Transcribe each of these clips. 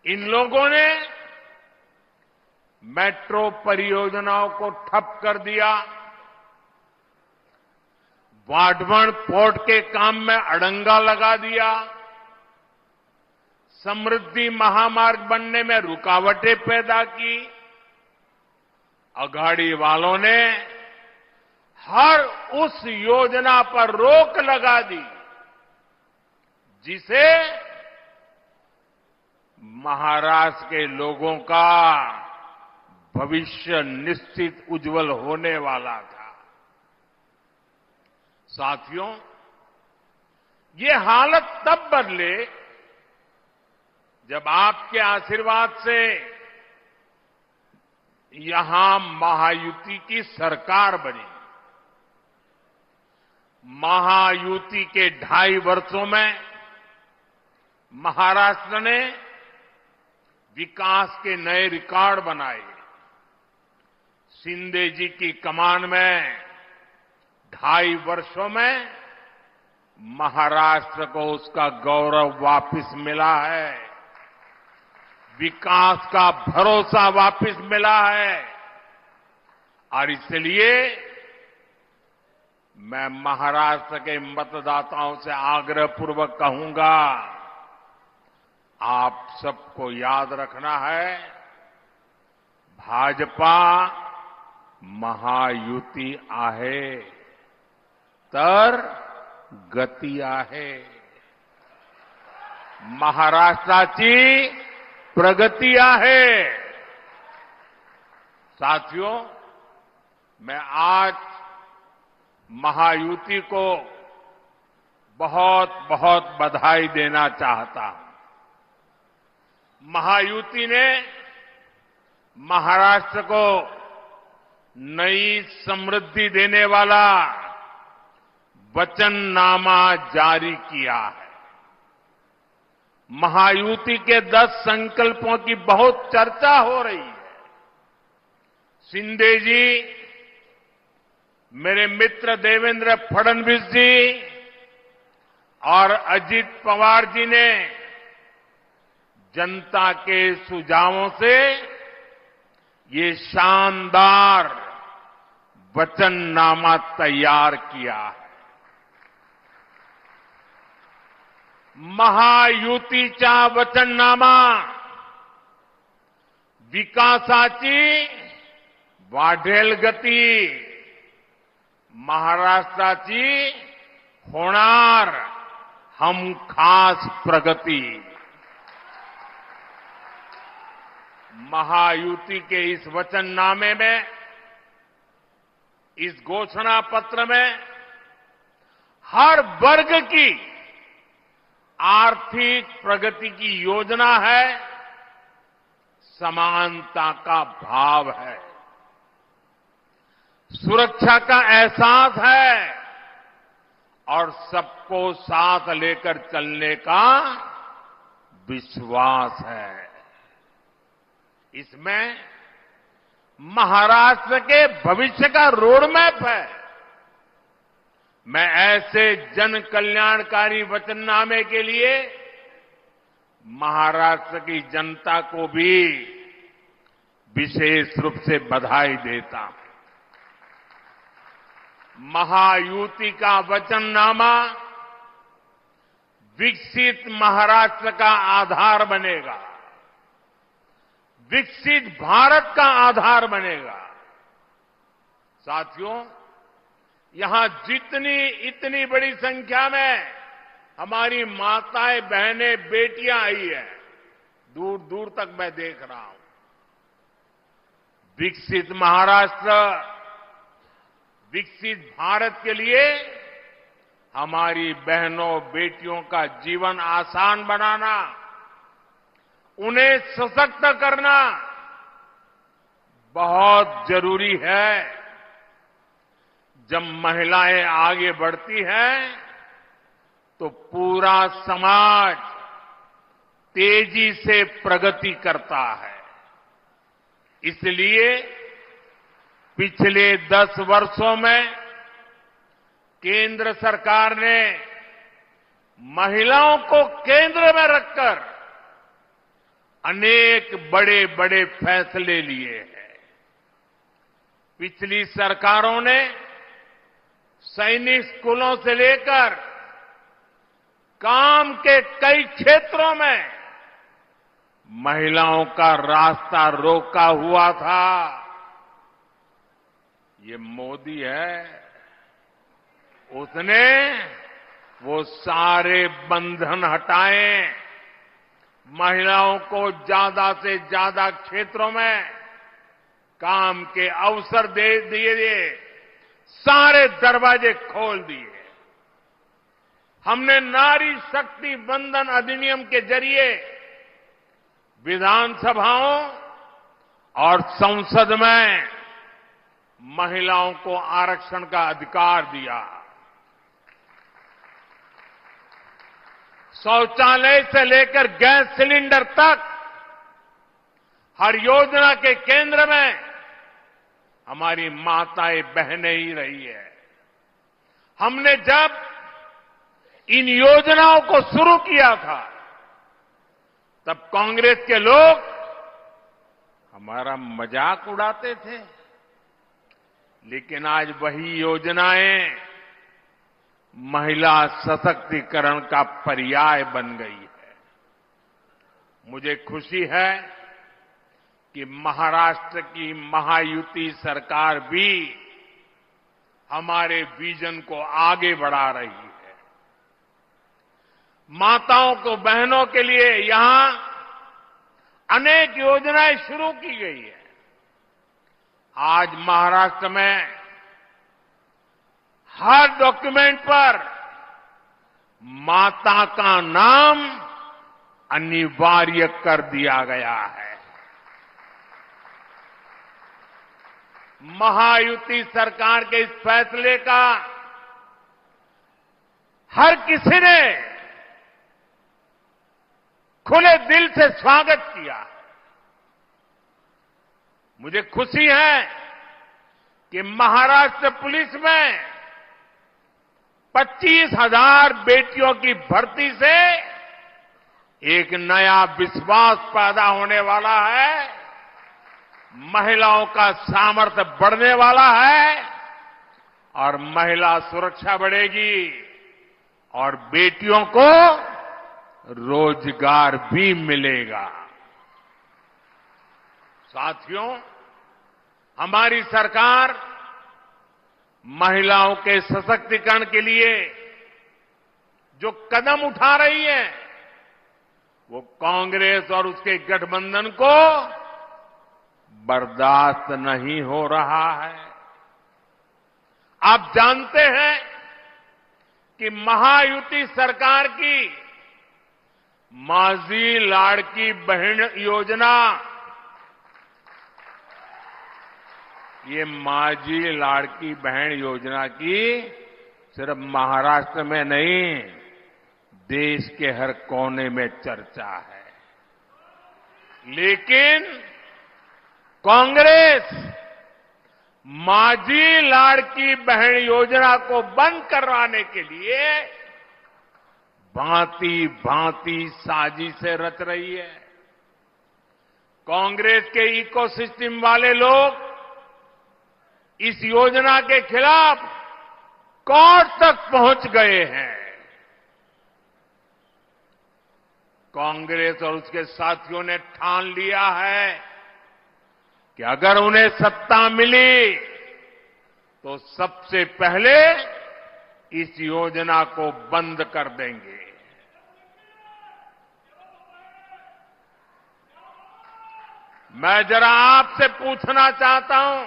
इन लोगों ने मेट्रो परियोजनाओं को ठप कर दिया, वाढवण पोर्ट के काम में अड़ंगा लगा दिया, समृद्धि महामार्ग बनने में रुकावटें पैदा की। अघाड़ी वालों ने हर उस योजना पर रोक लगा दी जिसे महाराष्ट्र के लोगों का भविष्य निश्चित उज्जवल होने वाला था। साथियों, ये हालत तब बदले जब आपके आशीर्वाद से यहां महायुति की सरकार बनी। महायुति के 2.5 वर्षों में महाराष्ट्र ने विकास के नए रिकॉर्ड बनाए। शिंदे जी की कमान में 2.5 वर्षों में महाराष्ट्र को उसका गौरव वापस मिला है, विकास का भरोसा वापस मिला है। और इसलिए मैं महाराष्ट्र के मतदाताओं से आग्रहपूर्वक कहूंगा, आप सबको याद रखना है, भाजपा महायुती आहे तर गती आहे, महाराष्ट्राची प्रगति आहे। साथियों, मैं आज महायुति को बहुत बहुत बधाई देना चाहता हूं। महायुति ने महाराष्ट्र को नई समृद्धि देने वाला वचननामा जारी किया है। महायुति के 10 संकल्पों की बहुत चर्चा हो रही है। शिंदे जी, मेरे मित्र देवेंद्र फडणवीस जी और अजित पवार जी ने जनता के सुझावों से ये शानदार वचननामा तैयार किया है। महायुतीचा वचननामा विकासाची वाढेल गती, महाराष्ट्राची होणार हमखास प्रगती। महायुति के इस वचननामे में, इस घोषणा पत्र में हर वर्ग की आर्थिक प्रगति की योजना है, समानता का भाव है, सुरक्षा का एहसास है और सबको साथ लेकर चलने का विश्वास है। इसमें महाराष्ट्र के भविष्य का रोड मैप है। मैं ऐसे जन कल्याणकारी वचननामे के लिए महाराष्ट्र की जनता को भी विशेष रूप से बधाई देता हूं। महायुति का वचननामा विकसित महाराष्ट्र का आधार बनेगा, विकसित भारत का आधार बनेगा। साथियों, यहां इतनी बड़ी संख्या में हमारी माताएं, बहनें, बेटियां आई है, दूर दूर तक मैं देख रहा हूं। विकसित महाराष्ट्र, विकसित भारत के लिए हमारी बहनों, बेटियों का जीवन आसान बनाना, उन्हें सशक्त करना बहुत जरूरी है। जब महिलाएं आगे बढ़ती हैं तो पूरा समाज तेजी से प्रगति करता है। इसलिए पिछले 10 वर्षों में केंद्र सरकार ने महिलाओं को केंद्र में रखकर अनेक बड़े बड़े फैसले लिए हैं। पिछली सरकारों ने सैनिक स्कूलों से लेकर काम के कई क्षेत्रों में महिलाओं का रास्ता रोका हुआ था। ये मोदी है, उसने वो सारे बंधन हटाए, महिलाओं को ज्यादा से ज्यादा क्षेत्रों में काम के अवसर दे दिए, सारे दरवाजे खोल दिए। हमने नारी शक्ति बंधन अधिनियम के जरिए विधानसभाओं और संसद में महिलाओं को आरक्षण का अधिकार दिया। शौचालय से लेकर गैस सिलेंडर तक हर योजना के केंद्र में हमारी माताएं बहनें ही रही है। हमने जब इन योजनाओं को शुरू किया था तब कांग्रेस के लोग हमारा मजाक उड़ाते थे, लेकिन आज वही योजनाएं महिला सशक्तिकरण का पर्याय बन गई है। मुझे खुशी है कि महाराष्ट्र की महायुति सरकार भी हमारे विजन को आगे बढ़ा रही है। माताओं को, बहनों के लिए यहां अनेक योजनाएं शुरू की गई है। आज महाराष्ट्र में हर डॉक्यूमेंट पर माता का नाम अनिवार्य कर दिया गया है। महायुति सरकार के इस फैसले का हर किसी ने खुले दिल से स्वागत किया। मुझे खुशी है कि महाराष्ट्र पुलिस में 25,000 बेटियों की भर्ती से एक नया विश्वास पैदा होने वाला है, महिलाओं का सामर्थ्य बढ़ने वाला है और महिला सुरक्षा बढ़ेगी और बेटियों को रोजगार भी मिलेगा। साथियों, हमारी सरकार महिलाओं के सशक्तिकरण के लिए जो कदम उठा रही है वो कांग्रेस और उसके गठबंधन को बर्दाश्त नहीं हो रहा है। आप जानते हैं कि महायुति सरकार की माझी लाड़की बहन योजना, ये माझी लाड़की बहन योजना की सिर्फ महाराष्ट्र में नहीं, देश के हर कोने में चर्चा है। लेकिन कांग्रेस माझी लाड़की बहन योजना को बंद करवाने के लिए भांति भांति साजिशें रच रही है। कांग्रेस के इकोसिस्टम वाले लोग इस योजना के खिलाफ कोर्ट तक पहुंच गए हैं। कांग्रेस और उसके साथियों ने ठान लिया है कि अगर उन्हें सत्ता मिली तो सबसे पहले इस योजना को बंद कर देंगे। मैं जरा आपसे पूछना चाहता हूं,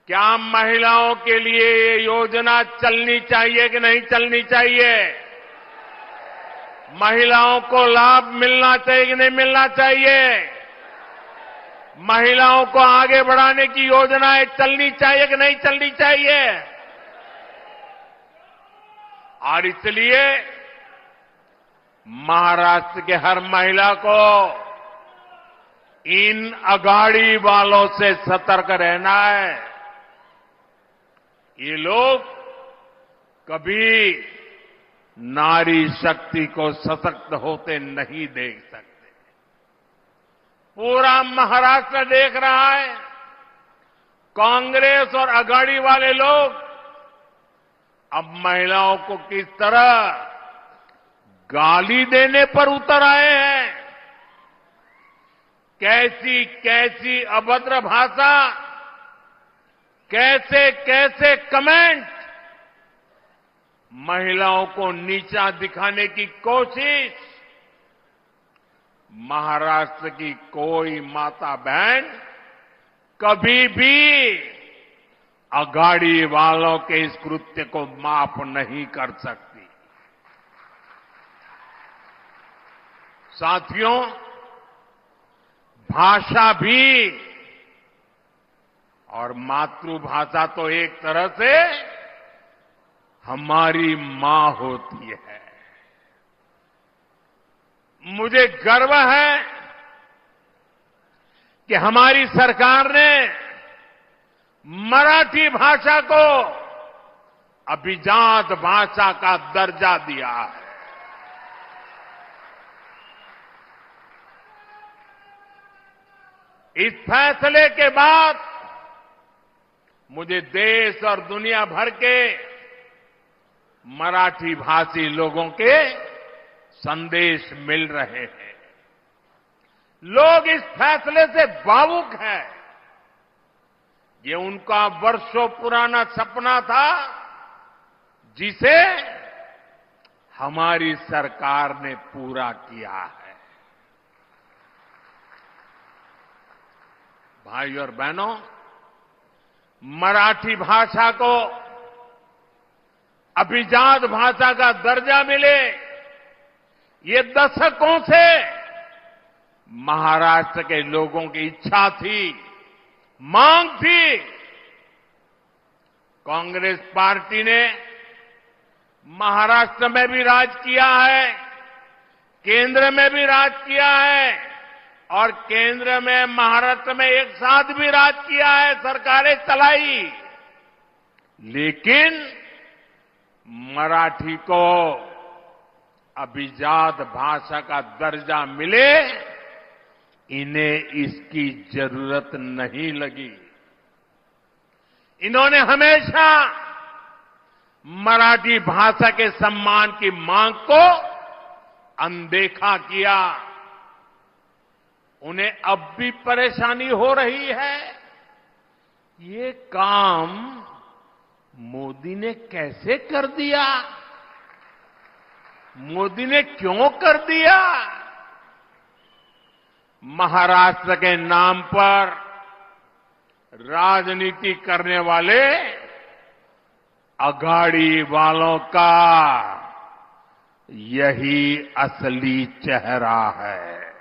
क्या महिलाओं के लिए ये योजना चलनी चाहिए कि नहीं चलनी चाहिए? महिलाओं को लाभ मिलना चाहिए कि नहीं मिलना चाहिए? महिलाओं को आगे बढ़ाने की योजनाएं चलनी चाहिए कि नहीं चलनी चाहिए? और इसलिए महाराष्ट्र के हर महिला को इन अगाड़ी वालों से सतर्क रहना है। ये लोग कभी नारी शक्ति को सशक्त होते नहीं देख सकते। पूरा महाराष्ट्र देख रहा है, कांग्रेस और अघाड़ी वाले लोग अब महिलाओं को किस तरह गाली देने पर उतर आए हैं। कैसी कैसी अभद्र भाषा, कैसे कैसे कमेंट, महिलाओं को नीचा दिखाने की कोशिश। महाराष्ट्र की कोई माता बहन कभी भी अघाड़ी वालों के इस कृत्य को माफ नहीं कर सकती। साथियों, भाषा भी और मातृभाषा तो एक तरह से हमारी मां होती है। मुझे गर्व है कि हमारी सरकार ने मराठी भाषा को अभिजात भाषा का दर्जा दिया है। इस फैसले के बाद मुझे देश और दुनिया भर के मराठी भाषी लोगों के संदेश मिल रहे हैं। लोग इस फैसले से भावुक हैं। ये उनका वर्षों पुराना सपना था, जिसे हमारी सरकार ने पूरा किया है। भाइयों और बहनों, मराठी भाषा को अभिजात भाषा का दर्जा मिले, ये दशकों से महाराष्ट्र के लोगों की इच्छा थी, मांग थी। कांग्रेस पार्टी ने महाराष्ट्र में भी राज किया है, केंद्र में भी राज किया है और केंद्र में महाराष्ट्र में एक साथ भी राज किया है, सरकारें चलाई। लेकिन मराठी को अभिजात भाषा का दर्जा मिले, इन्हें इसकी जरूरत नहीं लगी। इन्होंने हमेशा मराठी भाषा के सम्मान की मांग को अनदेखा किया। उन्हें अब भी परेशानी हो रही है। ये काम मोदी ने कैसे कर दिया? मोदी ने क्यों कर दिया? महाराष्ट्र के नाम पर राजनीति करने वाले अघाड़ी वालों का यही असली चेहरा है।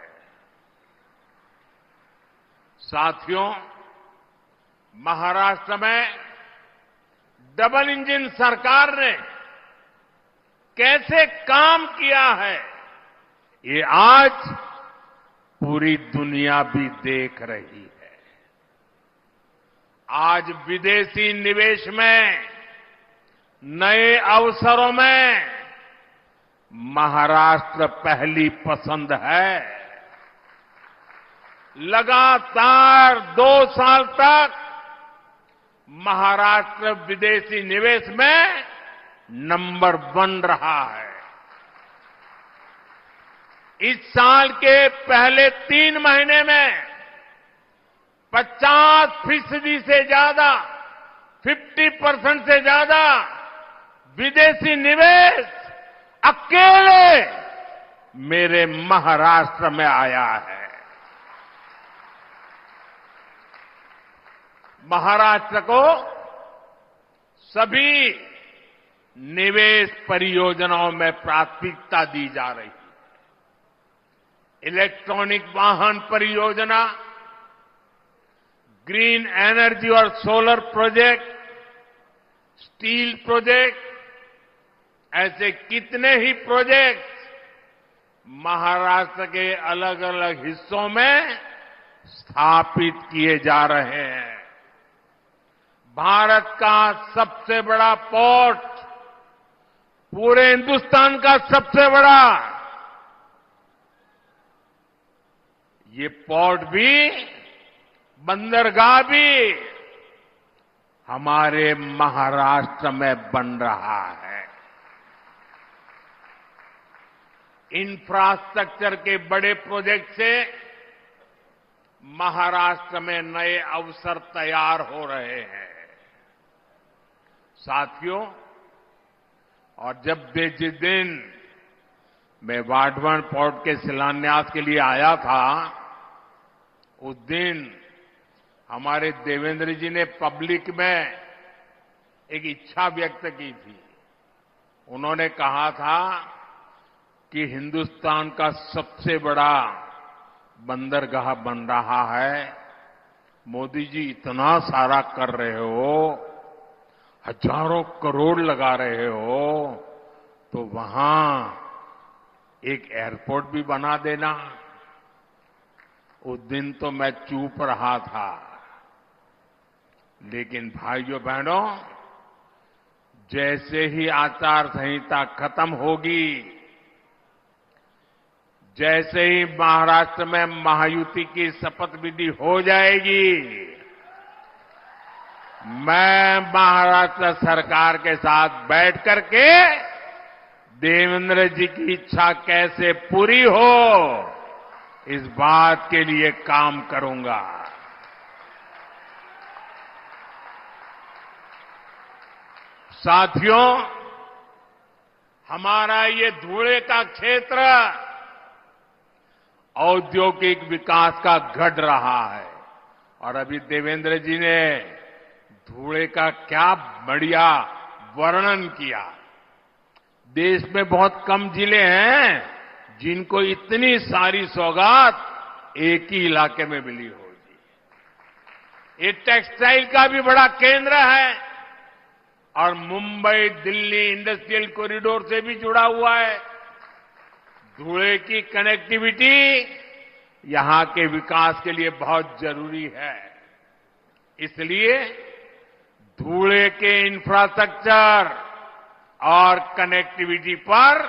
साथियों, महाराष्ट्र में डबल इंजन सरकार ने कैसे काम किया है, ये आज पूरी दुनिया भी देख रही है। आज विदेशी निवेश में, नए अवसरों में महाराष्ट्र पहली पसंद है। लगातार 2 साल तक महाराष्ट्र विदेशी निवेश में नंबर 1 रहा है। इस साल के पहले 3 महीने में 50% से ज्यादा, 50% से ज्यादा विदेशी निवेश अकेले मेरे महाराष्ट्र में आया है। महाराष्ट्र को सभी निवेश परियोजनाओं में प्राथमिकता दी जा रही है। इलेक्ट्रॉनिक वाहन परियोजना, ग्रीन एनर्जी और सोलर प्रोजेक्ट, स्टील प्रोजेक्ट, ऐसे कितने ही प्रोजेक्ट महाराष्ट्र के अलग अलग हिस्सों में स्थापित किए जा रहे हैं। भारत का सबसे बड़ा पोर्ट पूरे हिंदुस्तान का सबसे बड़ा ये पोर्ट भी, बंदरगाह भी हमारे महाराष्ट्र में बन रहा है। इंफ्रास्ट्रक्चर के बड़े प्रोजेक्ट से महाराष्ट्र में नए अवसर तैयार हो रहे हैं। साथियों, और जिस दिन मैं वाडवन पोर्ट के शिलान्यास के लिए आया था, उस दिन हमारे देवेंद्र जी ने पब्लिक में एक इच्छा व्यक्त की थी। उन्होंने कहा था कि हिंदुस्तान का सबसे बड़ा बंदरगाह बन रहा है। मोदी जी इतना सारा कर रहे हो, हजारों करोड़ लगा रहे हो, तो वहां एक एयरपोर्ट भी बना देना। उस दिन तो मैं चुप रहा था, लेकिन भाइयों बहनों, जैसे ही आचार संहिता खत्म होगी, जैसे ही महाराष्ट्र में महायुति की शपथ विधि हो जाएगी, मैं महाराष्ट्र सरकार के साथ बैठ करके देवेंद्र जी की इच्छा कैसे पूरी हो, इस बात के लिए काम करूंगा। साथियों, हमारा ये धुएं का क्षेत्र औद्योगिक विकास का गढ़ रहा है। और अभी देवेंद्र जी ने धुएं का क्या बढ़िया वर्णन किया। देश में बहुत कम जिले हैं जिनको इतनी सारी सौगात एक ही इलाके में मिली होगी। ये टेक्सटाइल का भी बड़ा केंद्र है और मुंबई दिल्ली इंडस्ट्रियल कॉरिडोर से भी जुड़ा हुआ है। धुएं की कनेक्टिविटी यहां के विकास के लिए बहुत जरूरी है। इसलिए धुएं के इंफ्रास्ट्रक्चर और कनेक्टिविटी पर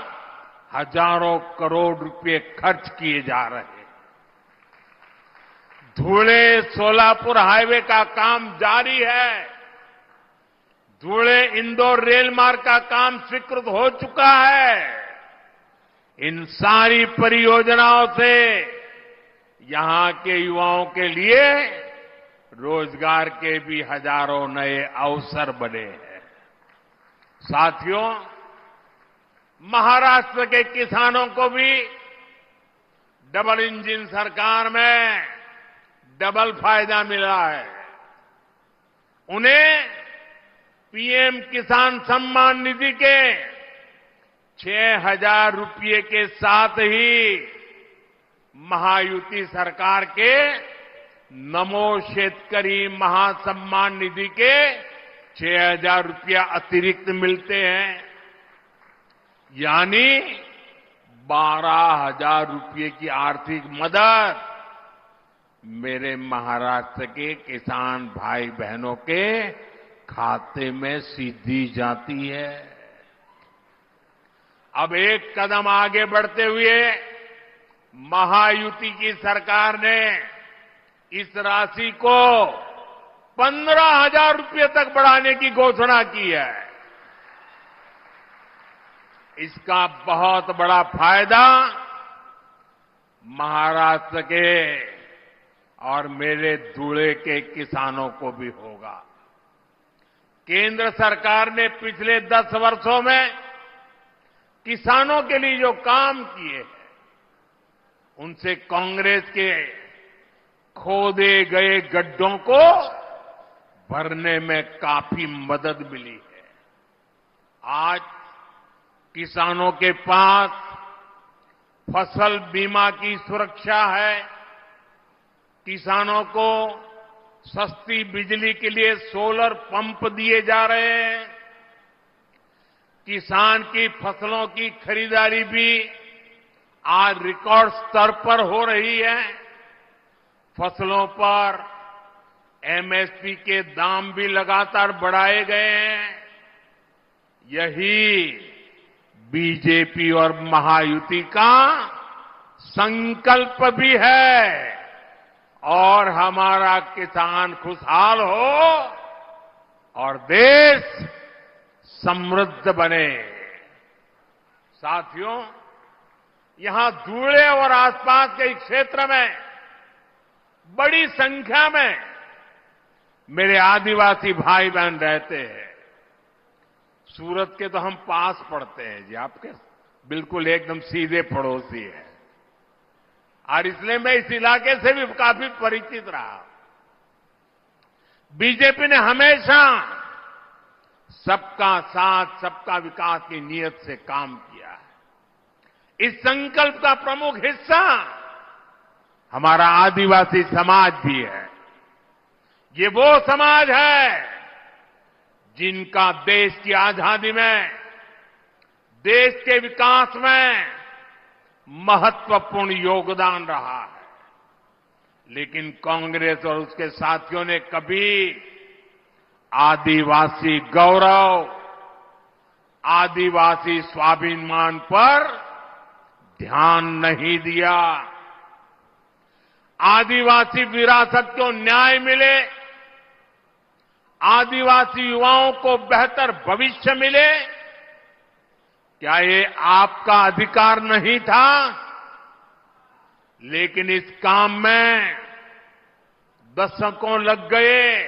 हजारों करोड़ रुपए खर्च किए जा रहे हैं। धुले सोलापुर हाईवे का काम जारी है। धुले इंदौर रेल मार्ग का काम स्वीकृत हो चुका है। इन सारी परियोजनाओं से यहां के युवाओं के लिए रोजगार के भी हजारों नए अवसर बने हैं। साथियों, महाराष्ट्र के किसानों को भी डबल इंजन सरकार में डबल फायदा मिला है। उन्हें पीएम किसान सम्मान निधि के 6,000 रुपये के साथ ही महायुति सरकार के नमो शेतकरी महासम्मान निधि के 6,000 रुपया अतिरिक्त मिलते हैं। यानी 12,000 रुपये की आर्थिक मदद मेरे महाराष्ट्र के किसान भाई बहनों के खाते में सीधी जाती है। अब एक कदम आगे बढ़ते हुए महायुति की सरकार ने इस राशि को 15,000 रुपये तक बढ़ाने की घोषणा की है। इसका बहुत बड़ा फायदा महाराष्ट्र के और मेरे धुले के किसानों को भी होगा। केंद्र सरकार ने पिछले 10 वर्षों में किसानों के लिए जो काम किए हैं, उनसे कांग्रेस के खोदे गए गड्ढों को भरने में काफी मदद मिली है। आज किसानों के पास फसल बीमा की सुरक्षा है। किसानों को सस्ती बिजली के लिए सोलर पंप दिए जा रहे हैं। किसान की फसलों की खरीदारी भी आज रिकॉर्ड स्तर पर हो रही है। फसलों पर एमएसपी के दाम भी लगातार बढ़ाए गए हैं। यही बीजेपी और महायुति का संकल्प भी है और हमारा किसान खुशहाल हो और देश समृद्ध बने। साथियों, यहां धुले और आसपास के क्षेत्र में बड़ी संख्या में मेरे आदिवासी भाई बहन रहते हैं। सूरत के तो हम पास पड़ते हैं जी, आपके बिल्कुल एकदम सीधे पड़ोसी है और इसलिए मैं इस इलाके से भी काफी परिचित रहा। बीजेपी ने हमेशा सबका साथ सबका विकास की नीयत से काम किया है। इस संकल्प का प्रमुख हिस्सा हमारा आदिवासी समाज भी है। ये वो समाज है जिनका देश की आजादी में, देश के विकास में महत्वपूर्ण योगदान रहा है। लेकिन कांग्रेस और उसके साथियों ने कभी आदिवासी गौरव, आदिवासी स्वाभिमान पर ध्यान नहीं दिया। आदिवासी विरासत को न्याय मिले, आदिवासी युवाओं को बेहतर भविष्य मिले, क्या ये आपका अधिकार नहीं था? लेकिन इस काम में दशकों लग गए।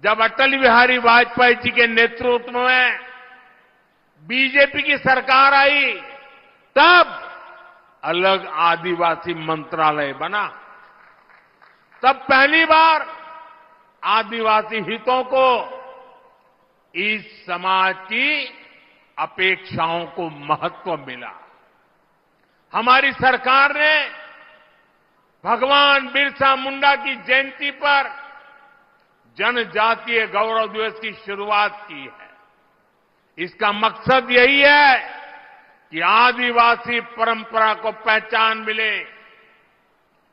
जब अटल बिहारी वाजपेयी जी के नेतृत्व में बीजेपी की सरकार आई, तब अलग आदिवासी मंत्रालय बना। तब पहली बार आदिवासी हितों को, इस समाज की अपेक्षाओं को महत्व मिला। हमारी सरकार ने भगवान बिरसा मुंडा की जयंती पर जनजातीय गौरव दिवस की शुरुआत की है। इसका मकसद यही है कि आदिवासी परंपरा को पहचान मिले।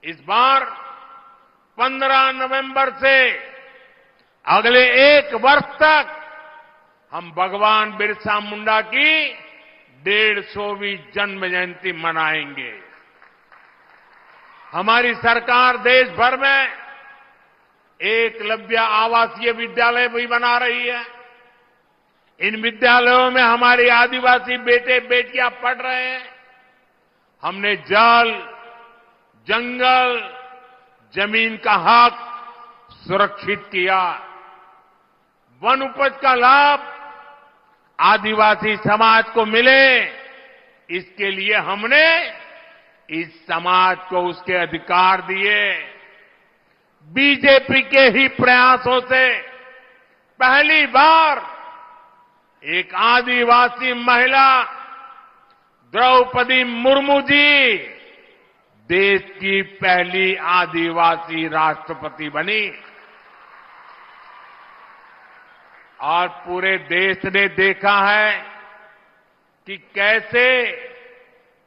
इस बार 15 नवंबर से अगले 1 वर्ष तक हम भगवान बिरसा मुंडा की 150वीं जन्म जयंती मनाएंगे। हमारी सरकार देश भर में एकलव्य आवासीय विद्यालय भी बना रही है। इन विद्यालयों में हमारे आदिवासी बेटे बेटियां पढ़ रहे हैं। हमने जल, जंगल, जमीन का हक सुरक्षित किया। वन उपज का लाभ आदिवासी समाज को मिले, इसके लिए हमने इस समाज को उसके अधिकार दिए। बीजेपी के ही प्रयासों से पहली बार एक आदिवासी महिला द्रौपदी मुर्मू जी देश की पहली आदिवासी राष्ट्रपति बनी। और पूरे देश ने देखा है कि कैसे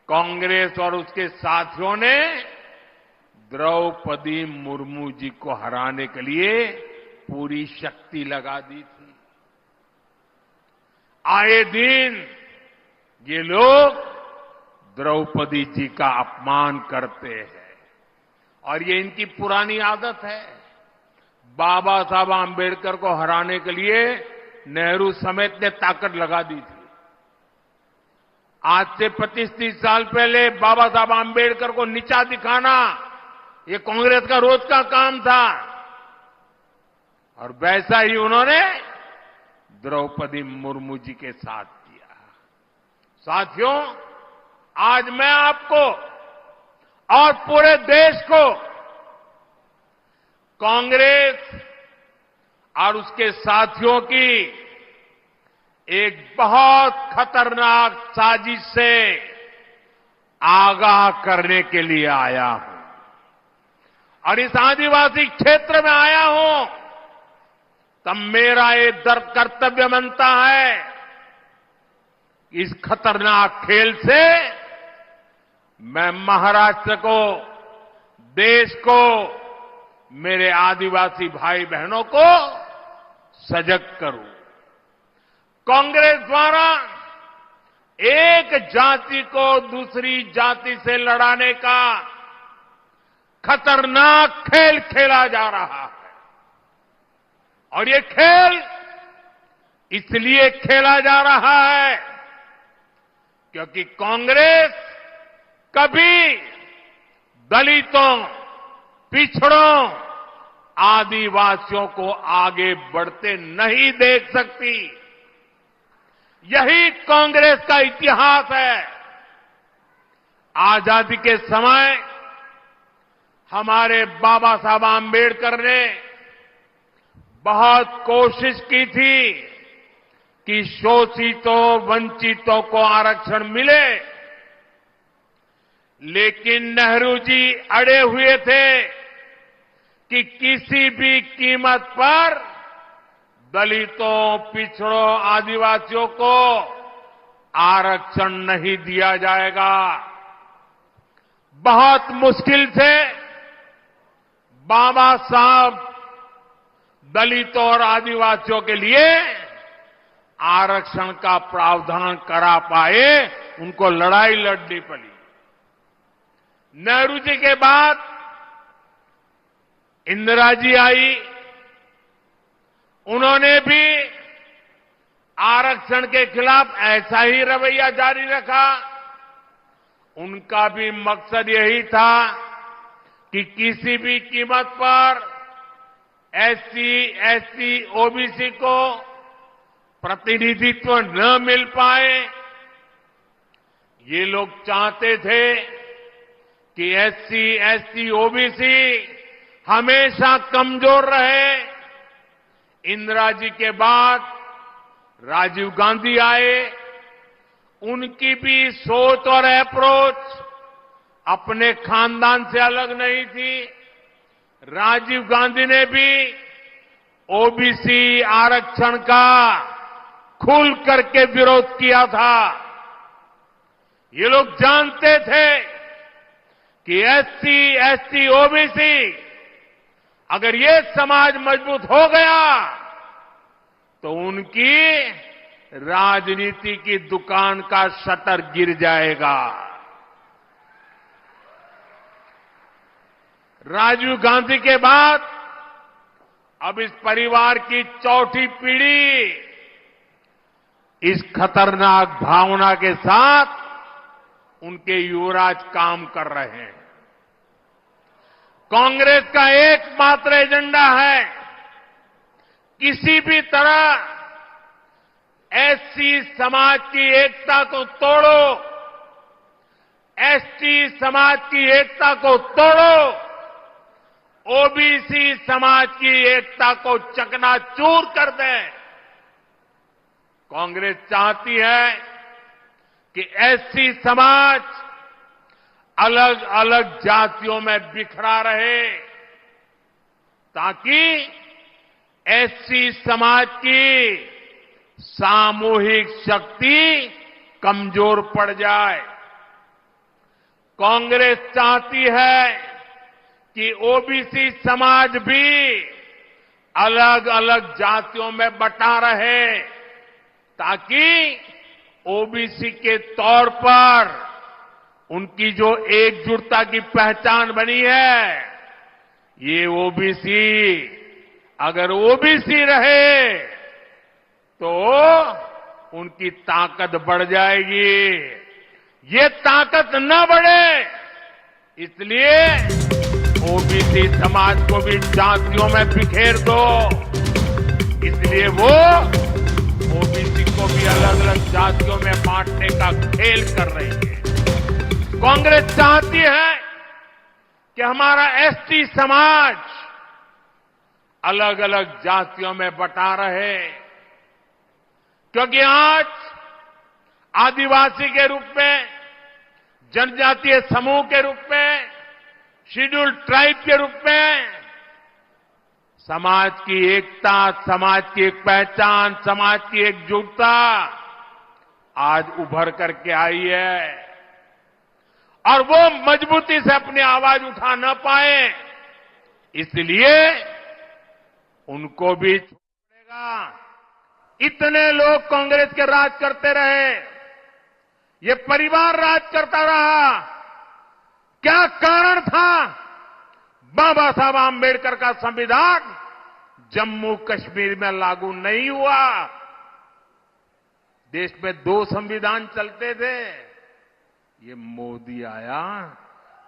कांग्रेस और उसके साथियों ने द्रौपदी मुर्मू जी को हराने के लिए पूरी शक्ति लगा दी थी। आए दिन ये लोग द्रौपदी जी का अपमान करते हैं और ये इनकी पुरानी आदत है। बाबा साहब आम्बेडकर को हराने के लिए नेहरू समेत ने ताकत लगा दी थी। आज से 25-30 साल पहले बाबा साहब आम्बेडकर को नीचा दिखाना ये कांग्रेस का रोज का काम था और वैसा ही उन्होंने द्रौपदी मुर्मू जी के साथ किया। साथियों, आज मैं आपको और पूरे देश को कांग्रेस और उसके साथियों की एक बहुत खतरनाक साजिश से आगाह करने के लिए आया हूं और इस आदिवासी क्षेत्र में आया हूं तब मेरा ये कर्तव्य बनता है इस खतरनाक खेल से मैं महाराष्ट्र को, देश को, मेरे आदिवासी भाई बहनों को सजग करूं। कांग्रेस द्वारा एक जाति को दूसरी जाति से लड़ाने का खतरनाक खेल खेला जा रहा है। और ये खेल इसलिए खेला जा रहा है क्योंकि कांग्रेस कभी दलितों, पिछड़ों, आदिवासियों को आगे बढ़ते नहीं देख सकती। यही कांग्रेस का इतिहास है। आजादी के समय हमारे बाबा साहब आंबेडकर ने बहुत कोशिश की थी कि शोषितों, वंचितों को आरक्षण मिले, लेकिन नेहरू जी अड़े हुए थे कि किसी भी कीमत पर दलितों, पिछड़ों, आदिवासियों को आरक्षण नहीं दिया जाएगा। बहुत मुश्किल से बाबा साहब दलितों और आदिवासियों के लिए आरक्षण का प्रावधान करा पाए, उनको लड़ाई लड़नी पड़ी। नेहरू जी के बाद इंदिरा जी आई, उन्होंने भी आरक्षण के खिलाफ ऐसा ही रवैया जारी रखा। उनका भी मकसद यही था कि किसी भी कीमत पर एससी, एसटी, ओबीसी को प्रतिनिधित्व न मिल पाए। ये लोग चाहते थे कि एससी, एसटी, ओबीसी हमेशा कमजोर रहे। इंदिरा जी के बाद राजीव गांधी आए, उनकी भी सोच और अप्रोच अपने खानदान से अलग नहीं थी। राजीव गांधी ने भी ओबीसी आरक्षण का खुल करके विरोध किया था। ये लोग जानते थे कि एससी, एसटी, ओबीसी अगर ये समाज मजबूत हो गया तो उनकी राजनीति की दुकान का शटर गिर जाएगा। राजीव गांधी के बाद अब इस परिवार की चौथी पीढ़ी इस खतरनाक भावना के साथ उनके युवराज काम कर रहे हैं। कांग्रेस का एकमात्र एजेंडा है किसी भी तरह एससी समाज की एकता को तोड़ो, एसटी समाज की एकता को तोड़ो, ओबीसी समाज की एकता को चकनाचूर कर दें। कांग्रेस चाहती है कि एससी समाज अलग अलग जातियों में बिखरा रहे ताकि एससी समाज की सामूहिक शक्ति कमजोर पड़ जाए। कांग्रेस चाहती है कि ओबीसी समाज भी अलग अलग जातियों में बटा रहे ताकि ओबीसी के तौर पर उनकी जो एकजुटता की पहचान बनी है, ये ओबीसी अगर ओबीसी रहे तो उनकी ताकत बढ़ जाएगी। ये ताकत न बढ़े इसलिए ओबीसी समाज को भी जातियों में बिखेर दो। इसलिए वो ओबीसी को भी अलग अलग जातियों में बांटने का खेल कर रही है। कांग्रेस चाहती है कि हमारा एसटी समाज अलग अलग जातियों में बटा रहे, क्योंकि आज आदिवासी के रूप में, जनजातीय समूह के रूप में, शेड्यूल्ड ट्राइब के रूप में समाज की एकता, समाज की एक पहचान, समाज की एकजुटता आज उभर करके आई है और वो मजबूती से अपनी आवाज उठा न पाए, इसलिए उनको भी छोड़ेगा। इतने लोग कांग्रेस के राज करते रहे, ये परिवार राज करता रहा। क्या कारण था बाबा साहब आंबेडकर का संविधान जम्मू कश्मीर में लागू नहीं हुआ? देश में 2 संविधान चलते थे। ये मोदी आया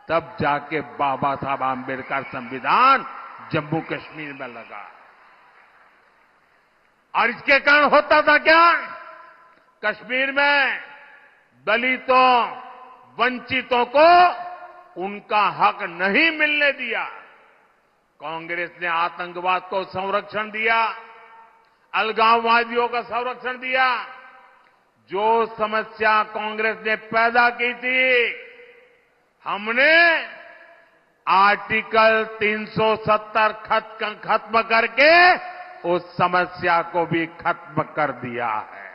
तब जाके बाबा साहब आंबेडकर संविधान जम्मू कश्मीर में लगा। और इसके कारण होता था क्या? कश्मीर में दलितों, वंचितों को उनका हक नहीं मिलने दिया। कांग्रेस ने आतंकवाद को संरक्षण दिया, अलगाववादियों का संरक्षण दिया। जो समस्या कांग्रेस ने पैदा की थी, हमने आर्टिकल 370 खत्म करके उस समस्या को भी खत्म कर दिया है।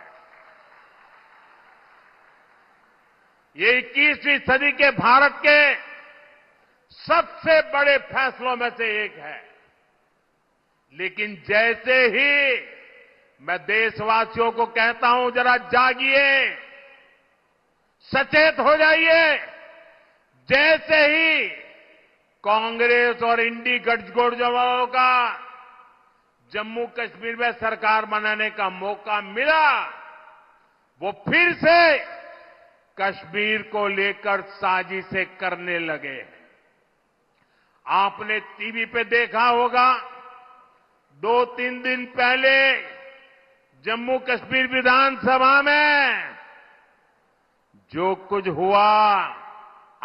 ये 21वीं सदी के भारत के सबसे बड़े फैसलों में से एक है। लेकिन जैसे ही मैं देशवासियों को कहता हूं, जरा जागिए, सचेत हो जाइए। जैसे ही कांग्रेस और इंडी गठजोड़ों का जम्मू कश्मीर में सरकार बनाने का मौका मिला, वो फिर से कश्मीर को लेकर साजिशें करने लगे। आपने टीवी पे देखा होगा, 2-3 दिन पहले जम्मू कश्मीर विधानसभा में जो कुछ हुआ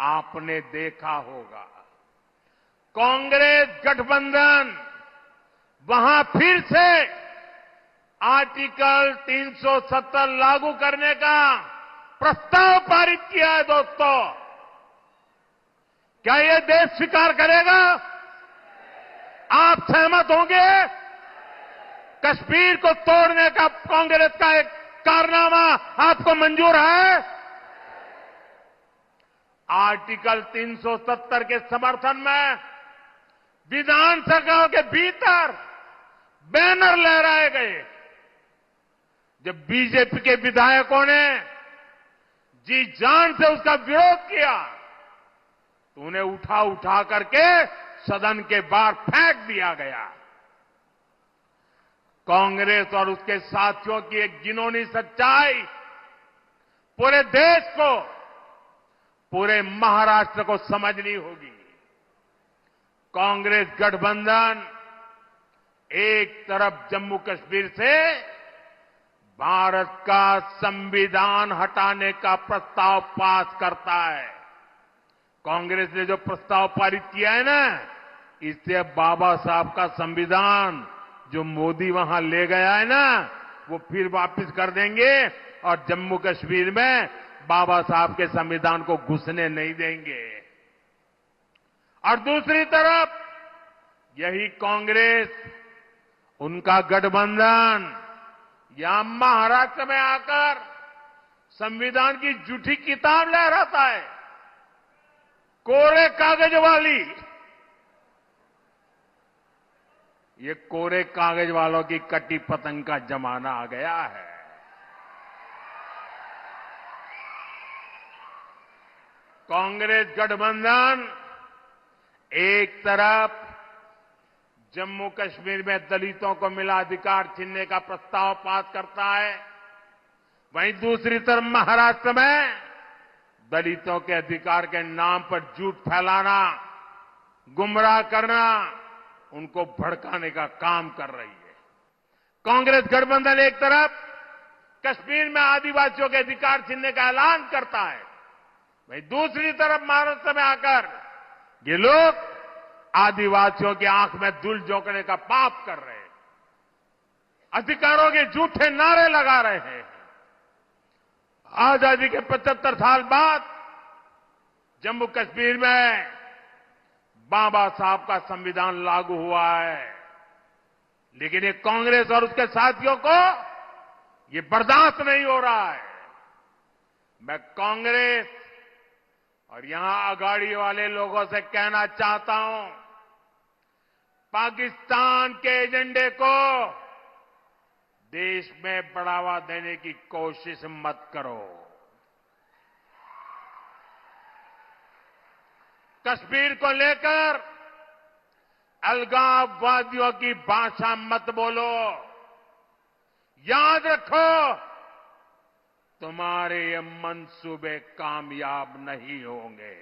आपने देखा होगा। कांग्रेस गठबंधन वहां फिर से आर्टिकल 370 लागू करने का प्रस्ताव पारित किया है। दोस्तों, क्या यह देश स्वीकार करेगा? आप सहमत होंगे? कश्मीर को तोड़ने का कांग्रेस का एक कारनामा आपको मंजूर है? आर्टिकल 370 के समर्थन में विधानसभा के भीतर बैनर लहराए गए। जब बीजेपी के विधायकों ने जी जान से उसका विरोध किया तो उन्हें उठा करके सदन के बाहर फेंक दिया गया। कांग्रेस और उसके साथियों की एक घिनौनी सच्चाई पूरे देश को, पूरे महाराष्ट्र को समझनी होगी। कांग्रेस गठबंधन एक तरफ जम्मू कश्मीर से भारत का संविधान हटाने का प्रस्ताव पास करता है। कांग्रेस ने जो प्रस्ताव पारित किया है ना, इससे बाबा साहब का संविधान जो मोदी वहां ले गया है ना, वो फिर वापस कर देंगे और जम्मू कश्मीर में बाबा साहब के संविधान को घुसने नहीं देंगे। और दूसरी तरफ यही कांग्रेस, उनका गठबंधन यहां महाराष्ट्र में आकर संविधान की झूठी किताब लहराता है, कोरे कागज वाली। ये कोरे कागज वालों की कटी पतंग का जमाना आ गया है। कांग्रेस गठबंधन एक तरफ जम्मू कश्मीर में दलितों को मिला अधिकार छीनने का प्रस्ताव पास करता है, वहीं दूसरी तरफ महाराष्ट्र में दलितों के अधिकार के नाम पर झूठ फैलाना, गुमराह करना, उनको भड़काने का काम कर रही है। कांग्रेस गठबंधन एक तरफ कश्मीर में आदिवासियों के अधिकार छीनने का ऐलान करता है, वहीं दूसरी तरफ महाराष्ट्र में आकर ये लोग आदिवासियों की आंख में धूल झोंकने का पाप कर रहे हैं, अधिकारों के झूठे नारे लगा रहे हैं। आजादी के 75 साल बाद जम्मू कश्मीर में बाबा साहब का संविधान लागू हुआ है, लेकिन ये कांग्रेस और उसके साथियों को ये बर्दाश्त नहीं हो रहा है। मैं कांग्रेस और यहां अगाड़ी वाले लोगों से कहना चाहता हूं, पाकिस्तान के एजेंडे को देश में बढ़ावा देने की कोशिश मत करो। कश्मीर को लेकर अलगाववादियों की भाषा मत बोलो। याद रखो, तुम्हारे ये मंसूबे कामयाब नहीं होंगे।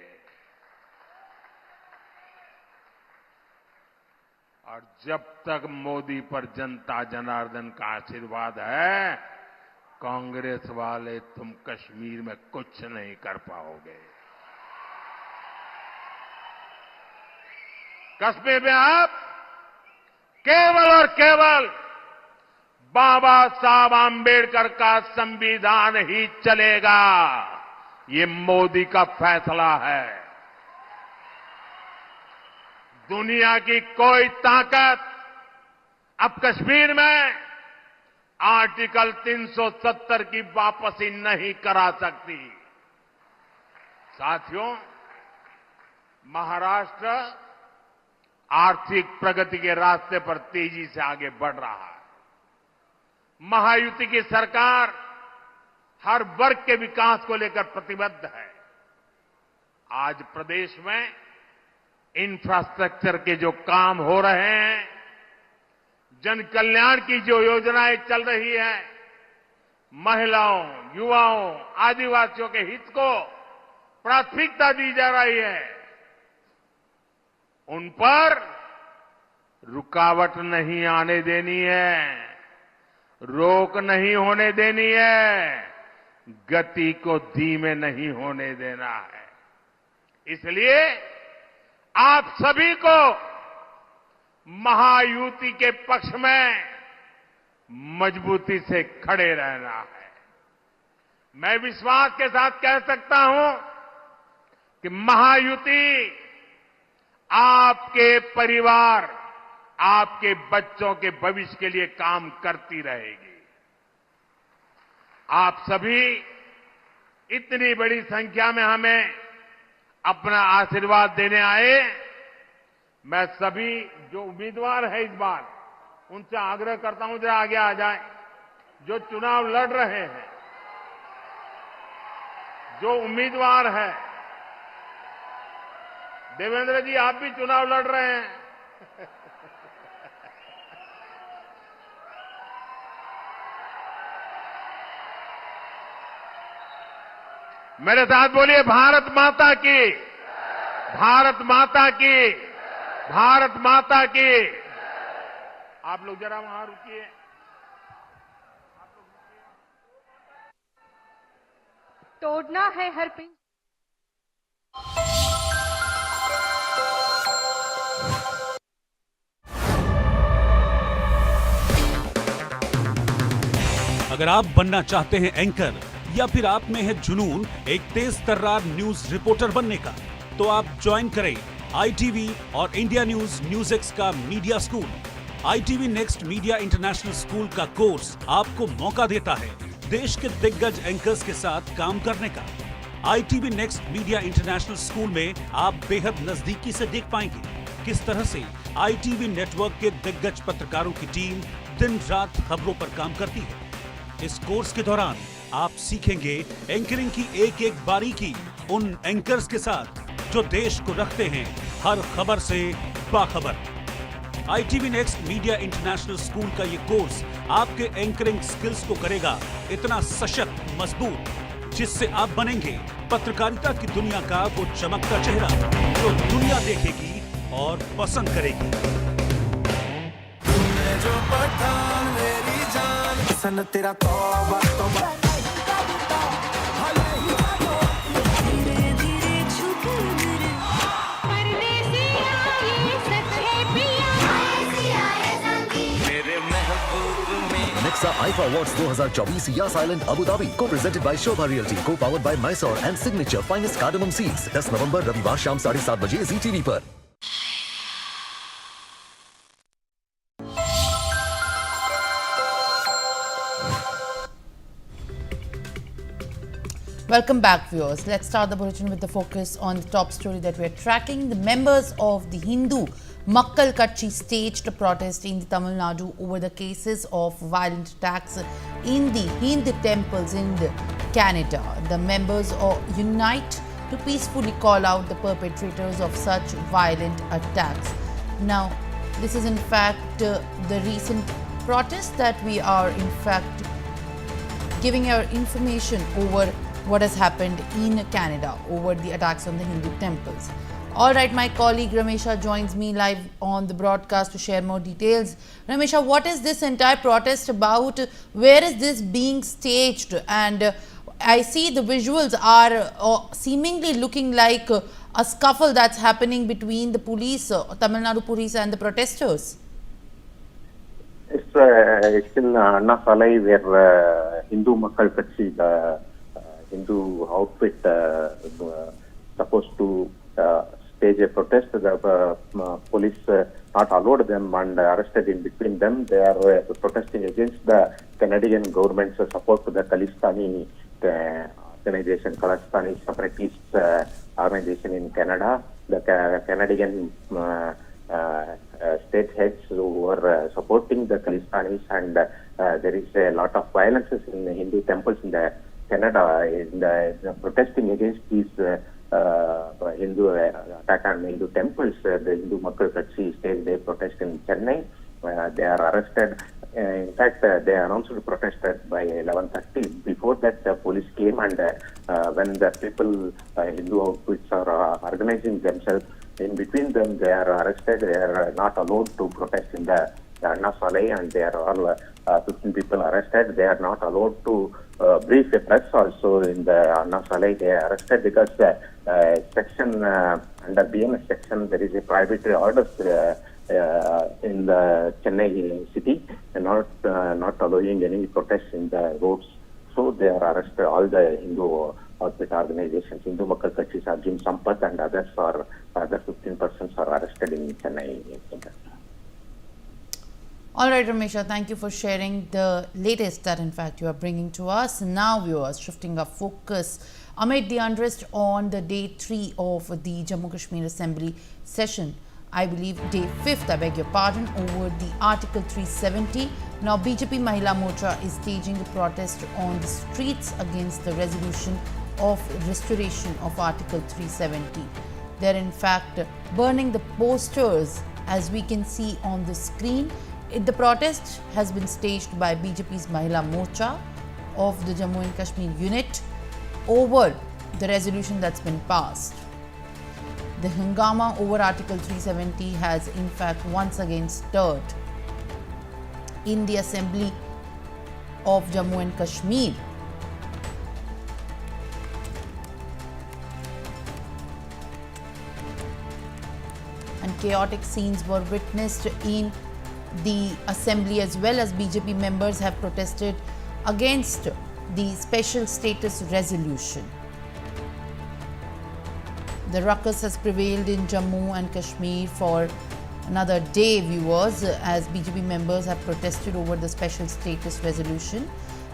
और जब तक मोदी पर जनता जनार्दन का आशीर्वाद है, कांग्रेस वाले तुम कश्मीर में कुछ नहीं कर पाओगे। कश्मीर में आप केवल और केवल बाबा साहब आंबेडकर का संविधान ही चलेगा। ये मोदी का फैसला है। दुनिया की कोई ताकत अब कश्मीर में आर्टिकल 370 की वापसी नहीं करा सकती। साथियों, महाराष्ट्र आर्थिक प्रगति के रास्ते पर तेजी से आगे बढ़ रहा है। महायुति की सरकार हर वर्ग के विकास को लेकर प्रतिबद्ध है। आज प्रदेश में इंफ्रास्ट्रक्चर के जो काम हो रहे हैं, जन कल्याण की जो योजनाएं चल रही है, महिलाओं, युवाओं, आदिवासियों के हित को प्राथमिकता दी जा रही है। उन पर रुकावट नहीं आने देनी है, रोक नहीं होने देनी है, गति को धीमे नहीं होने देना है। इसलिए आप सभी को महायुति के पक्ष में मजबूती से खड़े रहना है। मैं विश्वास के साथ कह सकता हूं कि महायुति आपके परिवार, आपके बच्चों के भविष्य के लिए काम करती रहेगी। आप सभी इतनी बड़ी संख्या में हमें अपना आशीर्वाद देने आए। मैं सभी जो उम्मीदवार है इस बार, उनसे आग्रह करता हूं जरा आगे आ जाए। जो चुनाव लड़ रहे हैं, जो उम्मीदवार है, देवेंद्र जी आप भी चुनाव लड़ रहे हैं। मेरे साथ बोलिए, भारत माता की, भारत माता की, भारत माता की। आप लोग जरा वहां रुकिए। तोड़ना है हर पिंज। अगर आप बनना चाहते हैं एंकर, या फिर आप में है जुनून एक तेज तर्रार न्यूज रिपोर्टर बनने का, तो आप ज्वाइन करें ITV और इंडिया न्यूज NewsX का media school. ITV next media international school का कोर्स आपको मौका देता है देश के दिग्गज एंकर्स के साथ काम करने का। ITV next media international school में आप बेहद नजदीकी से देख पाएंगे किस तरह से ITV नेटवर्क के दिग्गज पत्रकारों की टीम दिन रात खबरों पर काम करती है। इस कोर्स के दौरान आप सीखेंगे एंकरिंग की एक एक बारीकी उन एंकर्स के साथ जो देश को रखते हैं हर खबर से बाखबर। ITV next media international school का ये कोर्स आपके एंकरिंग स्किल्स को करेगा इतना सशक्त, मजबूत, जिससे आप बनेंगे पत्रकारिता की दुनिया का वो चमकता चेहरा जो दुनिया देखेगी और पसंद करेगी। जो पठान मेरी जान सन तेरा तौबा तौबा। IFA Awards 2024 या साइलेंट अबू धाबी को प्रेजेंटेड बाय शोभा रियल्टी, को powered by Mysore and signature finest cardamom seeds. 10 नवंबर रविवार शाम 7:30 बजे जी टीवी पर। Welcome back, viewers. Let's start the bulletin with the focus on the top story that we are tracking. The members of the Hindu Makkal Katchi staged a protest in Tamil Nadu over the cases of violent attacks in the Hindu temples in Canada. The members of Unite to peacefully call out the perpetrators of such violent attacks. Now, this is in fact the recent protest that we are in fact giving our information over what has happened in Canada over the attacks on the Hindu temples. All right, my colleague Ramesha joins me live on the broadcast to share more details. Ramesha, what is this entire protest about? Where is this being staged? And I see the visuals are seemingly looking like a scuffle that's happening between the police, Tamil Nadu police and the protesters. It's in Anna Salai where Hindu Makkal Katchi, the Hindu outfit supposed to stage a protest. The police not allowed them and arrested in between them. They are protesting against the Canadian government's support to the Khalistani organization, Khalistani separatist organization in Canada. The Canadian state heads who were supporting the Khalistanis, and there is a lot of violences in the Hindu temples in the Canada in the protesting against these Hindu attack on Hindu temples. The Hindu Makkal Katchi staged a protest in Chennai. They are arrested. In fact, they announced to protest by 11:30. Before that, the police came, and when the people, Hindu outfits, are organizing themselves, in between them, they are arrested. They are not allowed to protest in the Anna Salai, and they are all 15 people arrested. They are not allowed to brief the press also in the Anna Salai. They are arrested because section under BNS section there is a private order in the Chennai city, and not allowing any protests in the roads. So they are arrested. All the Hindu outfit organizations, Hindu Makkal Katchi, Arjun Sampath, and others are other 15 persons are arrested in Chennai. All right, Ramesha, thank you for sharing the latest that in fact you are bringing to us. Now, viewers, shifting our focus amid the unrest on the day 3 of the Jammu and Kashmir Assembly session. I believe day 5th, I beg your pardon, over the Article 370. Now, BJP Mahila Morcha is staging a protest on the streets against the resolution of restoration of Article 370. They're in fact burning the posters, as we can see on the screen. The protest has been staged by BJP's Mahila Morcha of the Jammu and Kashmir unit over the resolution that's been passed. The hangama over Article 370 has in fact once again stirred in the Assembly of Jammu and Kashmir. And chaotic scenes were witnessed in the Assembly, as well as BJP members have protested against the special status resolution. The ruckus has prevailed in Jammu and Kashmir for another day, viewers, as BJP members have protested over the special status resolution,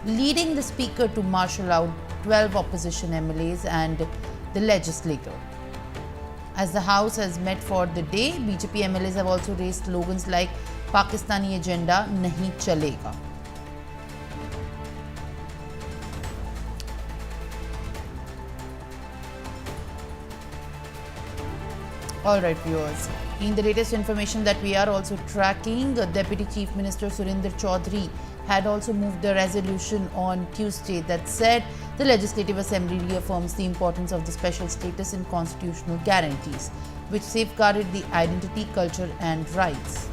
leading the speaker to marshal out 12 opposition MLAs and the legislator. As the House has met for the day, BJP MLAs have also raised slogans like Pakistani agenda nahi chalega. All right, viewers. In the latest information that we are also tracking, Deputy Chief Minister Surinder Chaudhary had also moved a resolution on Tuesday that said the Legislative Assembly reaffirms the importance of the special status and constitutional guarantees, which safeguarded the identity, culture and rights.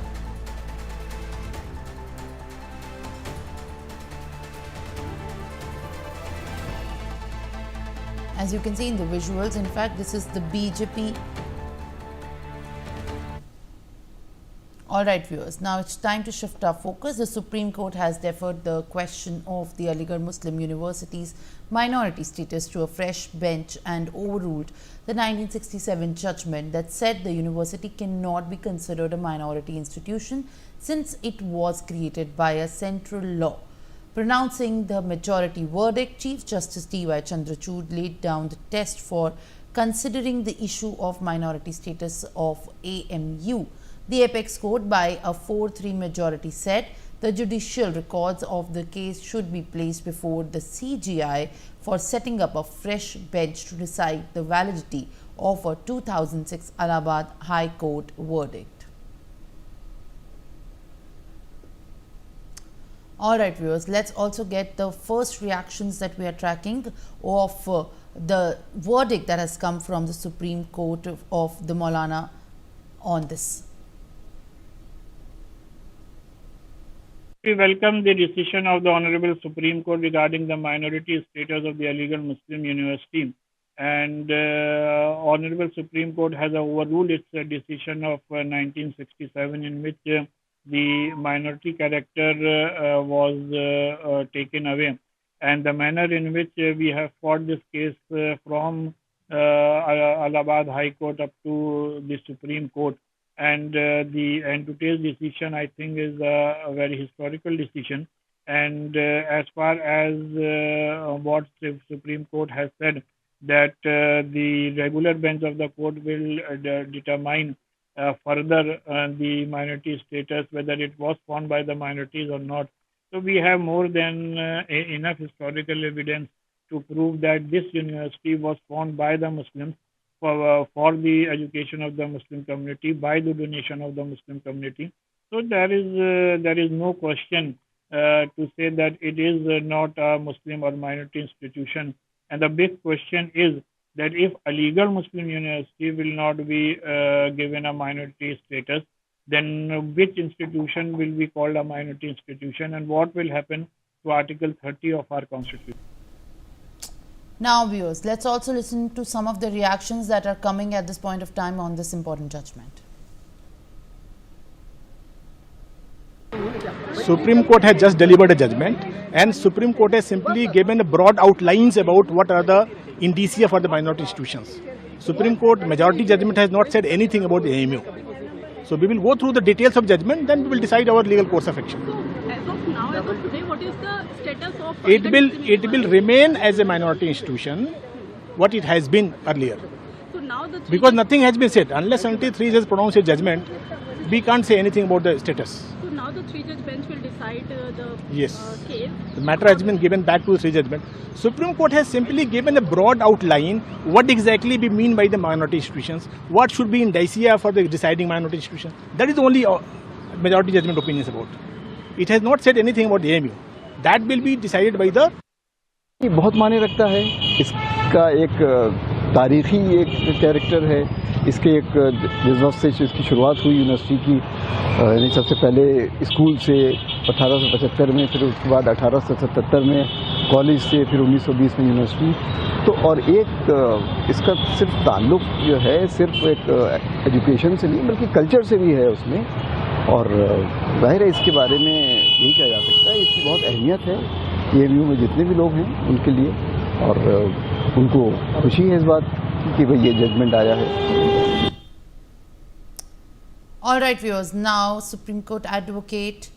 As you can see in the visuals, in fact, this is the BJP. Alright, viewers, now it's time to shift our focus. The Supreme Court has deferred the question of the Aligarh Muslim University's minority status to a fresh bench and overruled the 1967 judgment that said the university cannot be considered a minority institution since it was created by a central law. Pronouncing the majority verdict, Chief Justice D.Y. Chandrachud laid down the test for considering the issue of minority status of AMU. The apex court, by a 4-3 majority, said the judicial records of the case should be placed before the CJI for setting up a fresh bench to decide the validity of a 2006 Allahabad High Court verdict. All right, viewers, let's also get the first reactions that we are tracking of the verdict that has come from the Supreme Court of the Maulana on this. We welcome the decision of the Honorable Supreme Court regarding the minority status of the illegal Muslim university. And Honorable Supreme Court has overruled its decision of 1967 in which the minority character was taken away, and the manner in which we have fought this case from Allahabad High Court up to the Supreme Court, and today's decision, I think, is a very historical decision. And as far as what the Supreme Court has said, that the regular bench of the court will determine further the minority status, whether it was found by the minorities or not. So we have more than enough historical evidence to prove that this university was found by the Muslims for the education of the Muslim community, by the donation of the Muslim community. So there is no question to say that it is not a Muslim or minority institution. And the big question is that if a legal Muslim university will not be given a minority status, then which institution will be called a minority institution, and what will happen to Article 30 of our Constitution? Now, viewers, let's also listen to some of the reactions that are coming at this point of time on this important judgment. Supreme Court has just delivered a judgment, and Supreme Court has simply given broad outlines about what are the indicia for the minority institutions. Supreme Court majority judgment has not said anything about the AMU. So we will go through the details of judgment, then we will decide our legal course of action. So as of now, as of today, what is the status of it will remain as a minority institution what it has been earlier. So now because nothing has been said. Unless until 3 judges pronounce a judgment, we can't say anything about the status. So now the 3-judge bench will decide the case. The matter has been given back to the 3-judge bench. Supreme Court has simply given a broad outline what exactly we mean by the minority institutions, what should be indicia for the deciding minority institution. That is the only majority judgment opinions about. It has not said anything about the AMU. That will be decided by the. बहुत मायने रखता है, इसका एक तारीखी एक character है, इसके एक जिस से इसकी शुरुआत हुई यूनिवर्सिटी की, यानी सबसे पहले स्कूल से 1875 में, फिर उसके बाद 1877 में कॉलेज से, फिर 1920 में यूनिवर्सिटी। तो और एक इसका सिर्फ ताल्लुक जो है सिर्फ एक एजुकेशन से नहीं बल्कि कल्चर से भी है उसमें, और जाहिर है इसके बारे में यही कहा जा सकता है इसकी बहुत अहमियत है AMU में जितने भी लोग हैं उनके लिए, और उनको खुशी है इस बात कि भाई ये जजमेंट आया है। All right, viewers, now Supreme Court Advocate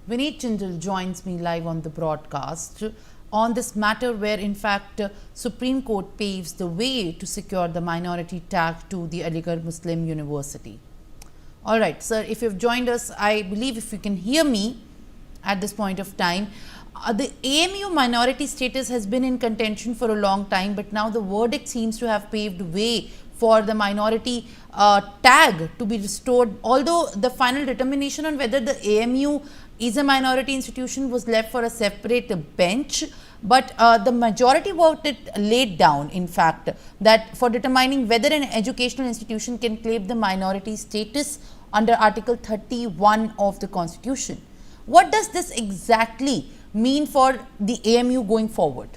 Vineet Jindal joins me live on the broadcast on this matter where in fact Supreme Court paves the way to secure the minority tag to the Aligarh Muslim University. All right, sir, if you've joined us, I believe if you can hear me at this point of time, the AMU minority status has been in contention for a long time, but now the verdict seems to have paved way for the minority tag to be restored, although the final determination on whether the AMU is a minority institution was left for a separate bench, but the majority voted laid down, in fact, that for determining whether an educational institution can claim the minority status under Article 31 of the Constitution. What does this exactly mean for the AMU going forward?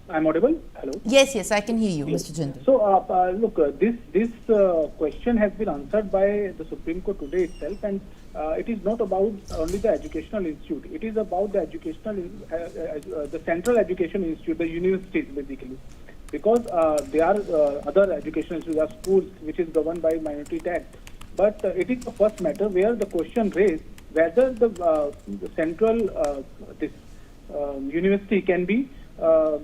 I'm audible? Hello? Yes, I can hear you, yes. Mr. Jindal. So, look, this question has been answered by the Supreme Court today itself, and it is not about only the educational institute. It is about the educational, the central education institute, the universities basically. Because there are other educational institutes, there are schools which is governed by minority tag. But it is the first matter where the question raised whether the central university can be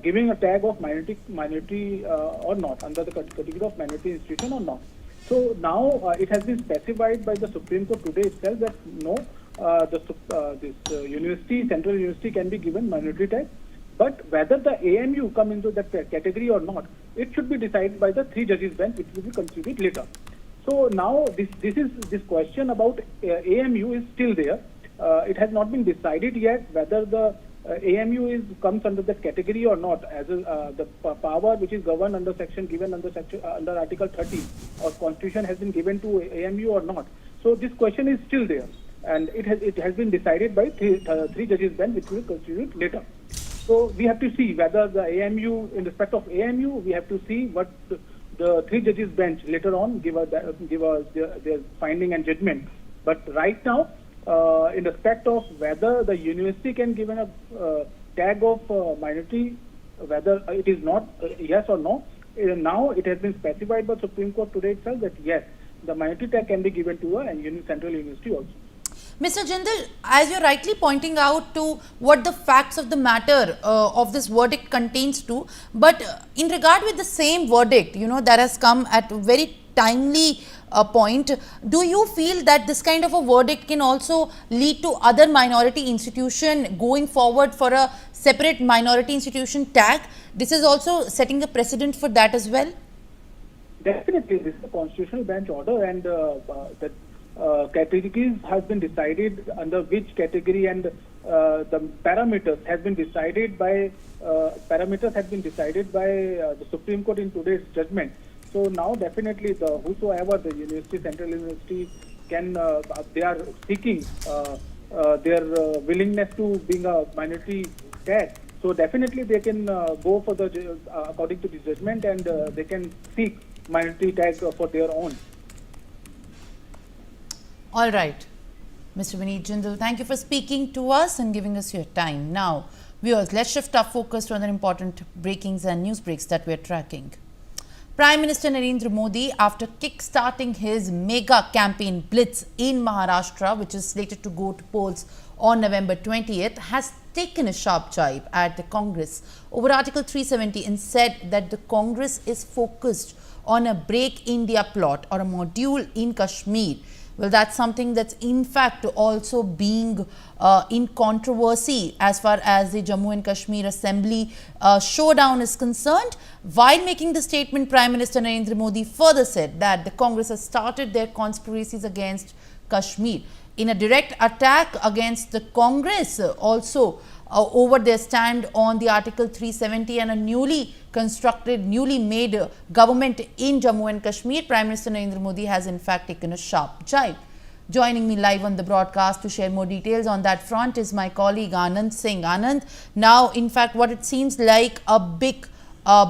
giving a tag of minority or not, under the category of minority institution or not. So now it has been specified by the Supreme Court today itself that no, this university, central university can be given minority tax, but whether the AMU come into that category or not, it should be decided by the 3 judges bench, which will be considered later. So now this question about AMU is still there. It has not been decided yet whether the AMU comes under that category or not, as the power which is governed under under Article 30 of Constitution has been given to AMU or not. So this question is still there, and it has been decided by three judges bench, which will constitute later. So we have to see whether the AMU, in respect of AMU, we have to see what the 3 judges bench later on give us their finding and judgment. But right now, in respect of whether the university can give a tag of minority, whether it is not yes or no, now it has been specified by Supreme Court today itself that yes, the minority tag can be given to a central university also. Mr. Jindal, as you're rightly pointing out to what the facts of the matter of this verdict contains to, but in regard with the same verdict, that has come at a very timely point, do you feel that this kind of a verdict can also lead to other minority institution going forward for a separate minority institution tag? This is also setting a precedent for that as well? Definitely, this is a constitutional bench order, and that categories has been decided under which category, and the parameters have been decided by the Supreme Court in today's judgment. So now definitely whosoever the university, central university can, they are seeking their willingness to being a minority tag. So definitely they can go for the according to the judgment, and they can seek minority tag for their own. All right, Mr. Vineet Jindal, thank you for speaking to us and giving us your time. Now, viewers, let's shift our focus to other important breakings and news breaks that we are tracking. Prime Minister Narendra Modi, after kick-starting his mega campaign blitz in Maharashtra, which is slated to go to polls on November 20th, has taken a sharp jibe at the Congress over Article 370 and said that the Congress is focused on a Break India plot or a module in Kashmir. Well, that's something that's in fact also being in controversy as far as the Jammu and Kashmir Assembly showdown is concerned. While making the statement, Prime Minister Narendra Modi further said that the Congress has started their conspiracies against Kashmir. In a direct attack against the Congress also over their stand on the Article 370 and a newly made government in Jammu and Kashmir, Prime Minister Narendra Modi has in fact taken a sharp jibe. Joining me live on the broadcast to share more details on that front is my colleague Anand Singh. Anand, now in fact what it seems like a big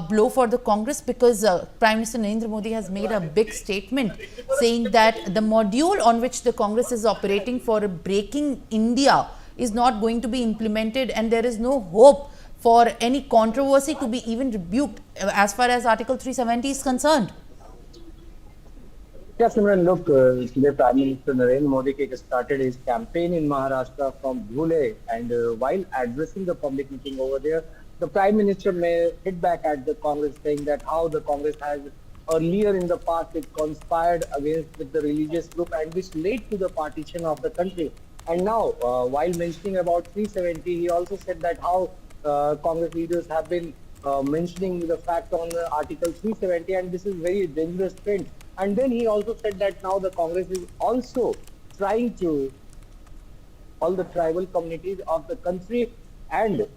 blow for the Congress, because Prime Minister Narendra Modi has made a big statement saying that the module on which the Congress is operating for breaking India is not going to be implemented, and there is no hope for any controversy to be even rebuked as far as Article 370 is concerned. Yes, Simran, look, today Prime Minister Narendra Modi started his campaign in Maharashtra from Dhule, and while addressing the public meeting over there, the Prime Minister may hit back at the Congress, saying that how the Congress has earlier in the past it conspired against with the religious group, and which led to the partition of the country. And now, while mentioning about 370, he also said that how Congress leaders have been mentioning the fact on Article 370, and this is very dangerous trend. And then he also said that now the Congress is also trying to all the tribal communities of the country, and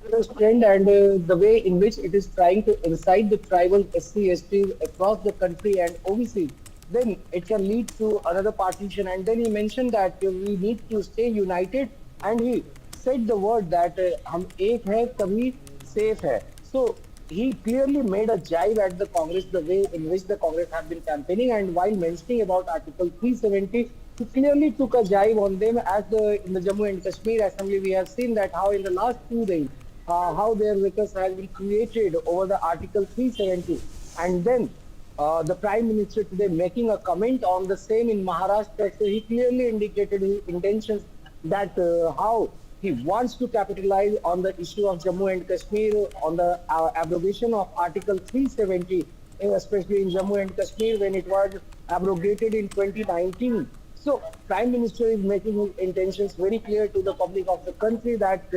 dangerous trend, and the way in which it is trying to incite the tribal SC/STs across the country and OBC, then it can lead to another partition. And then he mentioned that we need to stay united, and he said the word that hum ek hai tabhi safe hai. So he clearly made a jibe at the Congress, the way in which the Congress have been campaigning, and while mentioning about Article 370, he clearly took a jibe on them. As in the Jammu and Kashmir Assembly, we have seen that how in the last 2 days, how their ruckus has been created over the Article 370, and then the Prime Minister today making a comment on the same in Maharashtra. So he clearly indicated his intentions that how he wants to capitalize on the issue of Jammu and Kashmir, on the abrogation of Article 370, especially in Jammu and Kashmir when it was abrogated in 2019. So Prime Minister is making his intentions very clear to the public of the country that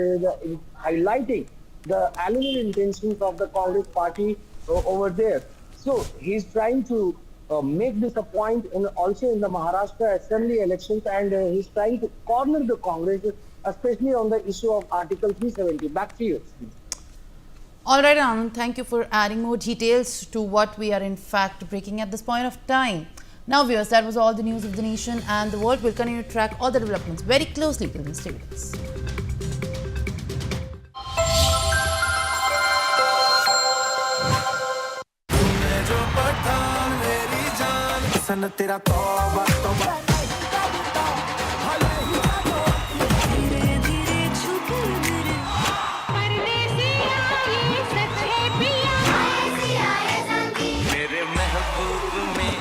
highlighting the alleged intentions of the Congress party over there. So he's trying to make this a point also in the Maharashtra Assembly Elections, and he's trying to corner the Congress, especially on the issue of Article 370. Back to you. All right, Anand, thank you for adding more details to what we are in fact breaking at this point of time. Now, viewers, that was all the news of the nation and the world. We'll continue to track all the developments very closely. Till then, stay with us.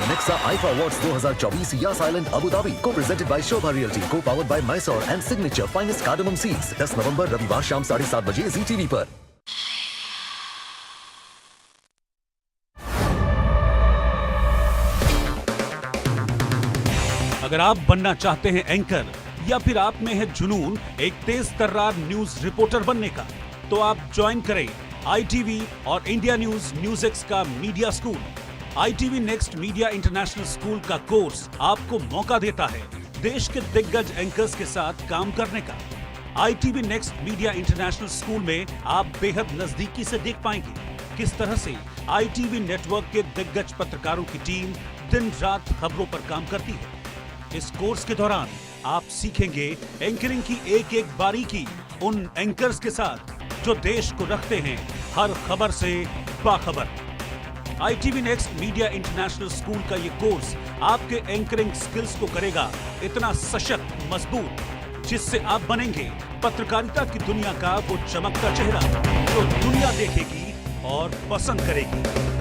Nexa IFA Awards 2024 Yas Island Abu Dhabi co-presented by Shobha Realty, co-powered by Mysore and Signature Finest Cardamom Seeds. 10 नवंबर रविवार शाम 7:30 बजे जी TV पर। अगर आप बनना चाहते हैं anchor या फिर आप में है जुनून एक तेज तर्रार न्यूज रिपोर्टर बनने का, तो आप ज्वाइन करें ITV और इंडिया NewsX का media school. ITV next media international school का कोर्स आपको मौका देता है देश के दिग्गज एंकर्स के साथ काम करने का। ITV next media international school में आप बेहद नजदीकी से देख पाएंगे किस तरह से ITV नेटवर्क के दिग्गज पत्रकारों की टीम दिन रात खबरों पर काम करती है। इस कोर्स के दौरान आप सीखेंगे एंकरिंग की एक एक बारीकी उन एंकर्स के साथ जो देश को रखते हैं हर खबर से बाखबर। ITV next media international school का ये कोर्स आपके एंकरिंग स्किल्स को करेगा इतना सशक्त, मजबूत, जिससे आप बनेंगे पत्रकारिता की दुनिया का वो चमकता चेहरा जो दुनिया देखेगी और पसंद करेगी।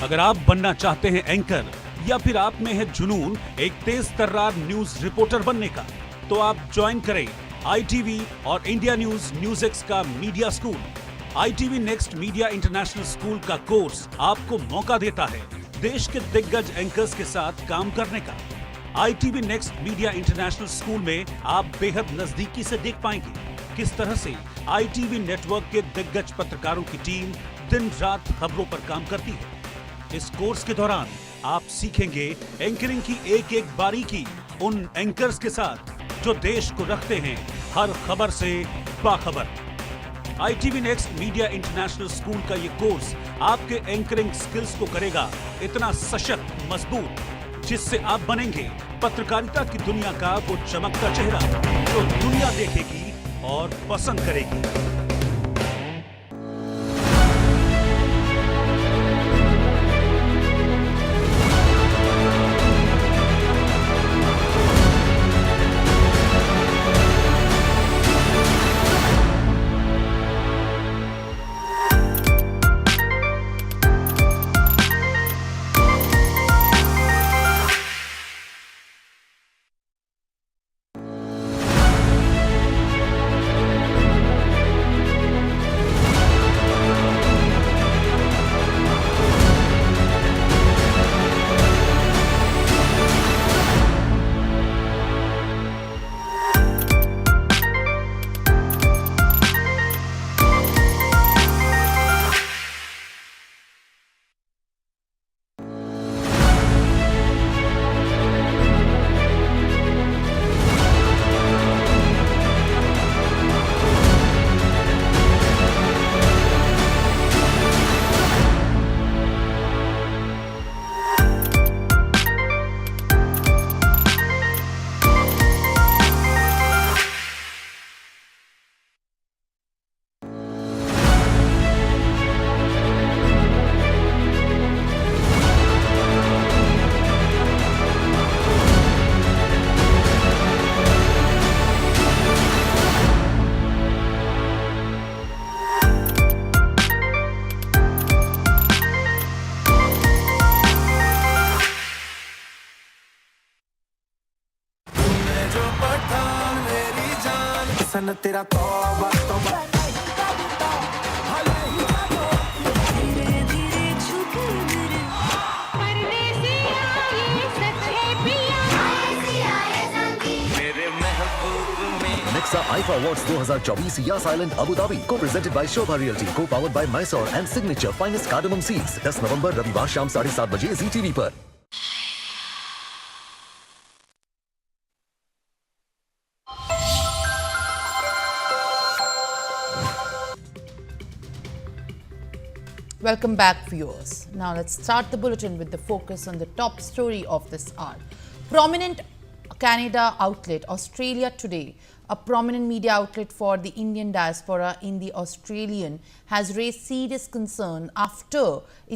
अगर आप बनना चाहते हैं एंकर या फिर आप में है जुनून एक तेज तर्रार न्यूज रिपोर्टर बनने का, तो आप ज्वाइन करें ITV और इंडिया NewsX का media school. ITV next media international school का कोर्स आपको मौका देता है देश के दिग्गज एंकर्स के साथ काम करने का। ITV next media international school में आप बेहद नजदीकी से देख पाएंगे किस तरह से ITV नेटवर्क के दिग्गज पत्रकारों की टीम दिन रात खबरों पर काम करती है। इस कोर्स के दौरान आप सीखेंगे एंकरिंग की एक एक बारीकी उन एंकर्स के साथ जो देश को रखते हैं हर खबर से बाखबर। ITV next media international school का ये कोर्स आपके एंकरिंग स्किल्स को करेगा इतना सशक्त, मजबूत, जिससे आप बनेंगे पत्रकारिता की दुनिया का वो चमकता चेहरा जो दुनिया देखेगी और पसंद करेगी। सन तेरा तौबा तौबा Nexa IFA Awards 2024 या साइलेंट अबू धाबी को प्रेजेंटेड बाय शोभा रियल्टी को powered by Mysore and signature finest cardamom seeds 10 नवंबर रविवार शाम 7:30 बजे जी टीवी पर। Welcome back, viewers. Now let's start the bulletin with the focus on the top story of this hour. Prominent Canada outlet Australia Today, a prominent media outlet for the Indian diaspora in the Australian, has raised serious concern after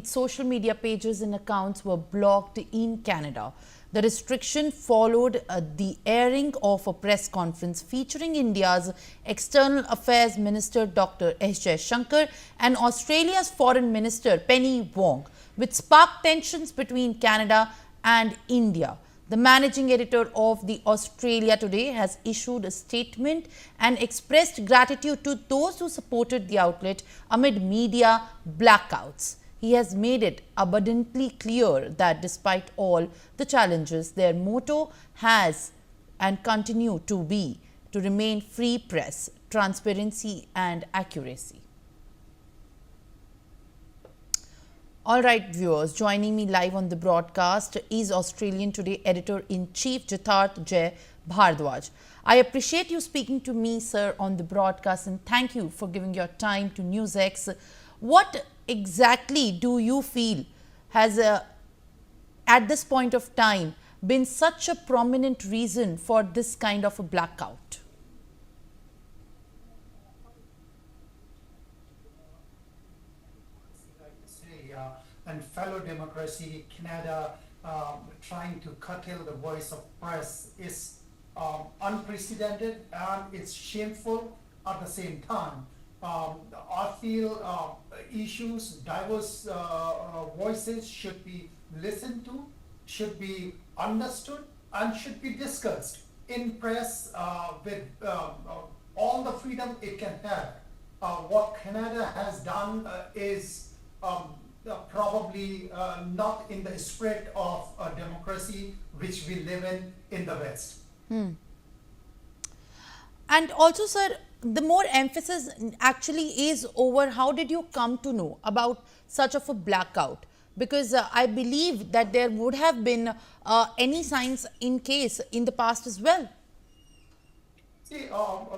its social media pages and accounts were blocked in Canada. The restriction followed the airing of a press conference featuring India's External Affairs Minister Dr. S. Jaishankar and Australia's Foreign Minister Penny Wong, which sparked tensions between Canada and India. The managing editor of the Australia Today has issued a statement and expressed gratitude to those who supported the outlet amid media blackouts. He has made it abundantly clear that despite all the challenges, their motto has and continue to be to remain free press, transparency and accuracy. All right, viewers, joining me live on the broadcast is Australian Today Editor-in-Chief Jitharth Jay Bhardwaj. I appreciate you speaking to me, sir, on the broadcast, and thank you for giving your time to NewsX. What exactly do you feel has, at this point of time, been such a prominent reason for this kind of a blackout? And fellow democracy, Canada, trying to curtail the voice of press is unprecedented and it's shameful at the same time. I feel issues, diverse voices should be listened to, should be understood and should be discussed in press with all the freedom it can have. What Canada has done is probably not in the spirit of democracy which we live in the West. And also, sir, the more emphasis actually is over how did you come to know about such of a blackout? Because I believe that there would have been any signs in case in the past as well. See,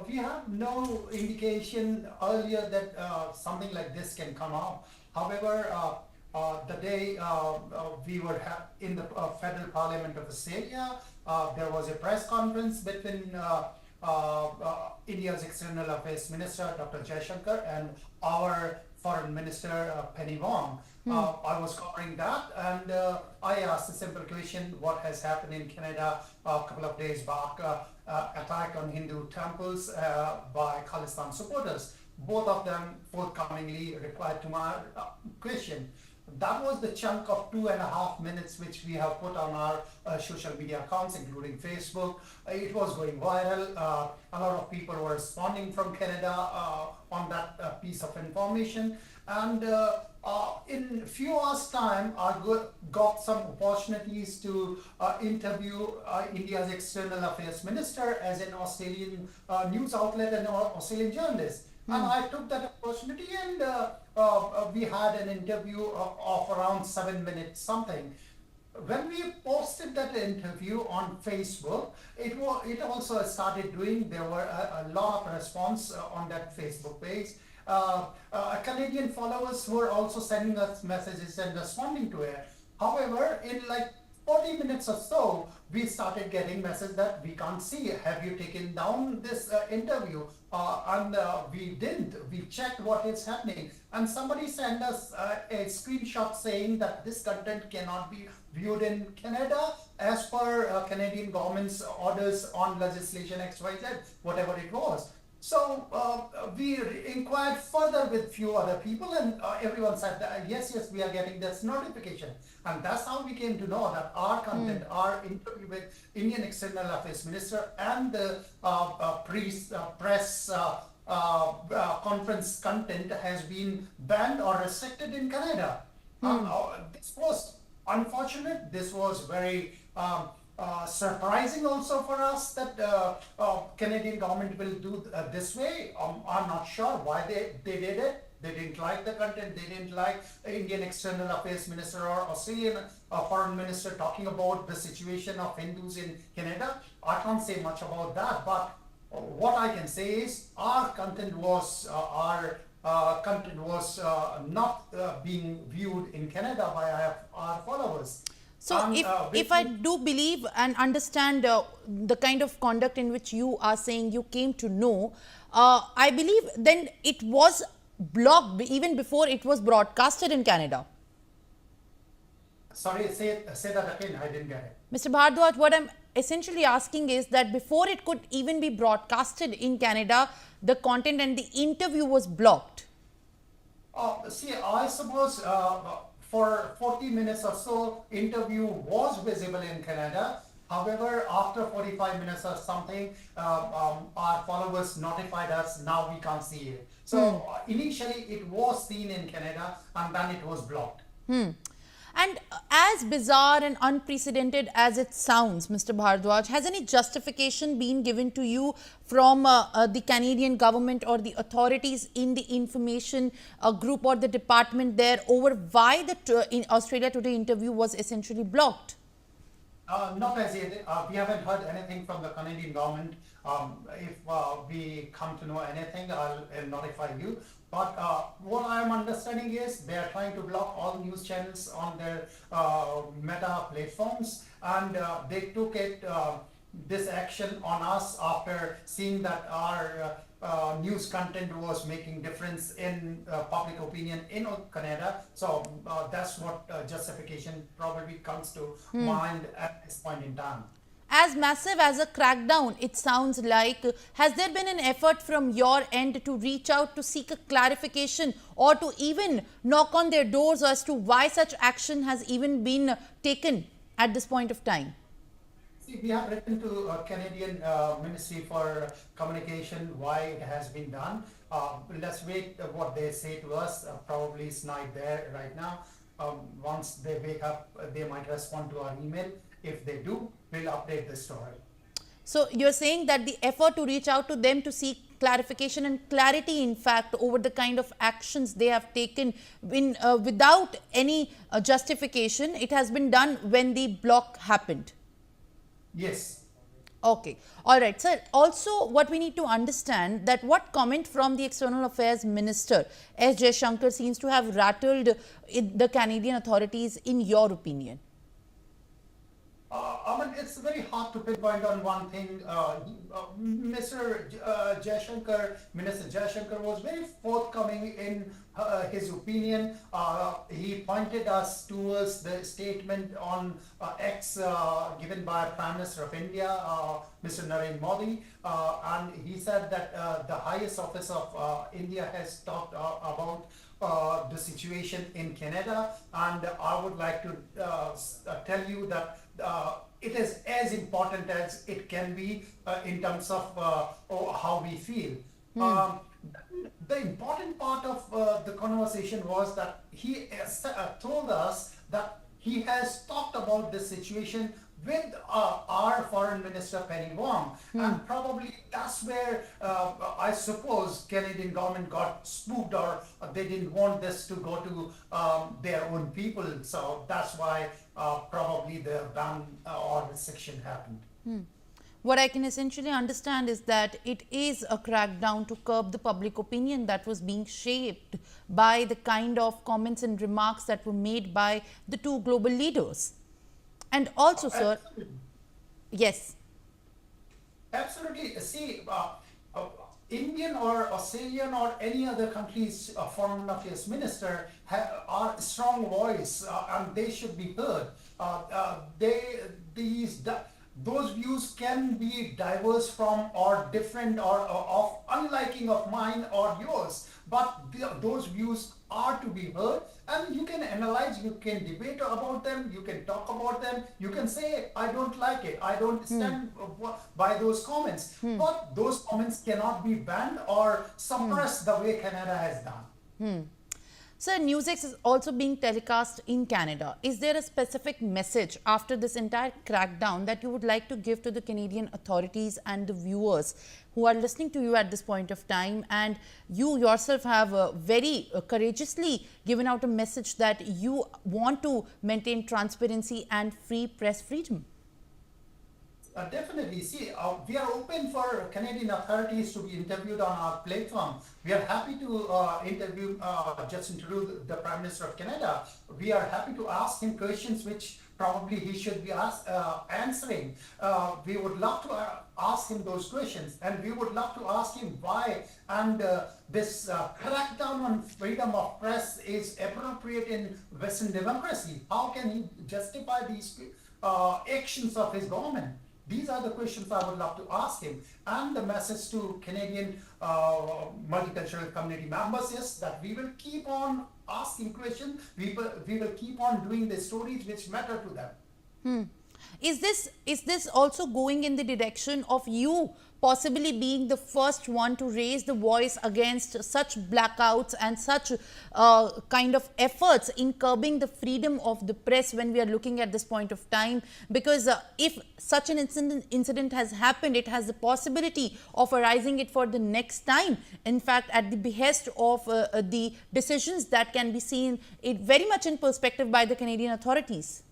we have no indication earlier that something like this can come up. However, the day we were in the Federal Parliament of Australia, there was a press conference between India's External Affairs Minister Dr. Jaishankar and our Foreign Minister Penny Wong. I was covering that and I asked a simple question: what has happened in Canada a couple of days back, attack on Hindu temples by Khalistan supporters. Both of them forthcomingly replied to my question. That was the chunk of 2.5 minutes which we have put on our social media accounts, including Facebook. It was going viral. A lot of people were responding from Canada on that piece of information. And in few hours' time, I got some opportunities to interview India's External Affairs Minister as an Australian news outlet and Australian journalist. And I took that opportunity and we had an interview of around 7 minutes something. When we posted that interview on Facebook, it also started doing, there were a lot of response on that Facebook page. Canadian followers were also sending us messages and responding to it. However, in like 40 minutes or so, we started getting messages that we can't see. Have you taken down this interview? And we didn't. We checked what is happening. And somebody sent us a screenshot saying that this content cannot be viewed in Canada as per Canadian government's orders on legislation XYZ, whatever it was. So we inquired further with few other people, and everyone said that yes, we are getting this notification, and that's how we came to know that our content, our interview with Indian External Affairs Minister and the press conference content has been banned or restricted in Canada. This was unfortunate. This was very surprising also for us that Canadian government will do this way. I'm not sure why they did it. They didn't like the content. They didn't like Indian External Affairs Minister or Australian Foreign Minister talking about the situation of Hindus in Canada. I can't say much about that, but what I can say is our content was not being viewed in Canada by our followers. So if I do believe and understand the kind of conduct in which you are saying you came to know, I believe then it was blocked even before it was broadcasted in Canada. Sorry, say that again. I didn't get it. Mr. Bhardwaj, what I'm essentially asking is that before it could even be broadcasted in Canada, the content and the interview was blocked. See, I suppose for 40 minutes or so, interview was visible in Canada. However, after 45 minutes or something, our followers notified us, now we can't see it. So initially it was seen in Canada and then it was blocked. And as bizarre and unprecedented as it sounds, Mr. Bhardwaj, has any justification been given to you from the Canadian government or the authorities in the information group or the department there over why the in Australia Today interview was essentially blocked? Not as yet. We haven't heard anything from the Canadian government. If we come to know anything, I'll notify you. But what I am understanding is they are trying to block all news channels on their Meta platforms, and they took this action on us after seeing that our news content was making difference in public opinion in Canada. So that's what justification probably comes to mind at this point in time. As massive as a crackdown, it sounds like, has there been an effort from your end to reach out to seek a clarification or to even knock on their doors as to why such action has even been taken at this point of time? See, we have written to Canadian Ministry for Communication why it has been done. Let's wait what they say to us. Probably it's not there right now. Once they wake up, they might respond to our email. If they do, we'll update the story. So you're saying that the effort to reach out to them to seek clarification and clarity, in fact, over the kind of actions they have taken without any justification, it has been done when the block happened? Yes. Okay. All right, sir. Also, what we need to understand that what comment from the External Affairs Minister S. Jaishankar seems to have rattled the Canadian authorities, in your opinion? It's very hard to pinpoint on one thing. Minister Jaishankar was very forthcoming in his opinion. He pointed us towards the statement on X given by Prime Minister of India, Mr. Narendra Modi, and he said that the highest office of India has talked about the situation in Canada, and I would like to tell you that it is as important as it can be in terms of how we feel. The important part of the conversation was that he told us that he has talked about this situation with our Foreign Minister Penny Wong, and probably that's where I suppose Canadian government got spooked, or they didn't want this to go to their own people. So that's why probably the ban or restriction happened. What I can essentially understand is that it is a crackdown to curb the public opinion that was being shaped by the kind of comments and remarks that were made by the two global leaders. And also, sir, yes. Absolutely. See, Indian or Australian or any other country's foreign affairs minister are a strong voice, and they should be heard. those views can be diverse from or different or of unliking of mine or yours, but those views are to be heard, and you can analyze, you can debate about them, you can talk about them, you can say, I don't like it, I don't stand by those comments, but those comments cannot be banned or suppressed the way Canada has done. Sir, NewsX is also being telecast in Canada. Is there a specific message after this entire crackdown that you would like to give to the Canadian authorities and the viewers who are listening to you at this point of time? And you yourself have very courageously given out a message that you want to maintain transparency and free press freedom. Definitely. See, we are open for Canadian authorities to be interviewed on our platform. We are happy to interview Justin Trudeau, the Prime Minister of Canada. We are happy to ask him questions which probably he should be answering. We would love to ask him those questions, and we would love to ask him why and this crackdown on freedom of press is appropriate in Western democracy. How can he justify these actions of his government? These are the questions I would love to ask him. And the message to Canadian multicultural community members is that we will keep on asking questions. We will keep on doing the stories which matter to them. Is this also going in the direction of you possibly being the first one to raise the voice against such blackouts and such kind of efforts in curbing the freedom of the press when we are looking at this point of time? Because if such an incident has happened, it has the possibility of arising it for the next time. In fact, at the behest of the decisions that can be seen very much in perspective by the Canadian authorities.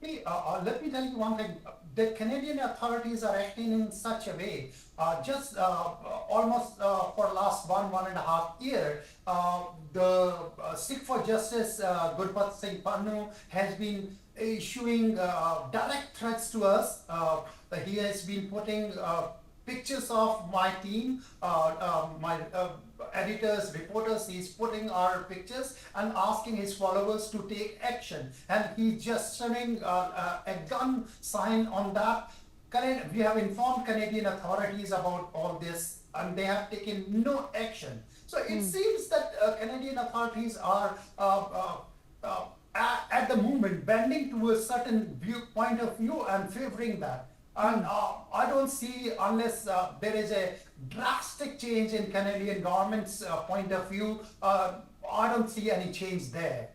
Let me tell you one thing. The Canadian authorities are acting in such a way. Almost for the last 1.5 years, the Sikh for Justice, Gurpat Singh Pannu, has been issuing direct threats to us. He has been putting pictures of my team, my editors, reporters. He's putting our pictures and asking his followers to take action, and he's just showing a gun sign on that. We have informed Canadian authorities about all this, and they have taken no action. So it seems that Canadian authorities are at the moment bending to a certain point of view and favoring that. And I don't see, unless there is a drastic change in Canadian government's point of view, I don't see any change there.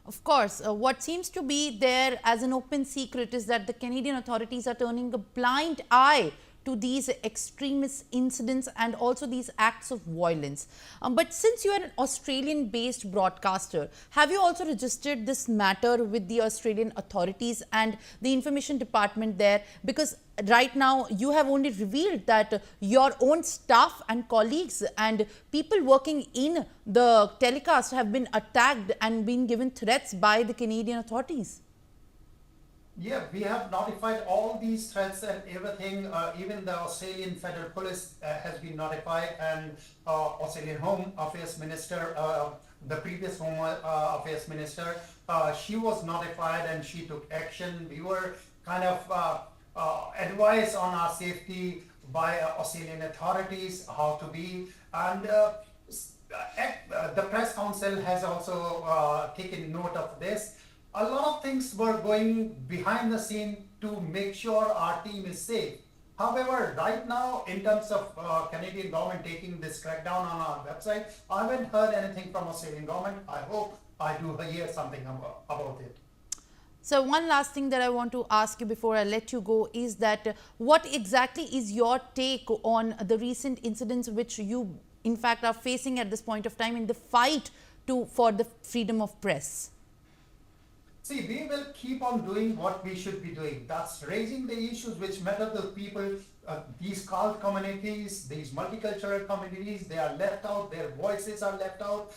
Of course, what seems to be there as an open secret is that the Canadian authorities are turning a blind eye to these extremist incidents and also these acts of violence. But since you are an Australian-based broadcaster, have you also registered this matter with the Australian authorities and the information department there? Because right now you have only revealed that your own staff and colleagues and people working in the telecast have been attacked and been given threats by the Canadian authorities. Yeah, we have notified all these threats and everything. Even the Australian Federal Police has been notified, and Australian Home Affairs Minister, the previous Home Affairs Minister, she was notified and she took action. We were kind of advised on our safety by Australian authorities, how to be, and the Press Council has also taken note of this. A lot of things were going behind the scene to make sure our team is safe. However, right now, in terms of Canadian government taking this crackdown on our website, I haven't heard anything from Australian government. I hope I do hear something about it. So one last thing that I want to ask you before I let you go is that what exactly is your take on the recent incidents which you in fact are facing at this point of time in the fight for the freedom of press? See, we will keep on doing what we should be doing. That's raising the issues which matter to people. These cult communities, these multicultural communities, they are left out. Their voices are left out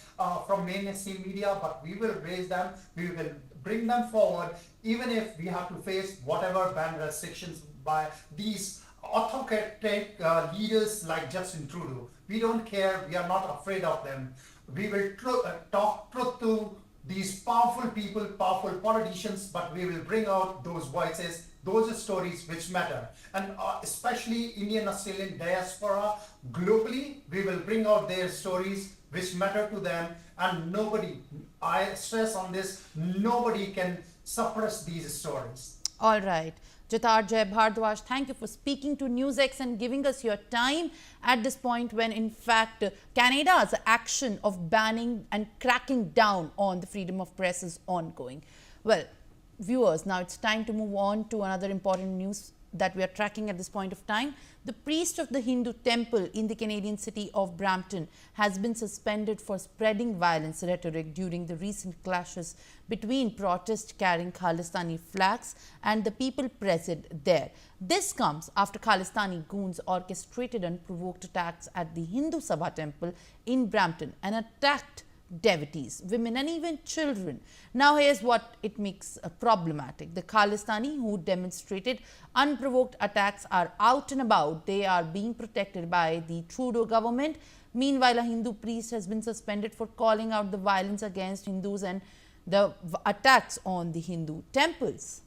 from mainstream media, but we will raise them. We will bring them forward, even if we have to face whatever ban restrictions by these autocratic leaders like Justin Trudeau. We don't care. We are not afraid of them. We will talk truth to these these powerful people, powerful politicians, but we will bring out those voices, those stories which matter. And especially Indian Australian diaspora globally, we will bring out their stories which matter to them, and nobody, I stress on this, nobody can suppress these stories. All right. Jatar Jai Bhardwaj, thank you for speaking to NewsX and giving us your time at this point when, in fact, Canada's action of banning and cracking down on the freedom of press is ongoing. Well, viewers, now it's time to move on to another important news that we are tracking at this point of time. The priest of the Hindu temple in the Canadian city of Brampton has been suspended for spreading violence rhetoric during the recent clashes between protests carrying Khalistani flags and the people present there. This comes after Khalistani goons orchestrated unprovoked attacks at the Hindu Sabha temple in Brampton and attacked devotees, women and even children. Now here's what it makes problematic. The Khalistani who demonstrated unprovoked attacks are out and about. They are being protected by the Trudeau government. Meanwhile, a Hindu priest has been suspended for calling out the violence against Hindus and the attacks on the Hindu temples.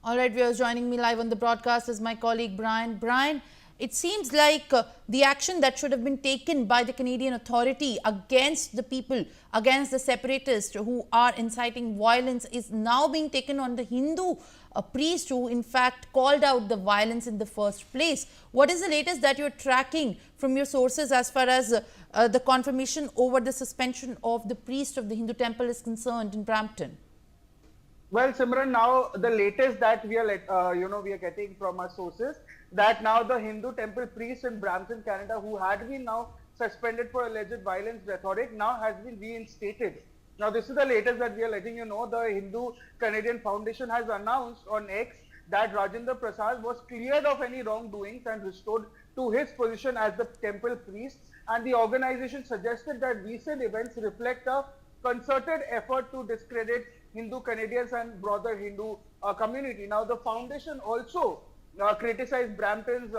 All right, viewers, joining me live on the broadcast is my colleague Brian. Brian, it seems like the action that should have been taken by the Canadian authority against the people, against the separatists who are inciting violence, is now being taken on the Hindu priest who in fact called out the violence in the first place. What is the latest that you're tracking from your sources as far as the confirmation over the suspension of the priest of the Hindu temple is concerned in Brampton? Well, Simran, now the latest that we are, we are getting from our sources, that now the Hindu temple priest in Brampton, Canada, who had been now suspended for alleged violence rhetoric, now has been reinstated. Now, this is the latest that we are letting you know. The Hindu Canadian Foundation has announced on X that Rajendra Prasad was cleared of any wrongdoings and restored to his position as the temple priest. And the organization suggested that recent events reflect a concerted effort to discredit Hindu Canadians and broader Hindu community. Now, the foundation also criticized Brampton's,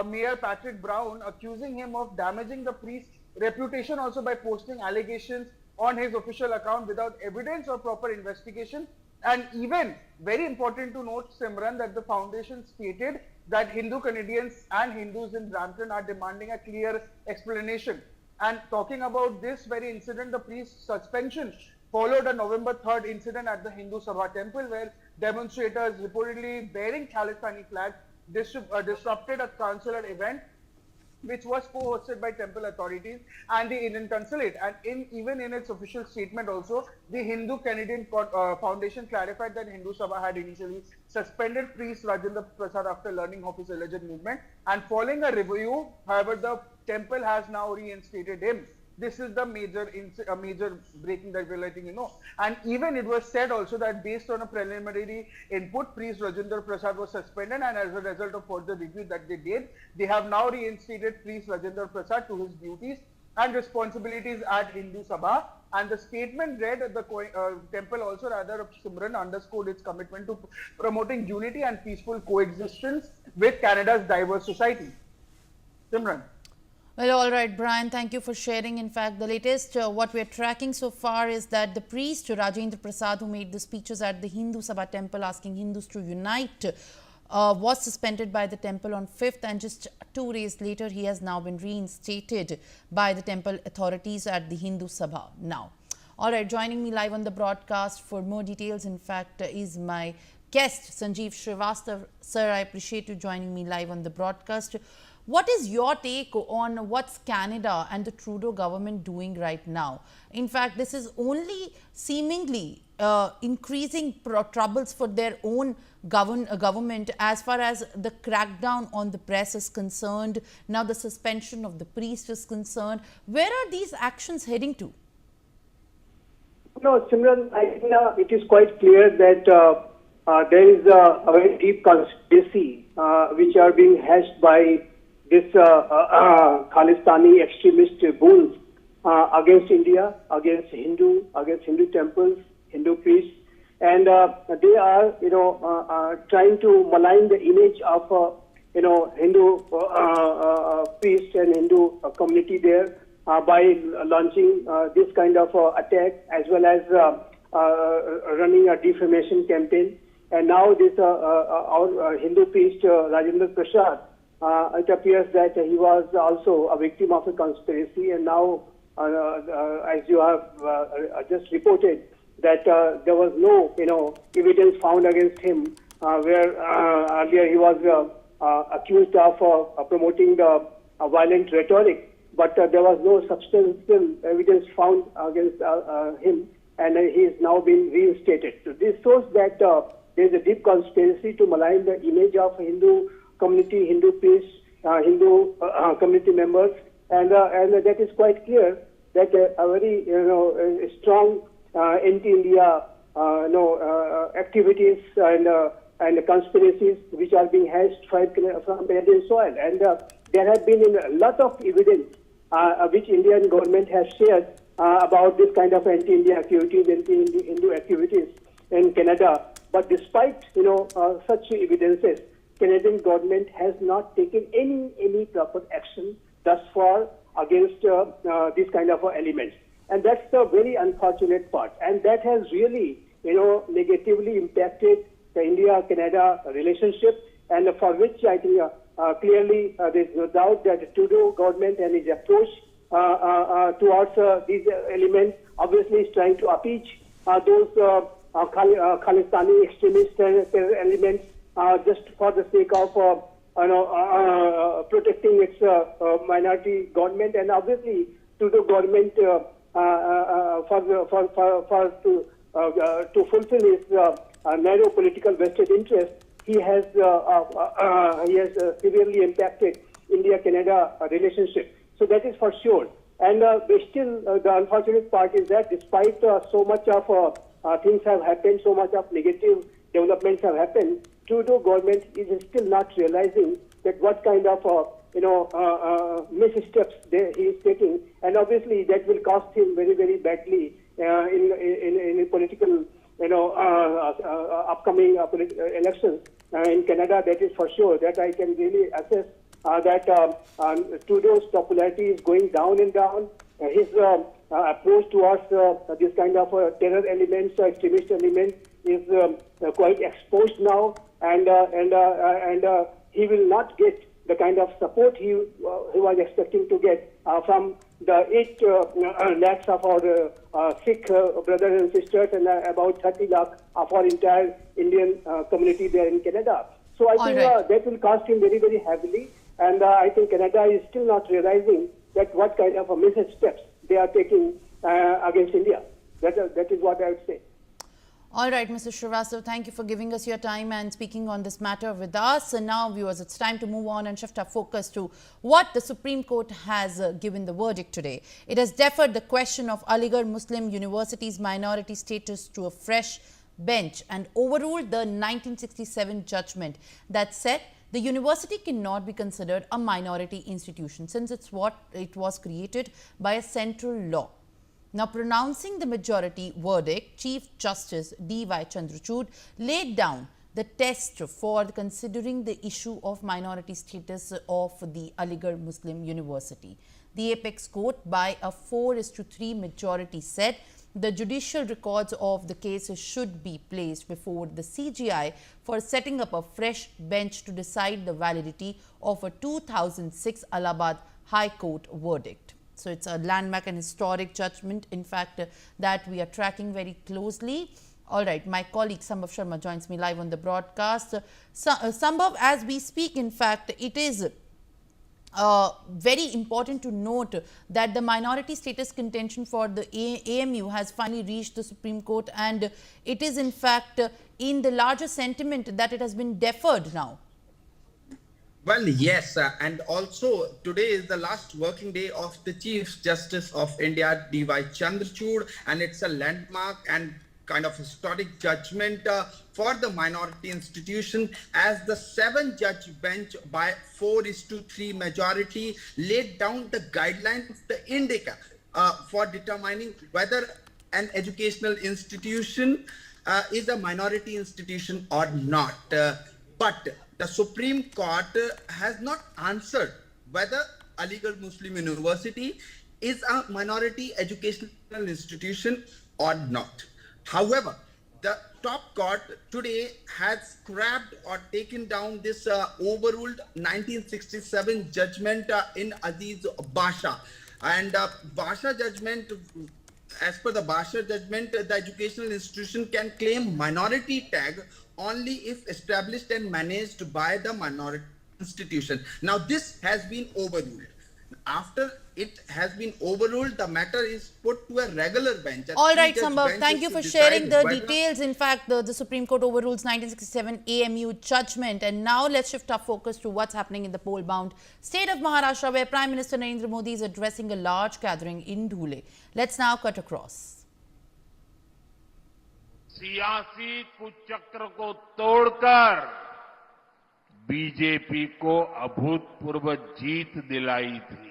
Mayor Patrick Brown, accusing him of damaging the priest's reputation also by posting allegations on his official account without evidence or proper investigation. And even very important to note, Simran, that the foundation stated that Hindu Canadians and Hindus in Brampton are demanding a clear explanation. And talking about this very incident, the priest's suspension followed a November 3rd incident at the Hindu Sabha temple where demonstrators reportedly bearing Khalistani flags disrupted a consular event which was co-hosted by temple authorities and the Indian consulate. And even in its official statement also, the Hindu Canadian Foundation clarified that Hindu Sabha had initially suspended priest Rajendra Prasad after learning of his alleged movement, and following a review, however, the temple has now reinstated him. This is the major breaking that we're letting you know. And even it was said also that based on a preliminary input, priest Rajendra Prasad was suspended, and as a result of further review that they did, they have now reinstated priest Rajendra Prasad to his duties and responsibilities at Hindu Sabha. And the statement read at the temple also rather Simran underscored its commitment to promoting unity and peaceful coexistence with Canada's diverse society. Simran. Well, all right, Brian, thank you for sharing. In fact, the latest what we're tracking so far is that the priest Rajendra Prasad, who made the speeches at the Hindu Sabha temple asking Hindus to unite, was suspended by the temple on 5th, and just 2 days later, he has now been reinstated by the temple authorities at the Hindu Sabha now. All right, joining me live on the broadcast for more details, in fact, is my guest, Sanjeev Srivastav. Sir, I appreciate you joining me live on the broadcast. What is your take on what's Canada and the Trudeau government doing right now? In fact, this is only seemingly increasing troubles for their own government as far as the crackdown on the press is concerned. Now the suspension of the priest is concerned. Where are these actions heading to? No, Simran, I think it is quite clear that there is a very deep conspiracy which are being hatched by this Khalistani extremist bulls against India, against Hindu temples, Hindu priests, and they are, trying to malign the image of, Hindu priest and Hindu community there, by launching this kind of attack, as well as running a defamation campaign. And now this our Hindu priest Rajendra Prasad, it appears that he was also a victim of a conspiracy, and now as you have just reported, that there was no evidence found against him, where earlier he was accused of promoting the violent rhetoric, but there was no substantial evidence found against him, and he is now been reinstated. So this shows that there is a deep conspiracy to malign the image of Hindu community, Hindu priests, Hindu community members, and that is quite clear that a very strong anti-India activities and conspiracies which are being hatched from Canadian soil, and there have been a lot of evidence which Indian government has shared about this kind of anti-India activities, anti-Hindu activities in Canada. But despite such evidences, Canadian government has not taken any proper action thus far against these kind of elements, and that's the very unfortunate part, and that has really negatively impacted the India-Canada relationship, and for which I think clearly there's no doubt that Trudeau government and his approach towards these elements obviously is trying to appease those Khalistani extremist terror elements just for the sake of protecting its minority government, and obviously Trudeau government to fulfill his narrow political vested interest, he has severely impacted India-Canada relationship. So that is for sure. And still, the unfortunate part is that despite so much of things have happened, so much of negative developments have happened, Trudeau government is still not realizing that what kind of missteps he is taking, and obviously that will cost him very, very badly in political, upcoming elections in Canada. That is for sure. That I can really assess that Trudeau's popularity is going down and down. His approach towards this kind of terror elements, extremist elements, is quite exposed now, and he will not get the kind of support he was expecting to get from the 8 lakhs of our Sikh brothers and sisters, and about 30 lakh of our entire Indian community there in Canada. So I think that will cost him very, very heavily, and I think Canada is still not realizing that what kind of missteps they are taking against India. That is what I would say. All right, Mr. Srivastav, thank you for giving us your time and speaking on this matter with us. And now, viewers, it's time to move on and shift our focus to what the Supreme Court has given the verdict today. It has deferred the question of Aligarh Muslim University's minority status to a fresh bench and overruled the 1967 judgment that said the university cannot be considered a minority institution since it was created by a central law. Now, pronouncing the majority verdict, Chief Justice D.Y. Chandrachud laid down the test for considering the issue of minority status of the Aligarh Muslim University. The apex court, by a 4:3 majority, said the judicial records of the case should be placed before the CJI for setting up a fresh bench to decide the validity of a 2006 Allahabad High Court verdict. So it's a landmark and historic judgment, in fact, that we are tracking very closely. All right, my colleague Sambhav Sharma joins me live on the broadcast. Sambhav, as we speak, in fact, it is very important to note that the minority status contention for the AMU has finally reached the Supreme Court, and it is in fact in the larger sentiment that it has been deferred now. Well, yes, and also today is the last working day of the Chief Justice of India, D.Y. Chandrachud, and it's a landmark and kind of historic judgment for the minority institution, as the 7-judge bench by 4:3 majority laid down the guidelines, the indica for determining whether an educational institution is a minority institution or not. But the Supreme Court has not answered whether Aligarh Muslim University is a minority educational institution or not. However, the top court today has scrapped or taken down this overruled 1967 judgment in Aziz Basha. And Basha judgment, as per the Basha judgment, the educational institution can claim minority tag only if established and managed by the minority institution. Now this has been overruled. After it has been overruled, the matter is put to a regular bench. All right, Sambhav, thank you for sharing the details. In fact, the Supreme Court overrules 1967 AMU judgment. And now let's shift our focus to what's happening in the poll-bound state of Maharashtra, where Prime Minister Narendra Modi is addressing a large gathering in Dhule. Let's now cut across. सियासी कुचक्र को तोड़कर BJP को अभूतपूर्व जीत दिलाई थी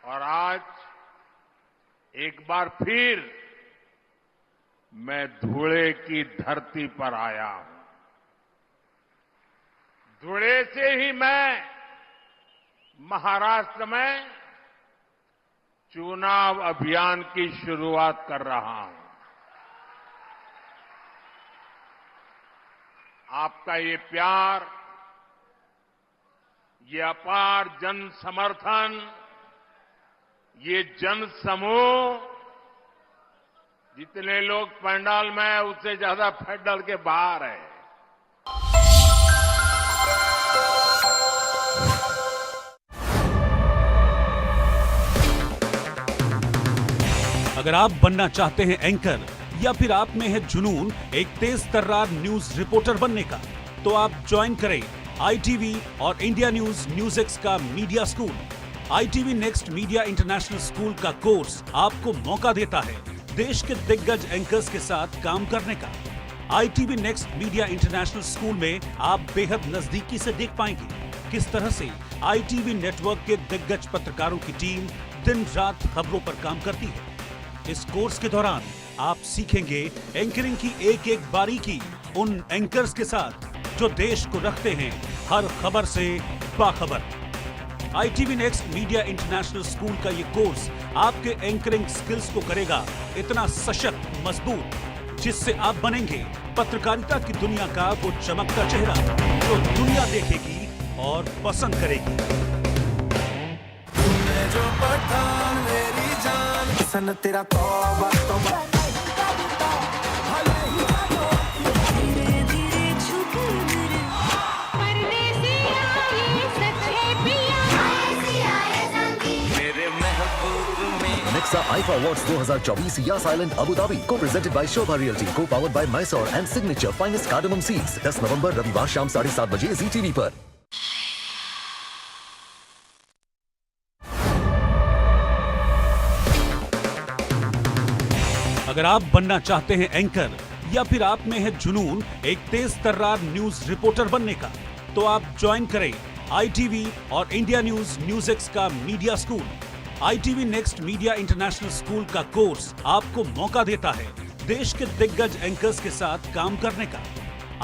और आज एक बार फिर मैं धुले की धरती पर आया हूं। धुले से ही मैं महाराष्ट्र में चुनाव अभियान की शुरुआत कर रहा हूं। आपका ये प्यार, ये अपार जन समर्थन, ये जन समूह, जितने लोग पंडाल में हैं उससे ज्यादा पंडाल के बाहर है। अगर आप बनना चाहते हैं एंकर या फिर आप में है जुनून एक तेज तर्रार न्यूज रिपोर्टर बनने का, तो आप ज्वाइन करें ITV और इंडिया NewsX का media school. ITV next media international school का कोर्स आपको मौका देता है देश के दिग्गज एंकर्स के साथ काम करने का। ITV next media international school में आप बेहद नजदीकी से देख पाएंगे किस तरह से ITV नेटवर्क के दिग्गज पत्रकारों की टीम दिन रात खबरों पर काम करती है। इस कोर्स के दौरान आप सीखेंगे एंकरिंग की एक एक बारीकी उन एंकर्स के साथ जो देश को रखते हैं हर खबर से बाखबर। ITV next media international school का ये कोर्स आपके एंकरिंग स्किल्स को करेगा इतना सशक्त, मजबूत, जिससे आप बनेंगे पत्रकारिता की दुनिया का वो चमकता चेहरा जो दुनिया देखेगी और पसंद करेगी। तेरा तौबा तौबा Nexa IFA Awards 2024 या साइलेंट अबू धाबी को प्रेजेंटेड बाय शोभा रियल्टी, को powered by Mysore and signature finest cardamom seeds. 10 नवंबर रविवार शाम 7:30 बजे जी टीवी पर। अगर आप बनना चाहते हैं एंकर या फिर आप में है जुनून एक तेज तर्रार न्यूज रिपोर्टर बनने का, तो आप ज्वाइन करें ITV और इंडिया NewsX का media school. ITV next media international school का कोर्स आपको मौका देता है देश के दिग्गज एंकर्स के साथ काम करने का।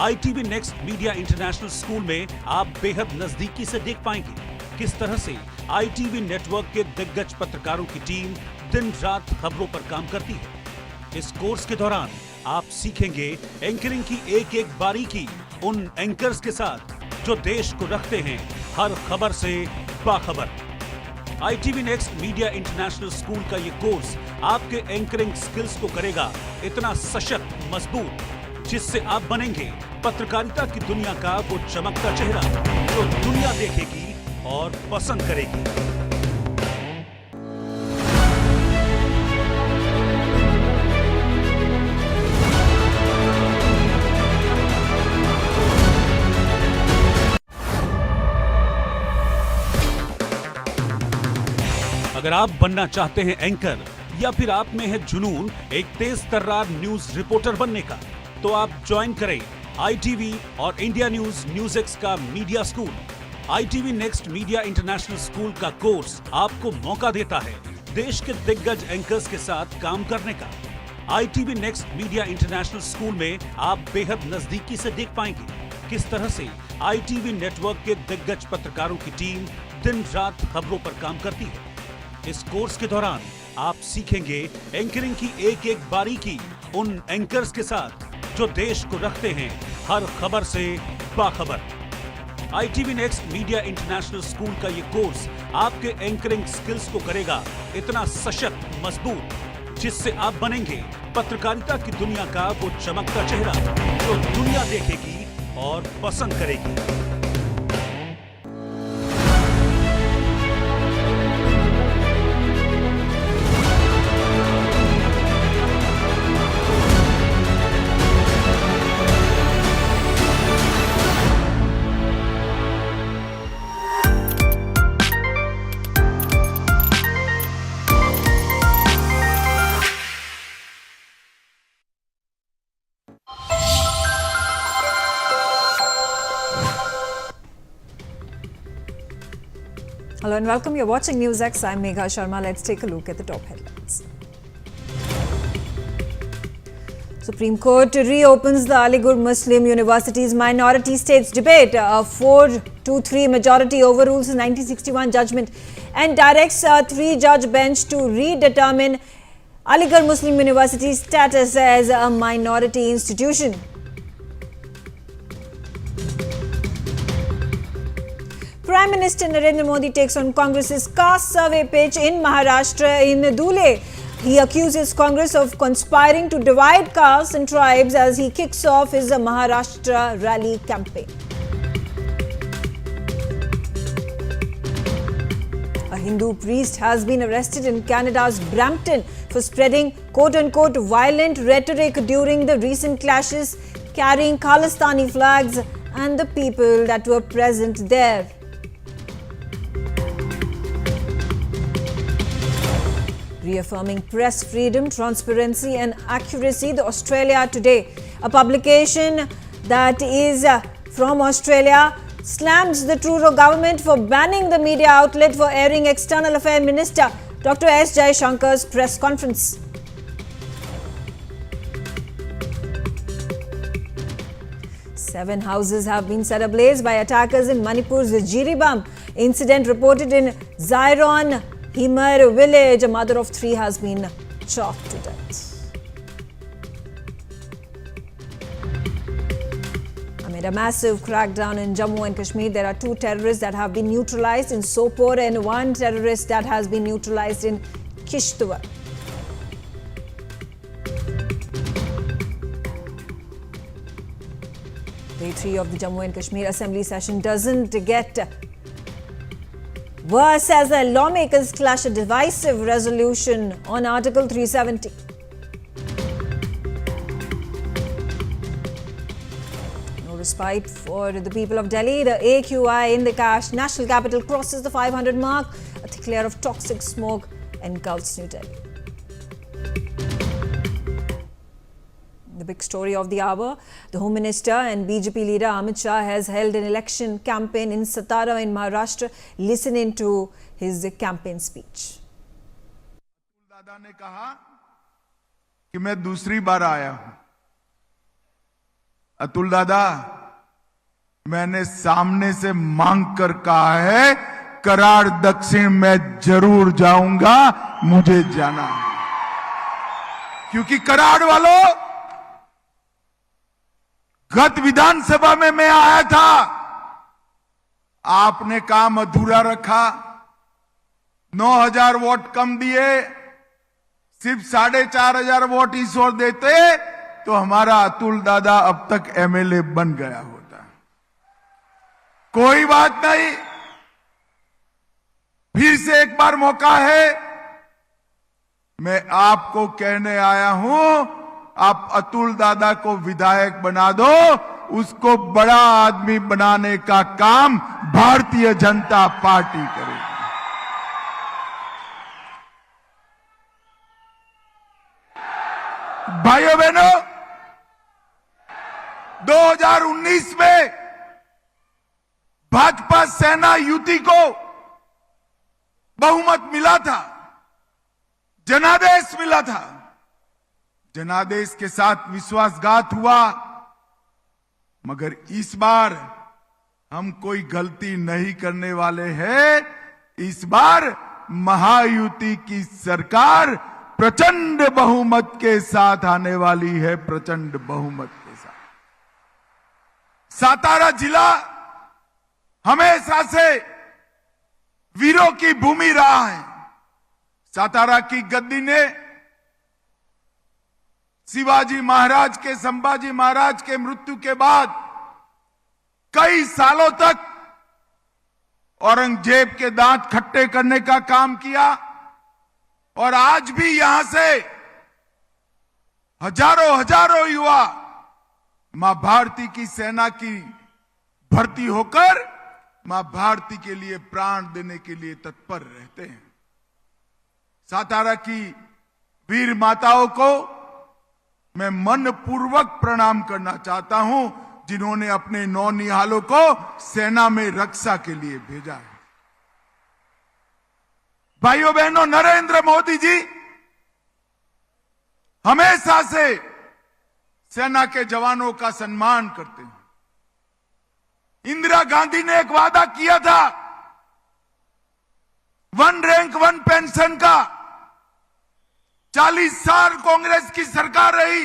ITV next media international school में आप बेहद नजदीकी से देख पाएंगे किस तरह से ITV नेटवर्क के दिग्गज पत्रकारों की टीम दिन रात खबरों पर काम करती है। इस कोर्स के दौरान आप सीखेंगे एंकरिंग की एक एक बारीकी उन एंकर्स के साथ जो देश को रखते हैं हर खबर से बाखबर। ITV next media international school का ये कोर्स आपके एंकरिंग स्किल्स को करेगा इतना सशक्त, मजबूत, जिससे आप बनेंगे पत्रकारिता की दुनिया का वो चमकता चेहरा जो दुनिया देखेगी और पसंद करेगी। अगर आप बनना चाहते हैं एंकर या फिर आप में है जुनून एक तेज तर्रार न्यूज रिपोर्टर बनने का, तो आप ज्वाइन करें ITV और इंडिया NewsX का media school. ITV next media international school का कोर्स आपको मौका देता है देश के दिग्गज एंकर्स के साथ काम करने का। ITV next media international school में आप बेहद नजदीकी से देख पाएंगे किस तरह से ITV नेटवर्क के दिग्गज पत्रकारों की टीम दिन रात खबरों पर काम करती है। इस कोर्स के दौरान आप सीखेंगे एंकरिंग की एक एक बारीकी उन एंकर्स के साथ जो देश को रखते हैं हर खबर से बाखबर। ITV next media international school का ये कोर्स आपके एंकरिंग स्किल्स को करेगा इतना सशक्त, मजबूत, जिससे आप बनेंगे पत्रकारिता की दुनिया का वो चमकता चेहरा जो दुनिया देखेगी और पसंद करेगी। Hello and welcome. You're watching NewsX. I'm Megha Sharma. Let's take a look at the top headlines. Supreme Court reopens the Aligarh Muslim University's minority states debate. A 4-3 majority overrules the 1961 judgment and directs a 3-judge bench to redetermine Aligarh Muslim University's status as a minority institution. Prime Minister Narendra Modi takes on Congress's caste survey pitch in Maharashtra in Dhule. He accuses Congress of conspiring to divide castes and tribes as he kicks off his Maharashtra rally campaign. A Hindu priest has been arrested in Canada's Brampton for spreading quote-unquote violent rhetoric during the recent clashes, carrying Khalistani flags and the people that were present there. Reaffirming press freedom, transparency and accuracy, the Australia Today, a publication that is from Australia, slams the Trudeau government for banning the media outlet for airing External Affairs Minister Dr. S. Jaishankar's press conference. Seven houses have been set ablaze by attackers in Manipur's Jiribam. Incident reported in Zairon Himar village. A mother of 3 has been shot to death. Amid a massive crackdown in Jammu and Kashmir, there are 2 terrorists that have been neutralized in Sopore and 1 terrorist that has been neutralized in Kishtwar. Day 3 of the Jammu and Kashmir Assembly session doesn't get worse as the lawmakers clash a divisive resolution on Article 370. No respite for the people of Delhi. The AQI in the national capital crosses the 500 mark. A thick layer of toxic smoke engulfs New Delhi. The big story of the hour, the Home Minister and BJP leader Amit Shah has held an election campaign in Satara in Maharashtra. Listen into his campaign speech. दादा ने कहा कि मैं दूसरी बार आया हूं। अतुल दादा, मैंने सामने से मांग कर कहा है, कराड़ दक्षिण में जरूर जाऊंगा, मुझे जाना है। क्योंकि कराड़ वालों, गत विधानसभा में मैं आया था, आपने काम अधूरा रखा, 9,000 वोट कम दिए, सिर्फ 4,500 वोट इस ओर देते तो हमारा अतुल दादा अब तक एमएलए बन गया होता। कोई बात नहीं, फिर से एक बार मौका है। मैं आपको कहने आया हूं, आप अतुल दादा को विधायक बना दो, उसको बड़ा आदमी बनाने का काम भारतीय जनता पार्टी करेगी। भाइयों बहनों, 2019 में भाजपा सेना युति को बहुमत मिला था, जनादेश मिला था। जनादेश के साथ विश्वासघात हुआ, मगर इस बार हम कोई गलती नहीं करने वाले हैं। इस बार महायुति की सरकार प्रचंड बहुमत के साथ आने वाली है, प्रचंड बहुमत के साथ। सातारा जिला हमेशा से वीरों की भूमि रहा है। सातारा की गद्दी ने शिवाजी महाराज के, संभाजी महाराज के मृत्यु के बाद कई सालों तक औरंगजेब के दांत खट्टे करने का काम किया और आज भी यहां से हजारों युवा मां भारती की सेना की भर्ती होकर मां भारती के लिए प्राण देने के लिए तत्पर रहते हैं। सातारा की वीर माताओं को मैं मनपूर्वक प्रणाम करना चाहता हूं, जिन्होंने अपने नौनिहालों को सेना में रक्षा के लिए भेजा है। भाइयों बहनों, नरेंद्र मोदी जी हमेशा से सेना के जवानों का सम्मान करते हैं। इंदिरा गांधी ने एक वादा किया था, 1 रैंक 1 पेंशन का। 40 साल कांग्रेस की सरकार रही,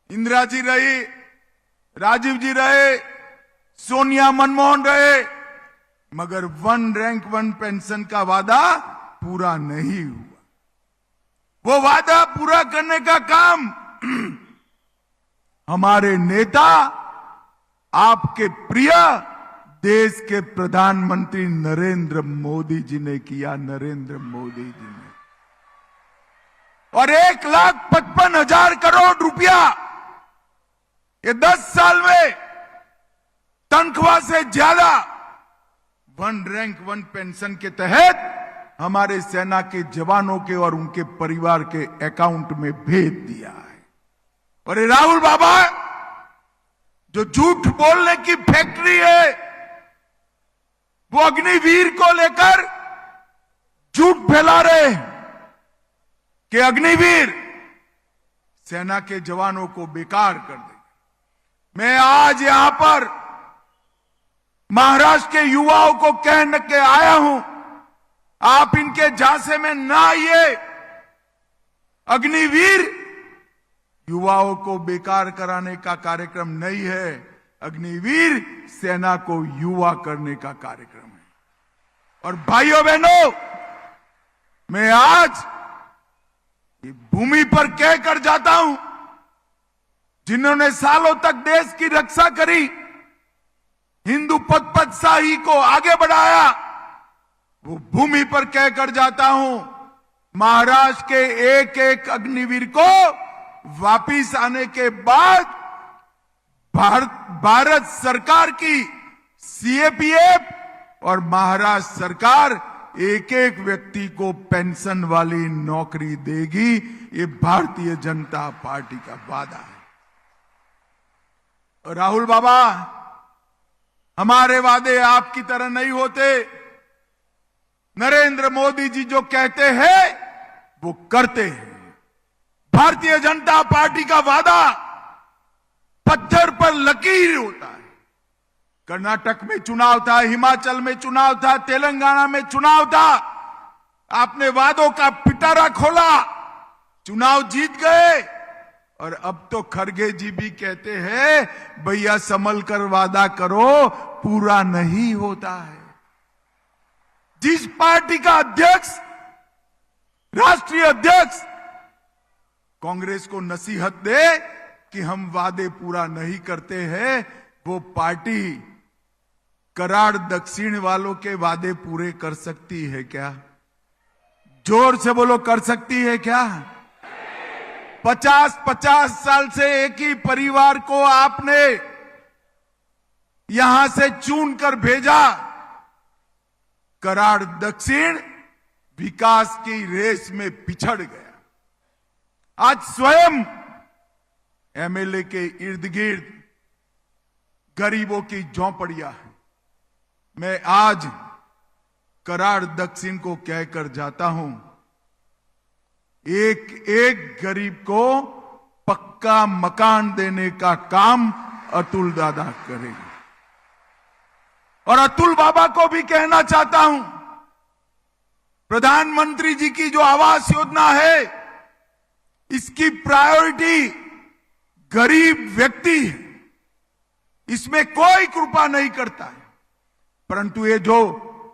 इंदिरा जी रही, राजीव जी रहे, सोनिया मनमोहन रहे, मगर 1 रैंक 1 पेंशन का वादा पूरा नहीं हुआ। वो वादा पूरा करने का काम हमारे नेता, आपके प्रिय देश के प्रधानमंत्री नरेंद्र मोदी जी ने किया, नरेंद्र मोदी जी ने। और 1,55,000 करोड़ रुपया ये 10 साल में तनख्वाह से ज्यादा 1 रैंक 1 पेंशन के तहत हमारे सेना के जवानों के और उनके परिवार के अकाउंट में भेज दिया है। और ये राहुल बाबा जो झूठ बोलने की फैक्ट्री है, वो अग्निवीर को लेकर झूठ फैला रहे हैं कि अग्निवीर सेना के जवानों को बेकार कर देगा। मैं आज यहां पर महाराष्ट्र के युवाओं को कहने के आया हूं, आप इनके झांसे में ना आइए। अग्निवीर युवाओं को बेकार कराने का कार्यक्रम नहीं है, अग्निवीर सेना को युवा करने का कार्यक्रम है। और भाइयों बहनों, मैं आज ये भूमि पर कहकर जाता हूं, जिन्होंने सालों तक देश की रक्षा करी, हिंदू पदशाही को आगे बढ़ाया, वो भूमि पर कहकर जाता हूं, महाराष्ट्र के एक एक अग्निवीर को वापिस आने के बाद भारत सरकार की सीएपीएफ और महाराष्ट्र सरकार एक एक व्यक्ति को पेंशन वाली नौकरी देगी। ये भारतीय जनता पार्टी का वादा है। और राहुल बाबा, हमारे वादे आपकी तरह नहीं होते। नरेंद्र मोदी जी जो कहते हैं वो करते हैं। भारतीय जनता पार्टी का वादा पत्थर पर लकीर होता है। कर्नाटक में चुनाव था, हिमाचल में चुनाव था, तेलंगाना में चुनाव था, आपने वादों का पिटारा खोला, चुनाव जीत गए। और अब तो खरगे जी भी कहते हैं, भैया संभल कर वादा करो, पूरा नहीं होता है। जिस पार्टी का अध्यक्ष, राष्ट्रीय अध्यक्ष कांग्रेस को नसीहत दे कि हम वादे पूरा नहीं करते हैं, वो पार्टी कराड़ दक्षिण वालों के वादे पूरे कर सकती है क्या? जोर से बोलो, कर सकती है क्या? 50 साल से एक ही परिवार को आपने यहां से चुन कर भेजा। कराड़ दक्षिण विकास की रेस में पिछड़ गया। आज स्वयं एमएलए के इर्द गिर्द गरीबों की झोंपड़ियां हैं। मैं आज कराड़ दक्षिण को कहकर जाता हूं, एक एक गरीब को पक्का मकान देने का काम अतुल दादा करेंगे। और अतुल बाबा को भी कहना चाहता हूं, प्रधानमंत्री जी की जो आवास योजना है, इसकी प्रायोरिटी गरीब व्यक्ति है, इसमें कोई कृपा नहीं करता है। परंतु ये जो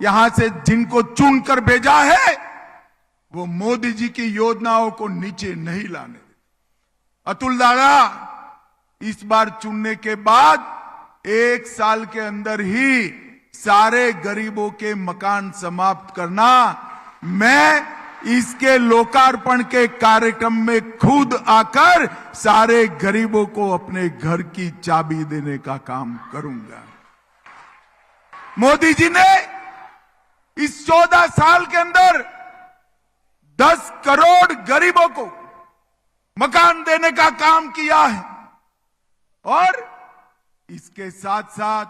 यहां से जिनको चुनकर भेजा है, वो मोदी जी की योजनाओं को नीचे नहीं लाने देते। अतुल दादा, इस बार चुनने के बाद 1 साल के अंदर ही सारे गरीबों के मकान समाप्त करना, मैं इसके लोकार्पण के कार्यक्रम में खुद आकर सारे गरीबों को अपने घर की चाबी देने का काम करूंगा। मोदी जी ने इस 14 साल के अंदर 10 करोड़ गरीबों को मकान देने का काम किया है। और इसके साथ साथ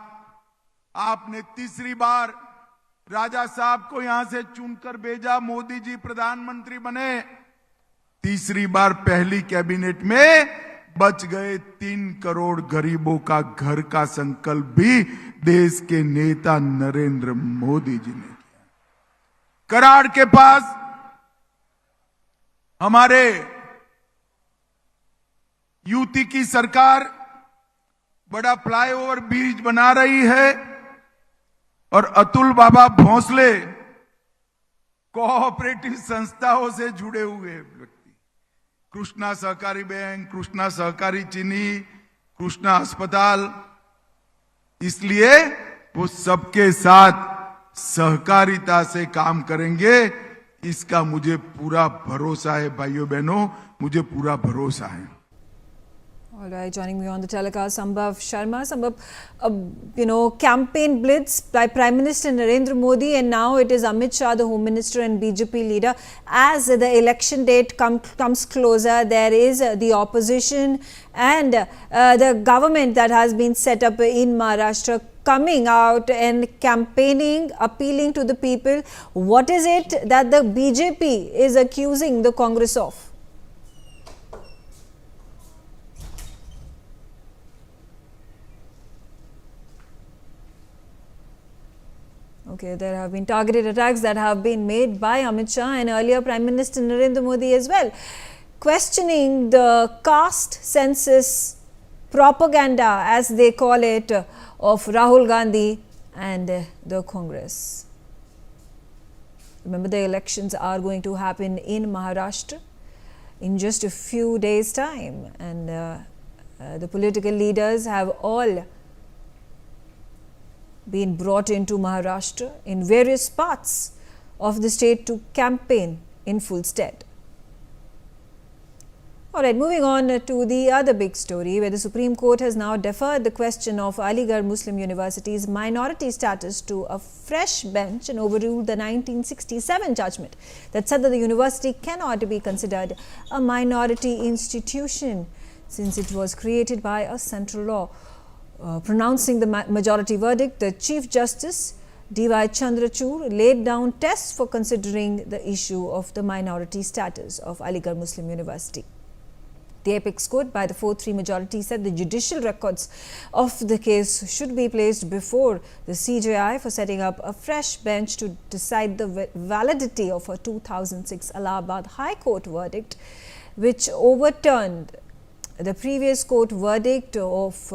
आपने तीसरी बार राजा साहब को यहां से चुनकर भेजा, मोदी जी प्रधानमंत्री बने। तीसरी बार पहली कैबिनेट में बच गए 3 करोड़ गरीबों का घर का संकल्प भी देश के नेता नरेंद्र मोदी जी ने किया। कराड़ के पास हमारे यूपी की सरकार बड़ा फ्लाईओवर ब्रिज बना रही है और अतुल बाबा भोंसले कोऑपरेटिव संस्थाओं से जुड़े हुए व्यक्ति, कृष्णा सहकारी बैंक, कृष्णा सहकारी चीनी, कृष्णा अस्पताल, इसलिए वो सबके साथ सहकारिता से काम करेंगे, इसका मुझे पूरा भरोसा है। भाइयों बहनों, मुझे पूरा भरोसा है। All right, joining me on the telecast, Sambhav Sharma. Sambhav, campaign blitz by Prime Minister Narendra Modi, and now it is Amit Shah, the Home Minister and BJP leader. As the election date comes closer, there is the opposition and the government that has been set up in Maharashtra coming out and campaigning, appealing to the people. What is it that the BJP is accusing the Congress of? Okay, there have been targeted attacks that have been made by Amit Shah and earlier Prime Minister Narendra Modi as well, questioning the caste census propaganda, as they call it, of Rahul Gandhi and the Congress. Remember, the elections are going to happen in Maharashtra in just a few days' time, and the political leaders have all been brought into Maharashtra in various parts of the state to campaign in full stead. All right, moving on to the other big story, where the Supreme Court has now deferred the question of Aligarh Muslim University's minority status to a fresh bench and overruled the 1967 judgment that said that the university cannot be considered a minority institution since it was created by a central law. Pronouncing the majority verdict, the Chief Justice D.Y. Chandrachud laid down tests for considering the issue of the minority status of Aligarh Muslim University. The apex court, by the 4-3 majority, said the judicial records of the case should be placed before the CJI for setting up a fresh bench to decide the validity of a 2006 Allahabad High Court verdict, which overturned the previous court verdict of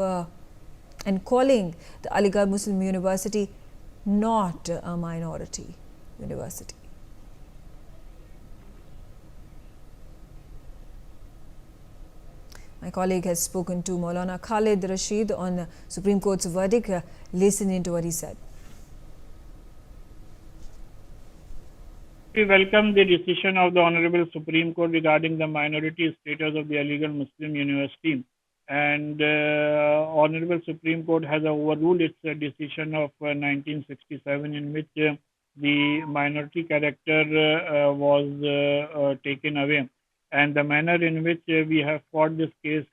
and calling the Aligarh Muslim University not a minority university. My colleague has spoken to Maulana Khalid Rashid on Supreme Court's verdict. Listen into what he said. We welcome the decision of the Honorable Supreme Court regarding the minority status of the Aligarh Muslim University. And Honorable Supreme Court has overruled its decision of 1967, in which the minority character was taken away. And the manner in which we have fought this case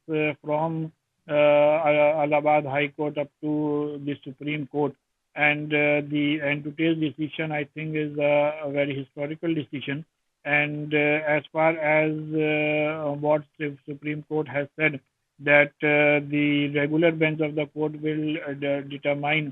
from Allahabad High Court up to the Supreme Court, and today's decision, I think, is a very historical decision. And as far as what the Supreme Court has said, that the regular bench of the court will determine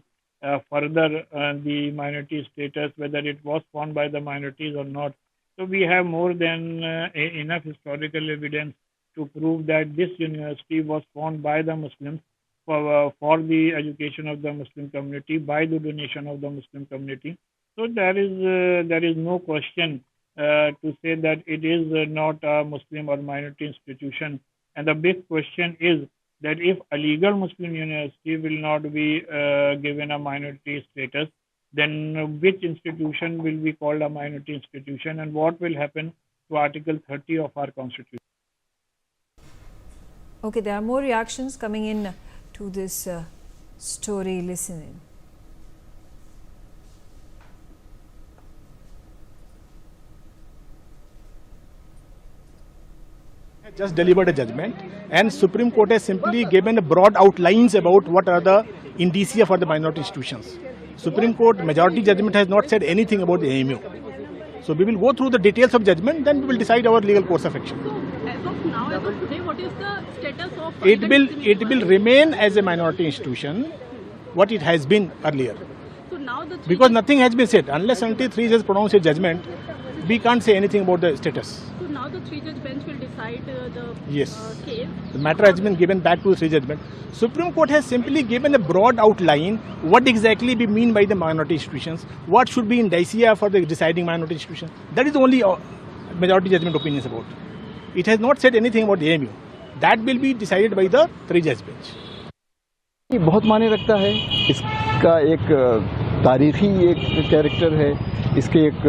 further the minority status, whether it was found by the minorities or not. So we have more than enough historical evidence to prove that this university was found by the Muslims for the education of the Muslim community, by the donation of the Muslim community. So there is no question to say that it is not a Muslim or minority institution. And the big question is that if a legal Muslim university will not be given a minority status, then which institution will be called a minority institution, and what will happen to Article 30 of our Constitution? Okay, there are more reactions coming in to this story. Listen in. Just delivered a judgment, and Supreme Court has simply given broad outlines about what are the indicia for the minority institutions. Supreme Court majority judgment has not said anything about the AMU. So we will go through the details of judgment, then we will decide our legal course of action. So as of now, as of today, what is the status of It will remain as a minority institution, what it has been earlier. So now because nothing has been said. Unless until 3 judges pronounce a judgment, we can't say anything about the status. So now the 3-judge bench will decide the case. The matter has been given back to the 3-judge bench. Supreme Court has simply given a broad outline what exactly we mean by the minority institutions, what should be indicia for the deciding minority institution. That is the only majority judgment opinions about. It has not said anything about the AMU. That will be decided by the 3-judge bench. ये बहुत मायने रखता है, इसका एक तारीखी एक character है, इसके एक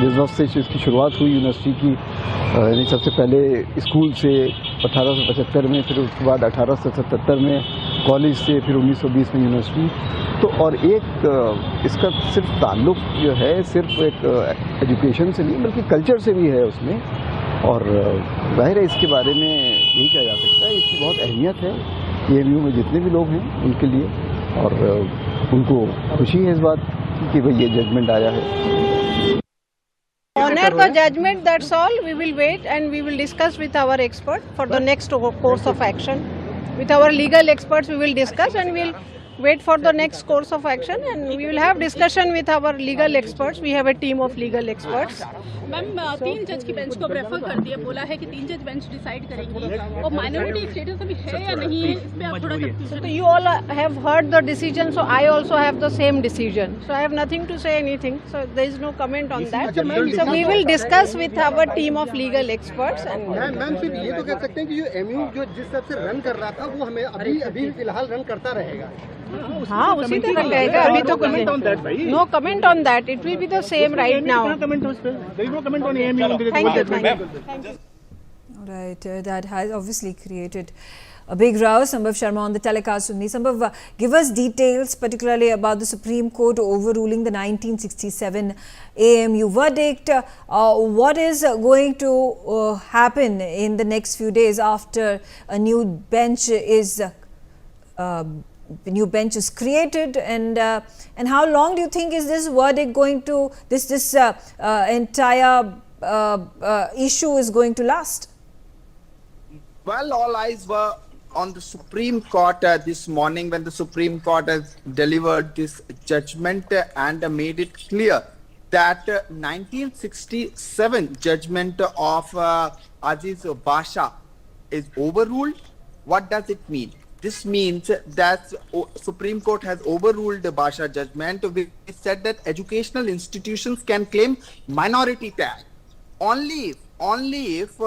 बिजनेस से इसकी शुरुआत हुई यूनिवर्सिटी की, यानी सबसे पहले स्कूल से 1875 में, फिर उसके बाद 1877 में कॉलेज से, फिर 1920 में यूनिवर्सिटी। तो और एक इसका सिर्फ ताल्लुक जो है सिर्फ एक एजुकेशन से नहीं बल्कि कल्चर से भी है उसमें, और जाहिर है इसके बारे में यही कहा जा सकता है इसकी बहुत अहमियत है AMU में जितने भी लोग हैं उनके लिए, और उनको खुशी है इस बात कि भाई ये जजमेंट आया है। Honor the judgment, that's all. We will wait and we will discuss with our expert for the next course of action. With our legal experts we will discuss and we will wait for the next course of action, and we will have discussion with our legal experts. We have a team of legal experts. Ma'am 3 जज की bench को prefer कर दिया, बोला है कि 3 जज bench decide करेंगी, और माइनॉरिटी स्टेटस अभी है या नहीं है, इस पे आप थोड़ा confusion. So you all have heard the decision, so I also have the same decision. So I have nothing to say anything. So there is no comment on that. So we will discuss with our team of legal experts. And ma'am सिर्फ ये तो कह सकते हैं कि जो MU जो जिस तरह से रन कर रहा था वो हमें अभी फिलहाल रन करता रहेगा। हाँ, उसी तरह रहेगा, अभी तो no comment on that, it will be the same right now. Right, that has obviously created a big row. Sambhav Sharma on the telecast with me. Sambhav, give us details particularly about the Supreme Court overruling the 1967 AMU verdict. What is going to happen in the next few days after a new bench is created, and how long do you think is this verdict going to, this entire issue is going to last? Well, all eyes were on the Supreme Court this morning when the Supreme Court has delivered this judgment and made it clear that 1967 judgment of Aziz Basha is overruled. What does it mean? This means that Supreme Court has overruled the Basha judgment, which said that educational institutions can claim minority tag only if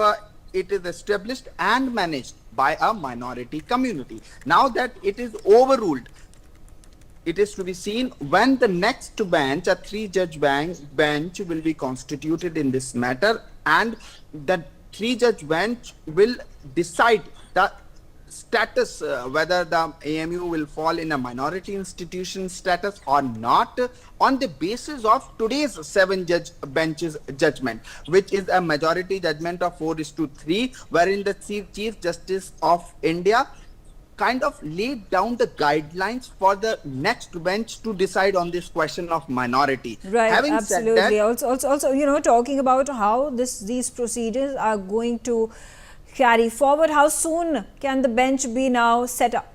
it is established and managed by a minority community. Now that it is overruled, it is to be seen when the next bench, a 3-judge bench, will be constituted in this matter, and the 3-judge bench will decide the status, whether the AMU will fall in a minority institution status or not, on the basis of today's 7-judge bench's judgment, which is a majority judgment of 4:3, wherein the Chief Justice of India kind of laid down the guidelines for the next bench to decide on this question of minority. Right, Having absolutely. said that, also, you know, talking about how these procedures are going to carry forward, how soon can the bench be now set up?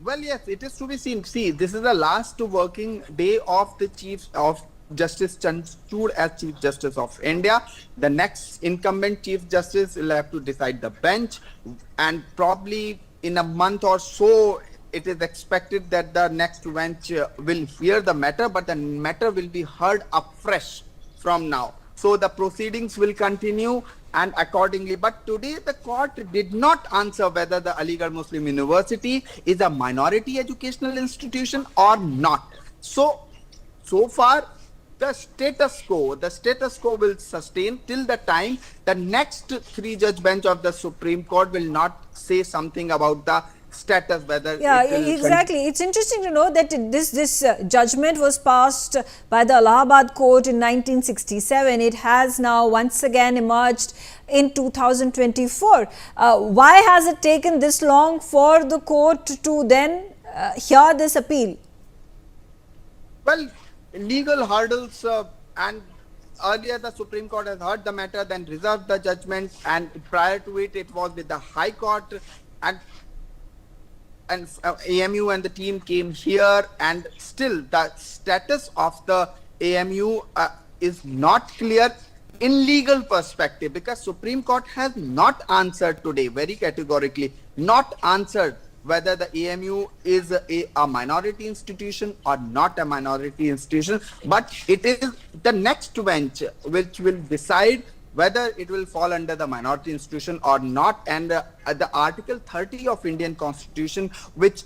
Well, yes, it is to be seen. See, this is the last working day of the Chief of Justice Chandrachud as Chief Justice of India. The next incumbent Chief Justice will have to decide the bench, and probably in a month or so, it is expected that the next bench will hear the matter, but the matter will be heard afresh from now. So the proceedings will continue and accordingly. But today the court did not answer whether the Aligarh Muslim University is a minority educational institution or not. So far, the status quo will sustain till the time the next 3-judge bench of the Supreme Court will not say something about the status, whether exactly. It's interesting to know that this judgment was passed by the Allahabad court in 1967. It has now once again emerged in 2024. Why has it taken this long for the court to then hear this appeal? Well, legal hurdles, and earlier the Supreme Court has heard the matter, then reserved the judgment, and prior to it, it was with the High Court, and AMU and the team came here, and still the status of the AMU is not clear in legal perspective, because Supreme Court has not answered today very categorically, not answered whether the AMU is a minority institution or not a minority institution, but it is the next bench which will decide whether it will fall under the minority institution or not. And the Article 30 of Indian Constitution, which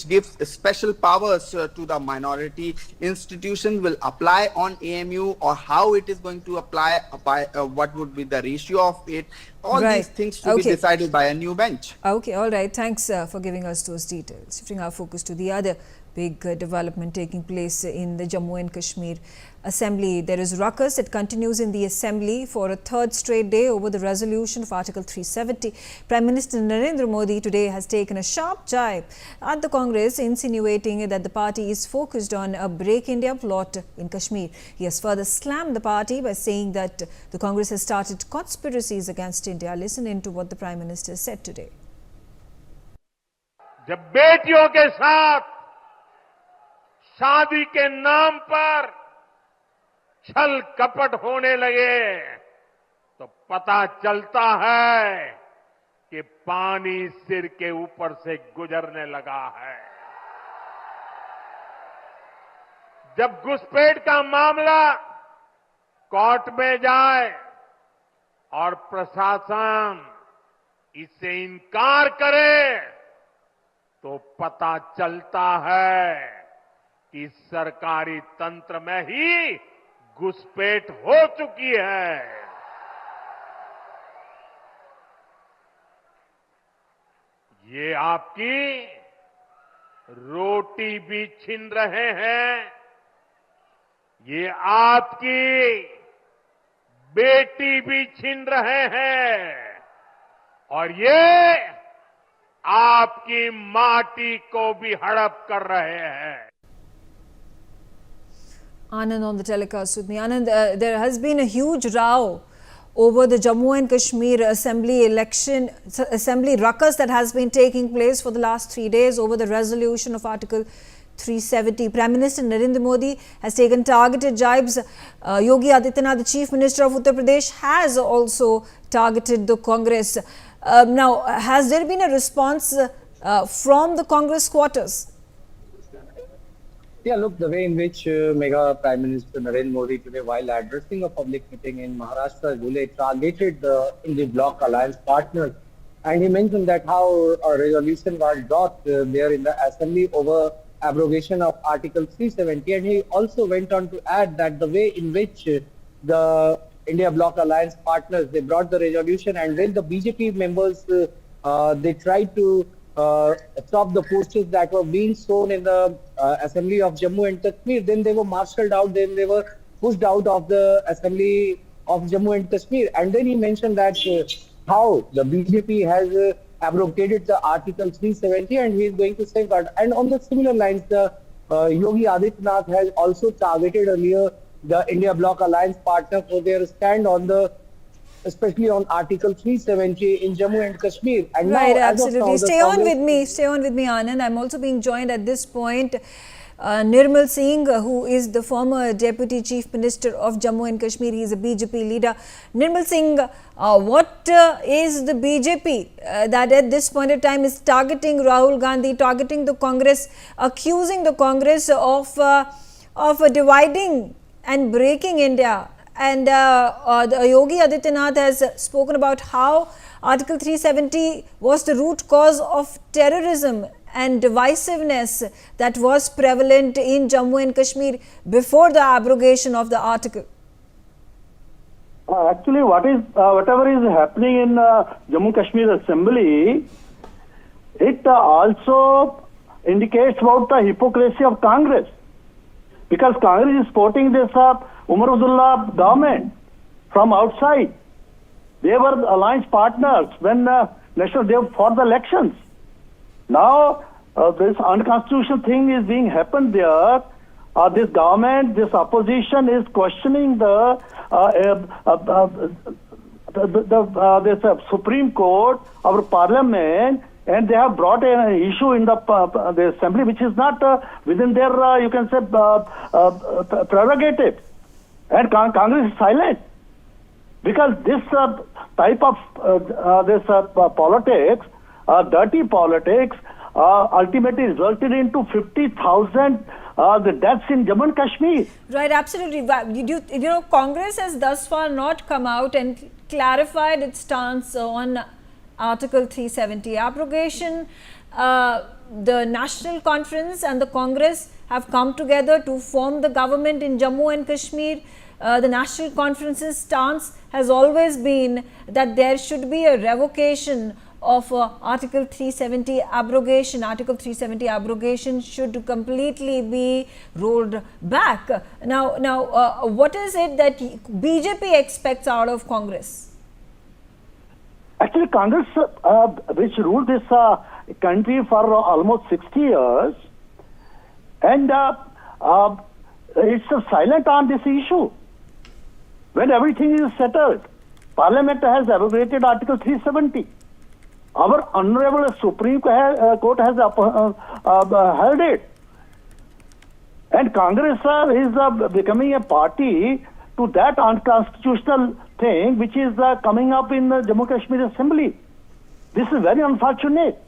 gives special powers to the minority institution, will apply on AMU, or how it is going to apply, by what would be the ratio of it. All these things to be decided by a new bench. Okay, all right. Thanks for giving us those details. Shifting our focus to the other big development taking place in the Jammu and Kashmir Assembly. There is ruckus. It continues in the Assembly for a third straight day over the resolution of Article 370. Prime Minister Narendra Modi today has taken a sharp jibe at the Congress, insinuating that the party is focused on a Break India plot in Kashmir. He has further slammed the party by saying that the Congress has started conspiracies against India. Listen into what the Prime Minister said today. जब बेटियों के साथ शादी के नाम पर छल कपट होने लगे तो पता चलता है कि पानी सिर के ऊपर से गुजरने लगा है। जब घुसपैठ का मामला कोर्ट में जाए और प्रशासन इससे इनकार करे तो पता चलता है कि सरकारी तंत्र में ही घुसपैठ हो चुकी है। ये आपकी रोटी भी छीन रहे हैं, ये आपकी बेटी भी छीन रहे हैं, और ये आपकी माटी को भी हड़प कर रहे हैं। Anand on the telecast with me. Anand, there has been a huge row over the Jammu and Kashmir Assembly ruckus that has been taking place for the last 3 days over the resolution of Article 370. Prime Minister Narendra Modi has taken targeted jibes. Yogi Adityanath, the Chief Minister of Uttar Pradesh, has also targeted the Congress. Now, has there been a response from the Congress quarters? Yeah, look, the way in which Mega Prime Minister Narendra Modi today, while addressing a public meeting in Maharashtra, targeted the India Bloc Alliance partners. And he mentioned that how a resolution was brought there in the Assembly over abrogation of Article 370. And he also went on to add that the way in which the India Bloc Alliance partners, they brought the resolution, and when the BJP members, they tried to stop the posters that were being shown in the Assembly of Jammu and Kashmir, then they were marshaled out, then they were pushed out of the Assembly of Jammu and Kashmir. And then he mentioned that how the BJP has abrogated the Article 370 and he is going to safeguard. And on the similar lines, the Yogi Adityanath has also targeted earlier the India Bloc Alliance partner for their stand on the especially on Article 370 in Jammu and Kashmir. And Right, now, as of absolutely. now, the Stay on Congress- with me, Anand. I'm also being joined at this point. Nirmal Singh, who is the former Deputy Chief Minister of Jammu and Kashmir. He is a BJP leader. Nirmal Singh, what is the BJP that at this point of time is targeting Rahul Gandhi, targeting the Congress, accusing the Congress of dividing and breaking India? And the Yogi Adityanath has spoken about how Article 370 was the root cause of terrorism and divisiveness that was prevalent in Jammu and Kashmir before the abrogation of the article. Actually, whatever is happening in Jammu Kashmir Assembly, it also indicates about the hypocrisy of Congress, because Congress is supporting this Umar Abdullah government from outside. They were alliance partners when National Day for the elections. Now, this unconstitutional thing is being happened there. This government, this opposition is questioning the Supreme Court, our Parliament, and they have brought an issue in the Assembly which is not within their, you can say, prerogative. And Congress is silent, because this type of politics, dirty politics, ultimately resulted into 50,000 the deaths in Jammu and Kashmir. Right, absolutely. You know, Congress has thus far not come out and clarified its stance on Article 370 abrogation. The National Conference and the Congress have come together to form the government in Jammu and Kashmir. The National Conference's stance has always been that there should be a revocation of Article 370 abrogation. Article 370 abrogation should completely be rolled back. Now, what is it that BJP expects out of Congress? Actually, Congress, which ruled this country for almost 60 years, and it's silent on this issue. When everything is settled, Parliament has abrogated Article 370. Our Honorable Supreme Court has held it. And Congress is becoming a party to that unconstitutional thing which is coming up in the Jammu Kashmir Assembly. This is very unfortunate.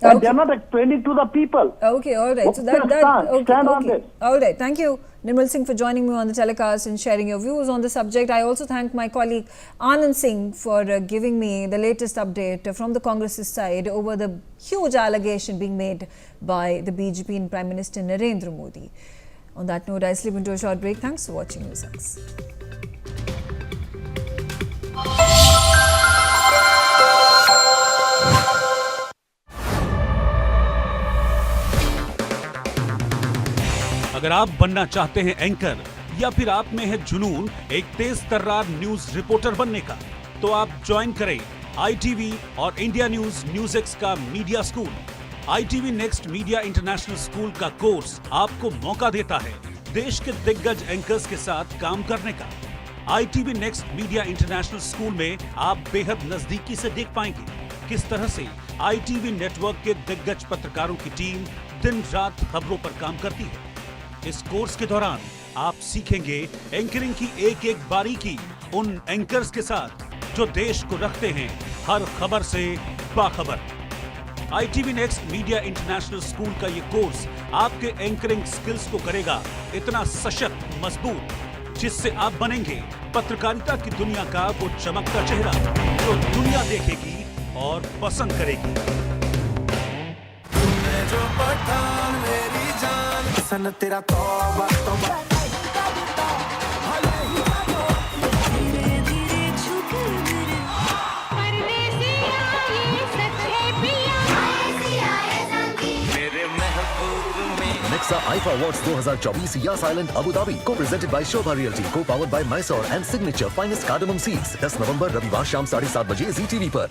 And they are not explaining to the people. Okay, all right. So stand on this. All right. Thank you, Nirmal Singh, for joining me on the telecast and sharing your views on the subject. I also thank my colleague Anand Singh for giving me the latest update from the Congress side over the huge allegation being made by the BJP and Prime Minister Narendra Modi. On that note, I slip into a short break. Thanks for watching NewsX. अगर आप बनना चाहते हैं anchor या फिर आप में है जुनून एक तेज तर्रार न्यूज रिपोर्टर बनने का, तो आप ज्वाइन करें ITV और इंडिया NewsX का media school. ITV next media international school का कोर्स आपको मौका देता है देश के दिग्गज एंकर्स के साथ काम करने का। ITV next media international school में आप बेहद नजदीकी से देख पाएंगे किस तरह से ITV नेटवर्क के दिग्गज पत्रकारों की टीम दिन रात खबरों पर काम करती है। इस कोर्स के दौरान आप सीखेंगे एंकरिंग की एक एक बारीकी उन एंकर्स के साथ जो देश को रखते हैं हर खबर से बाखबर। ITV next media international school का ये कोर्स आपके एंकरिंग स्किल्स को करेगा इतना सशक्त, मजबूत, जिससे आप बनेंगे पत्रकारिता की दुनिया का वो चमकता चेहरा जो दुनिया देखेगी और पसंद करेगी। जो पठान मेरी जान सन तेरा तौबा तौबा Nexa IFA Awards 2024 Yas Island Abu Dhabi co-presented by Shobha Realty, co-powered by Mysore and Signature Finest Cardamom Seeds। 10 नवंबर रविवार शाम 7:30 बजे Zee TV पर।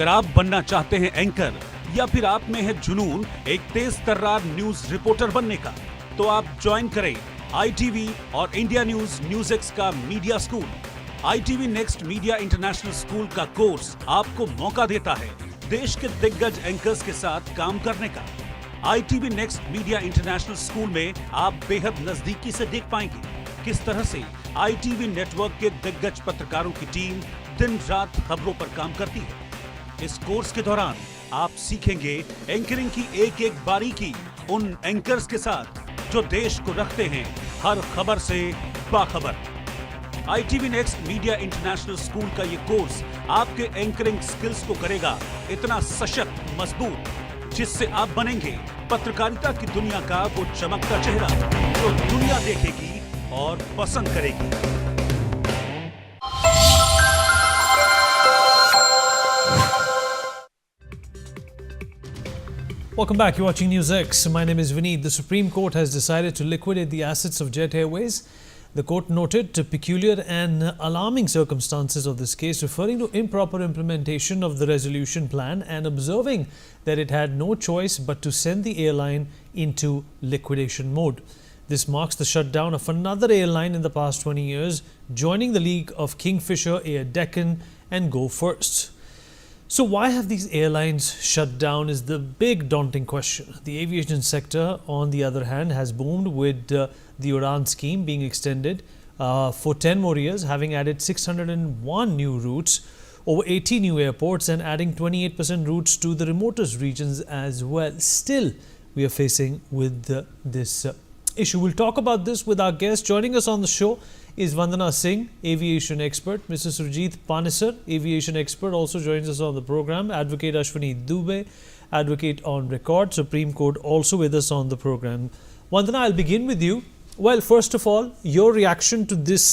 अगर आप बनना चाहते हैं एंकर या फिर आप में है जुनून एक तेज तर्रार न्यूज रिपोर्टर बनने का, तो आप ज्वाइन करें ITV और इंडिया NewsX का media school. ITV next media international school का कोर्स आपको मौका देता है देश के दिग्गज एंकर्स के साथ काम करने का। ITV next media international school में आप बेहद नजदीकी से देख पाएंगे किस तरह से ITV नेटवर्क के दिग्गज पत्रकारों की टीम दिन रात खबरों पर काम करती है। इस कोर्स के दौरान आप सीखेंगे एंकरिंग की एक एक बारीकी उन एंकर्स के साथ जो देश को रखते हैं हर खबर से बाखबर। ITV next media international school का ये कोर्स आपके एंकरिंग स्किल्स को करेगा इतना सशक्त, मजबूत, जिससे आप बनेंगे पत्रकारिता की दुनिया का वो चमकता चेहरा जो दुनिया देखेगी और पसंद करेगी। Welcome back. You're watching NewsX. My name is Vineet. The Supreme Court has decided to liquidate the assets of Jet Airways. The court noted peculiar and alarming circumstances of this case, referring to improper implementation of the resolution plan and observing that it had no choice but to send the airline into liquidation mode. This marks the shutdown of another airline in the past 20 years, joining the league of Kingfisher, Air Deccan and Go First. So why have these airlines shut down is the big daunting question. The aviation sector, on the other hand, has boomed with the Udan scheme being extended for 10 more years, having added 601 new routes, over 80 new airports and adding 28% routes to the remotest regions as well. Still, we are facing with this issue. We'll talk about this with our guest. Joining us on the show is Vandana Singh, aviation expert. Mr. Surjit Panesar, aviation expert, also joins us on the program. Advocate Ashwini Dubey, advocate on record, Supreme Court, also with us on the program. Vandana, I'll begin with you. Well, first of all, your reaction to this,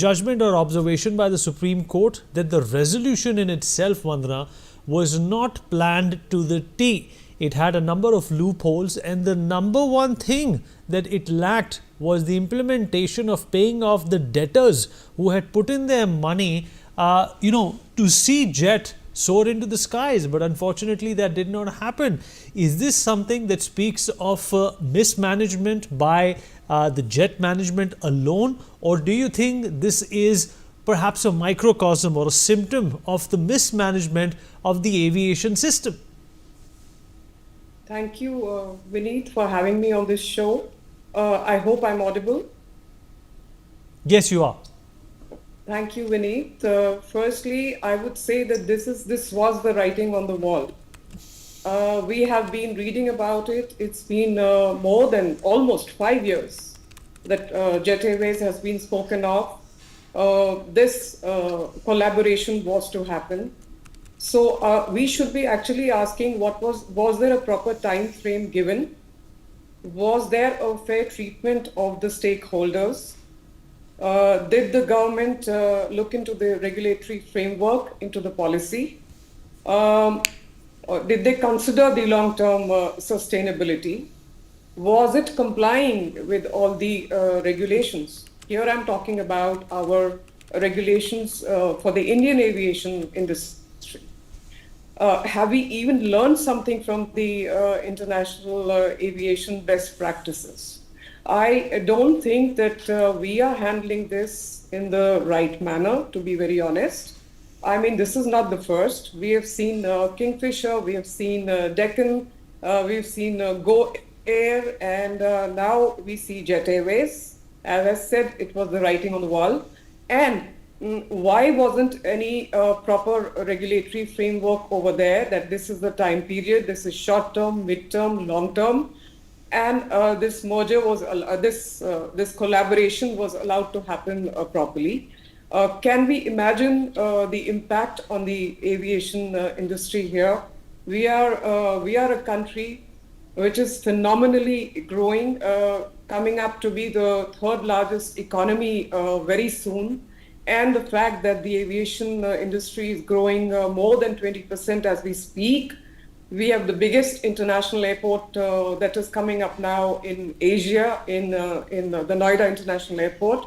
judgment or observation by the Supreme Court that the resolution in itself, Vandana, was not planned to the T. It had a number of loopholes, and the number one thing that it lacked was the implementation of paying off the debtors who had put in their money, to see Jet soar into the skies. But unfortunately, that did not happen. Is this something that speaks of mismanagement by the Jet management alone, or do you think this is perhaps a microcosm or a symptom of the mismanagement of the aviation system? Thank you, Vineet, for having me on this show. I hope I'm audible. Yes, you are. Thank you, Vineet. Firstly, I would say that this was the writing on the wall. We have been reading about it. It's been more than almost 5 years that Jet Airways has been spoken of. This collaboration was to happen. So we should be actually asking, was there a proper time frame given? Was there a fair treatment of the stakeholders? Did the government look into the regulatory framework, into the policy? Did they consider the long-term sustainability? Was it complying with all the regulations? Here I'm talking about our regulations for the Indian aviation industry. Have we even learned something from the international aviation best practices? I don't think that we are handling this in the right manner, to be very honest. I mean, this is not the first. We have seen Kingfisher, we have seen Deccan, we've seen Go Air, and now we see Jet Airways. As I said, it was the writing on the wall. And why wasn't any proper regulatory framework over there that this is the time period, this is short-term, mid-term, long-term, and this merger was, this collaboration was allowed to happen properly. Can we imagine the impact on the aviation industry here? We are a country which is phenomenally growing, coming up to be the third largest economy very soon. And the fact that the aviation industry is growing more than 20% as we speak. We have the biggest international airport that is coming up now in Asia, in the Noida International Airport.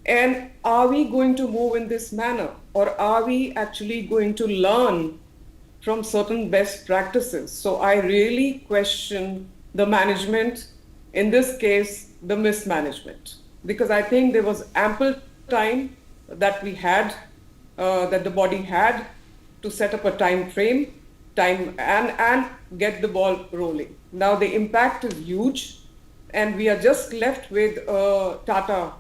And are we going to move in this manner, or are we actually going to learn from certain best practices? So I really question the management, in this case, the mismanagement, because I think there was ample time that we had, that the body had to set up a time frame, and get the ball rolling. Now the impact is huge, and we are just left with Tata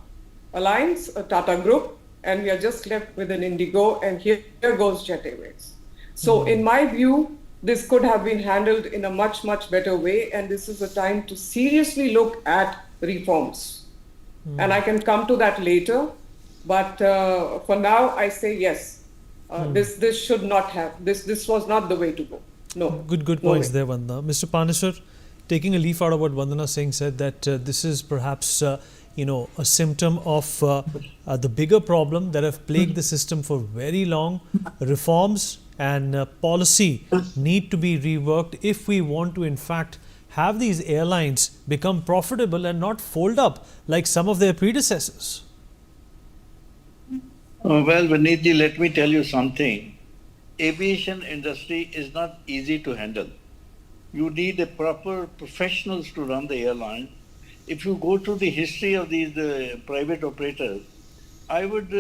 Alliance, a Tata Group, and we are just left with an Indigo, and here goes Jet Airways. So in my view, this could have been handled in a much, much better way, and this is a time to seriously look at reforms. And I can come to that later, but for now, I say yes. This should not have, this was not the way to go. No. Good points there, Vandana. Mr. Paneswar, taking a leaf out of what Vandana Singh said, that this is perhaps a symptom of the bigger problem that have plagued the system for very long. Reforms and policy need to be reworked if we want to in fact have these airlines become profitable and not fold up like some of their predecessors. Well, Vineetji, let me tell you something. Aviation industry is not easy to handle. You need a proper professionals to run the airline. If you go to the history of these private operators, I would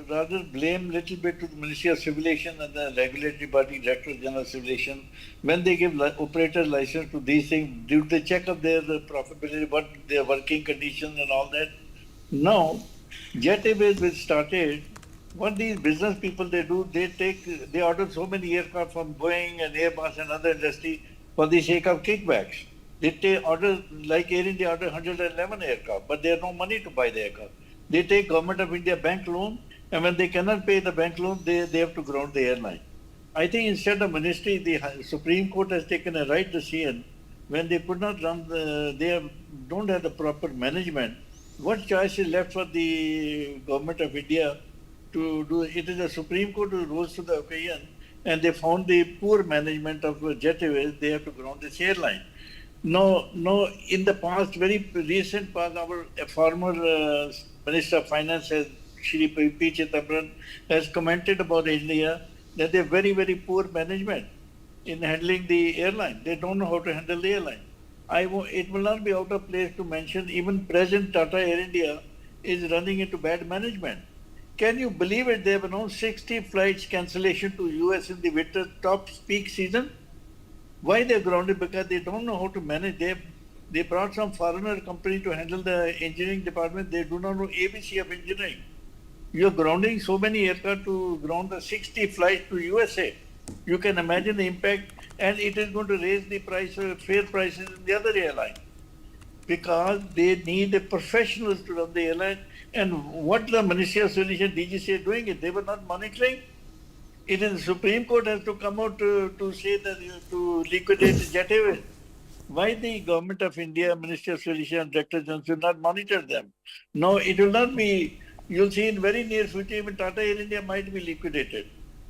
rather blame little bit to the Ministry of Civil Aviation and the regulatory body, Director General of Civil Aviation. When they give operator license to these things, do they check up their profitability, what their working conditions and all that? No. Jet Airways, which started, what these business people they do, they order so many aircraft from Boeing and Airbus and other industry for the sake of kickbacks. They order, like Air India order 111 aircraft, but they have no money to buy the aircraft. They take Government of India bank loan, and when they cannot pay the bank loan, they have to ground the airline. I think instead of ministry, the Supreme Court has taken a right decision when they could not run, don't have the proper management. What choice is left for the Government of India to do? It is the Supreme Court who rose to the occasion, and they found the poor management of Jet Airways. They have to ground this airline. No, in the past, very recent past, our former Minister of Finance, Shri P. Chidambaram, has commented about India that they have very, very poor management in handling the airline. They don't know how to handle the airline. It will not be out of place to mention even present Tata Air India is running into bad management. Can you believe it? They have announced 60 flights cancellation to US in the winter top peak season. Why they're grounded? Because they don't know how to manage. They brought some foreigner company to handle the engineering department. They do not know ABC of engineering. You're grounding so many aircraft to ground the 60 flights to USA. You can imagine the impact, and it is going to raise the price of fare prices in the other airline, because they need the professionals to run the airline. And what the Ministry of Civil Aviation, DGC is doing it, they were not monitoring. It is the Supreme Court has to come out to say that to liquidate the Jet Airways. Why the Government of India, Ministry of Civil Aviation and Director General should not monitor them? No, it will not be. You'll see in very near future, even Tata Air India might be liquidated.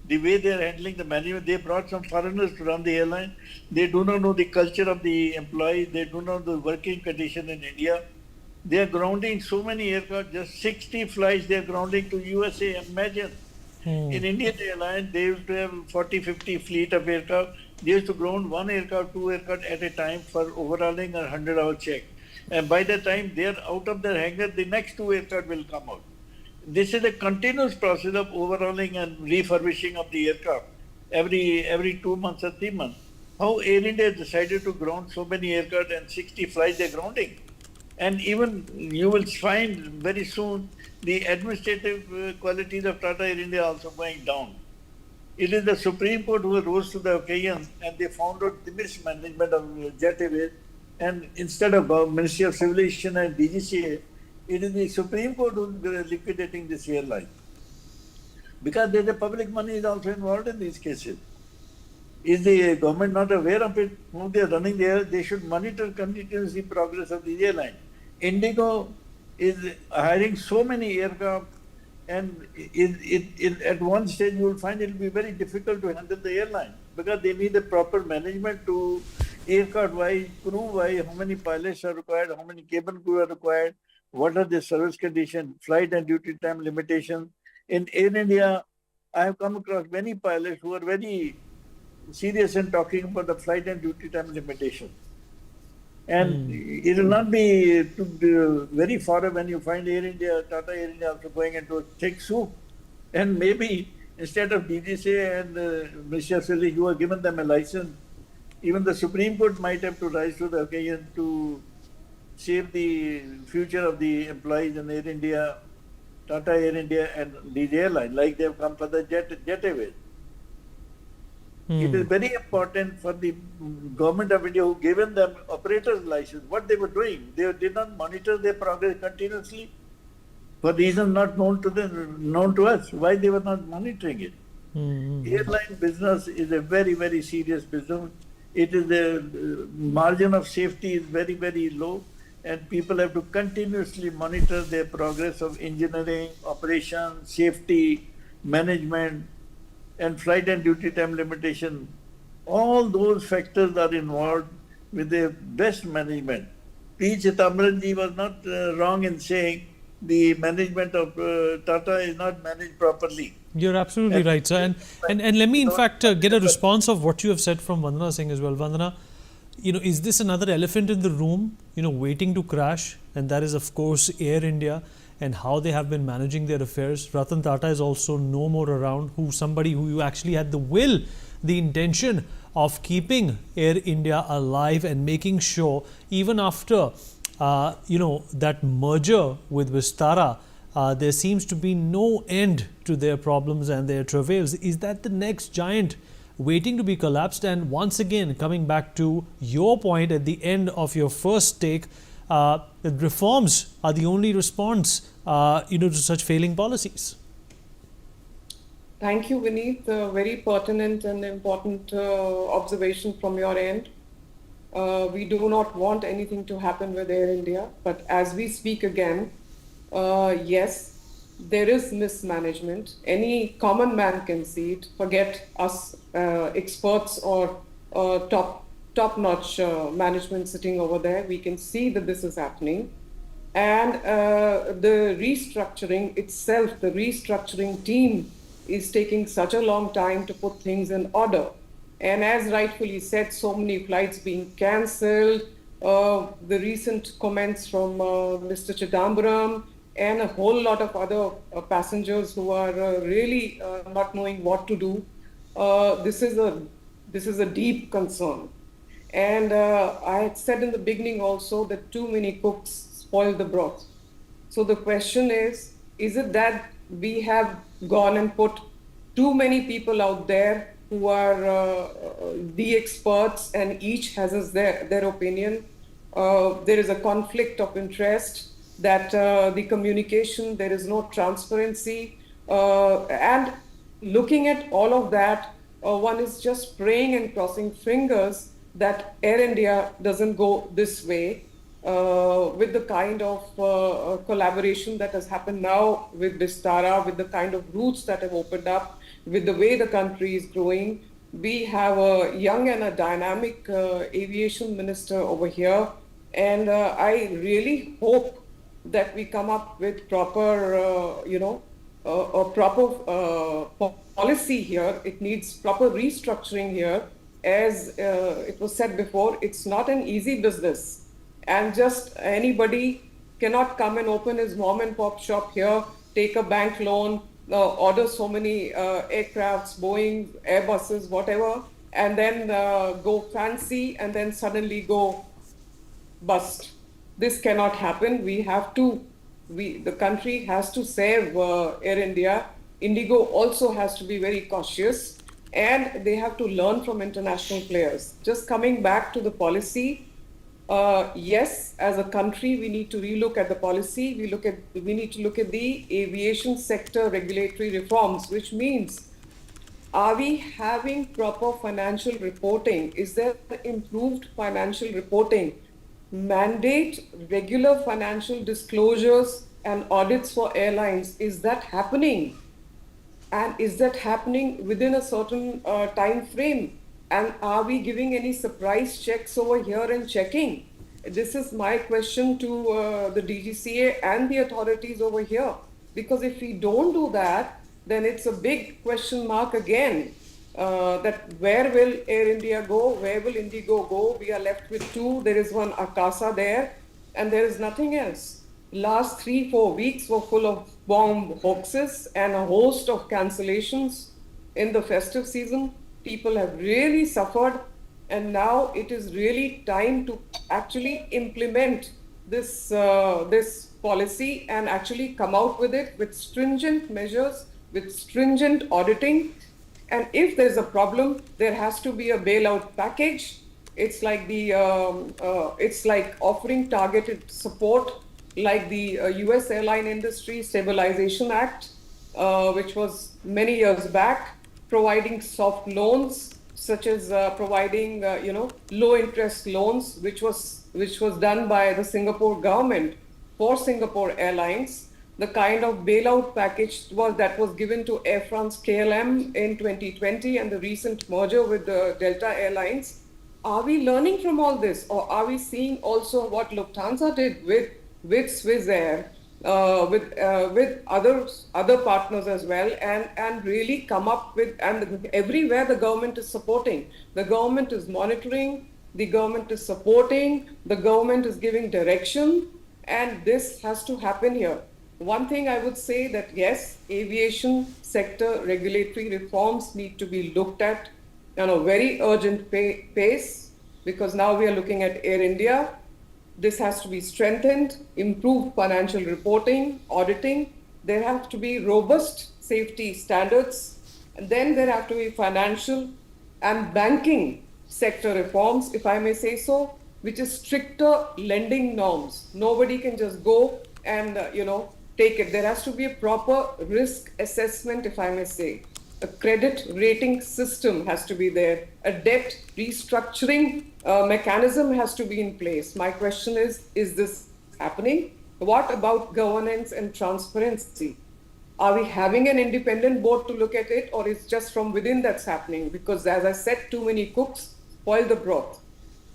The way they are handling the management, they brought some foreigners to run the airline. They do not know the culture of the employees. They do not know the working condition in India. They are grounding so many aircraft, just 60 flights they are grounding to USA. Imagine. In Indian Airlines, they used to have 40, 50 fleet of aircraft. They used to ground one aircraft, two aircraft at a time for overhauling a 100-hour check. And by the time they are out of their hangar, the next two aircraft will come out. This is a continuous process of overhauling and refurbishing of the aircraft every 2 months or 3 months. How Air India decided to ground so many aircraft and 60 flights they're grounding. And even you will find very soon the administrative qualities of Tata Air India also going down. It is the Supreme Court who rose to the occasion, and they found out the mismanagement of Jet Airways. And instead of Ministry of Civil Aviation and DGCA, it is the Supreme Court who is liquidating this airline. Because the public money is also involved in these cases. Is the government not aware of it? When they are running there, they should monitor continuously progress of the airline. Indigo is hiring so many aircraft, and at one stage you will find it will be very difficult to handle the airline, because they need a proper management to aircraft-wise, crew-wise, how many pilots are required, how many cabin crew are required, What are the service conditions, flight and duty time limitations? In Air India, I have come across many pilots who are very serious in talking about the flight and duty time limitations. And it will not be very far when you find Air India, Tata Air India also going into a thick soup. And maybe instead of DGCA and Mr. Silly, who have given them a license, even the Supreme Court might have to rise to the occasion to save the future of the employees in Air India, Tata Air India, and these airlines, like they have come for the Jet Airways. It is very important for the government of India who given them operator's license, what they were doing. They did not monitor their progress continuously for reasons not known to them, known to us. Why they were not monitoring it? Airline business is a very, very serious business. It is the margin of safety is very, very low, and people have to continuously monitor their progress of engineering, operation, safety, management, and flight and duty time limitation. All those factors are involved with the best management. P. Chidambaram ji was not wrong in saying the management of Tata is not managed properly. You're absolutely right, sir. And let me, in fact, get a response of what you have said from Vandana Singh as well. Vandana, is this another elephant in the room, waiting to crash? And that is, of course, Air India and how they have been managing their affairs. Ratan Tata is also no more around, somebody who you actually had the will, the intention of keeping Air India alive and making sure, even after that merger with Vistara, there seems to be no end to their problems and their travails. Is that the next giant waiting to be collapsed? And once again, coming back to your point at the end of your first take, that reforms are the only response to such failing policies. Thank you, Vineet. Very pertinent and important observation from your end. We do not want anything to happen with Air India, but as we speak again, yes, there is mismanagement. Any common man can see it. Forget us experts or top-notch management sitting over there. We can see that this is happening. And the restructuring itself, the restructuring team is taking such a long time to put things in order. And as rightfully said, so many flights being cancelled, the recent comments from Mr. Chidambaram, and a whole lot of other passengers who are really not knowing what to do. This is a deep concern. And I had said in the beginning also that too many cooks spoil the broth. So the question is it that we have gone and put too many people out there who are the experts and each has their opinion? There is a conflict of interest, that the communication, there is no transparency. And looking at all of that, one is just praying and crossing fingers that Air India doesn't go this way with the kind of collaboration that has happened now with Vistara, with the kind of routes that have opened up, with the way the country is growing. We have a young and a dynamic aviation minister over here, and I really hope that we come up with proper, a proper policy here. It needs proper restructuring here. As it was said before, it's not an easy business. And just anybody cannot come and open his mom and pop shop here, take a bank loan, order so many aircrafts, Boeing, Airbuses, whatever, and then go fancy and then suddenly go bust. This cannot happen. The country has to save Air India. Indigo also has to be very cautious, and they have to learn from international players. Just coming back to the policy, yes, as a country, we need to relook at the policy. We need to look at the aviation sector regulatory reforms, which means, are we having proper financial reporting? Is there improved financial reporting? Mandate regular financial disclosures and audits for airlines. Is that happening? And is that happening within a certain time frame? And are we giving any surprise checks over here and checking? This is my question to the DGCA and the authorities over here. Because if we don't do that, then it's a big question mark again. That where will Air India go? Where will Indigo go? We are left with two. There is one Akasa there, and there is nothing else. Last 3-4 weeks were full of bomb hoaxes and a host of cancellations in the festive season. People have really suffered, and now it is really time to actually implement this this policy and actually come out with it with stringent measures, with stringent auditing. And if there's a problem, there has to be a bailout package. It's like it's like offering targeted support, like the U.S. Airline Industry Stabilization Act, which was many years back, providing soft loans, such as providing low interest loans, which was done by the Singapore government for Singapore Airlines. The kind of bailout package that was given to Air France KLM in 2020 and the recent merger with the Delta Airlines. Are we learning from all this, or are we seeing also what Lufthansa did with Swiss Air, with other partners as well, and really come up with, and everywhere the government is supporting, the government is monitoring, the government is supporting, the government is giving direction, and this has to happen here. One thing I would say that yes, aviation sector regulatory reforms need to be looked at on a very urgent pace, because now we are looking at Air India. This has to be strengthened, improved financial reporting, auditing. There have to be robust safety standards, and then there have to be financial and banking sector reforms, if I may say so, which is stricter lending norms. Nobody can just go and take it. There has to be a proper risk assessment, if I may say. A credit rating system has to be there. A debt restructuring mechanism has to be in place. My question is this happening? What about governance and transparency? Are we having an independent board to look at it, or is just from within that's happening? Because as I said, too many cooks spoil the broth.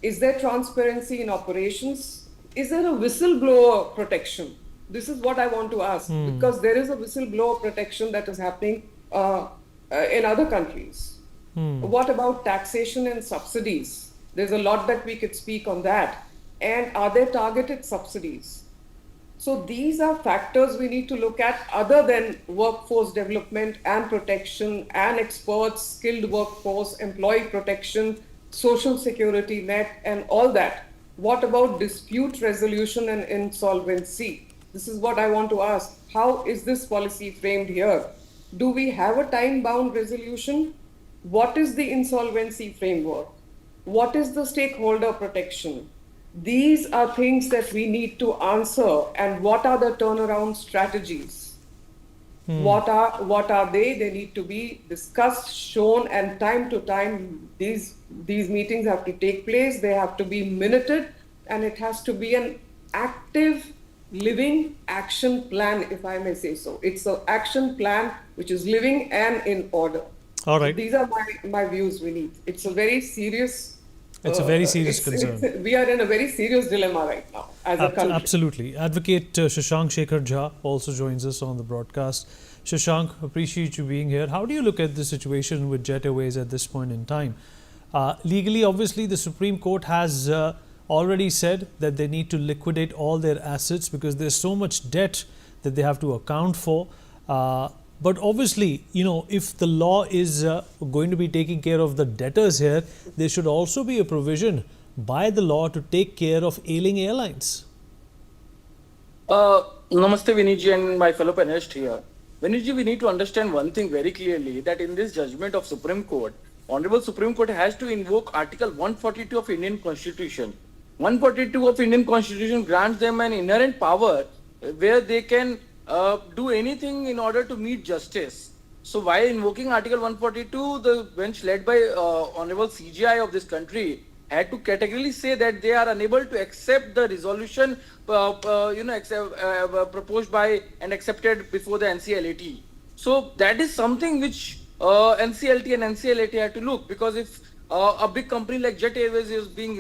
Is there transparency in operations? Is there a whistleblower protection? This is what I want to ask, because there is a whistleblower protection that is happening in other countries. What about taxation and subsidies? There's a lot that we could speak on that. And are there targeted subsidies? So these are factors we need to look at other than workforce development and protection and experts, skilled workforce, employee protection, social security net, and all that. What about dispute resolution and insolvency? This is what I want to ask. How is this policy framed here? Do we have a time-bound resolution? What is the insolvency framework? What is the stakeholder protection? These are things that we need to answer. And what are the turnaround strategies? What are they? They need to be discussed, shown, and time to time these meetings have to take place. They have to be minuted, and it has to be an active living action plan, if I may say so. It's an action plan which is living and in order. All right. So these are my views, Vineet. It's a very serious... It's a very serious concern. We are in a very serious dilemma right now as a country. Absolutely. Advocate Shashank Shekhar Jha also joins us on the broadcast. Shashank, appreciate you being here. How do you look at the situation with Jet Airways at this point in time? Legally, obviously, the Supreme Court has already said that they need to liquidate all their assets because there's so much debt that they have to account for. But obviously, if the law is going to be taking care of the debtors here, there should also be a provision by the law to take care of ailing airlines. Namaste Viniji and my fellow panelists here. Viniji, we need to understand one thing very clearly, that in this judgment of Supreme Court, Honorable Supreme Court has to invoke Article 142 of Indian Constitution. 142 of Indian Constitution grants them an inherent power where they can do anything in order to meet justice. So while invoking Article 142, the bench led by Honorable CJI of this country had to categorically say that they are unable to accept the resolution proposed by and accepted before the NCLAT. So that is something which NCLT and NCLAT had to look, because if a big company like Jet Airways is being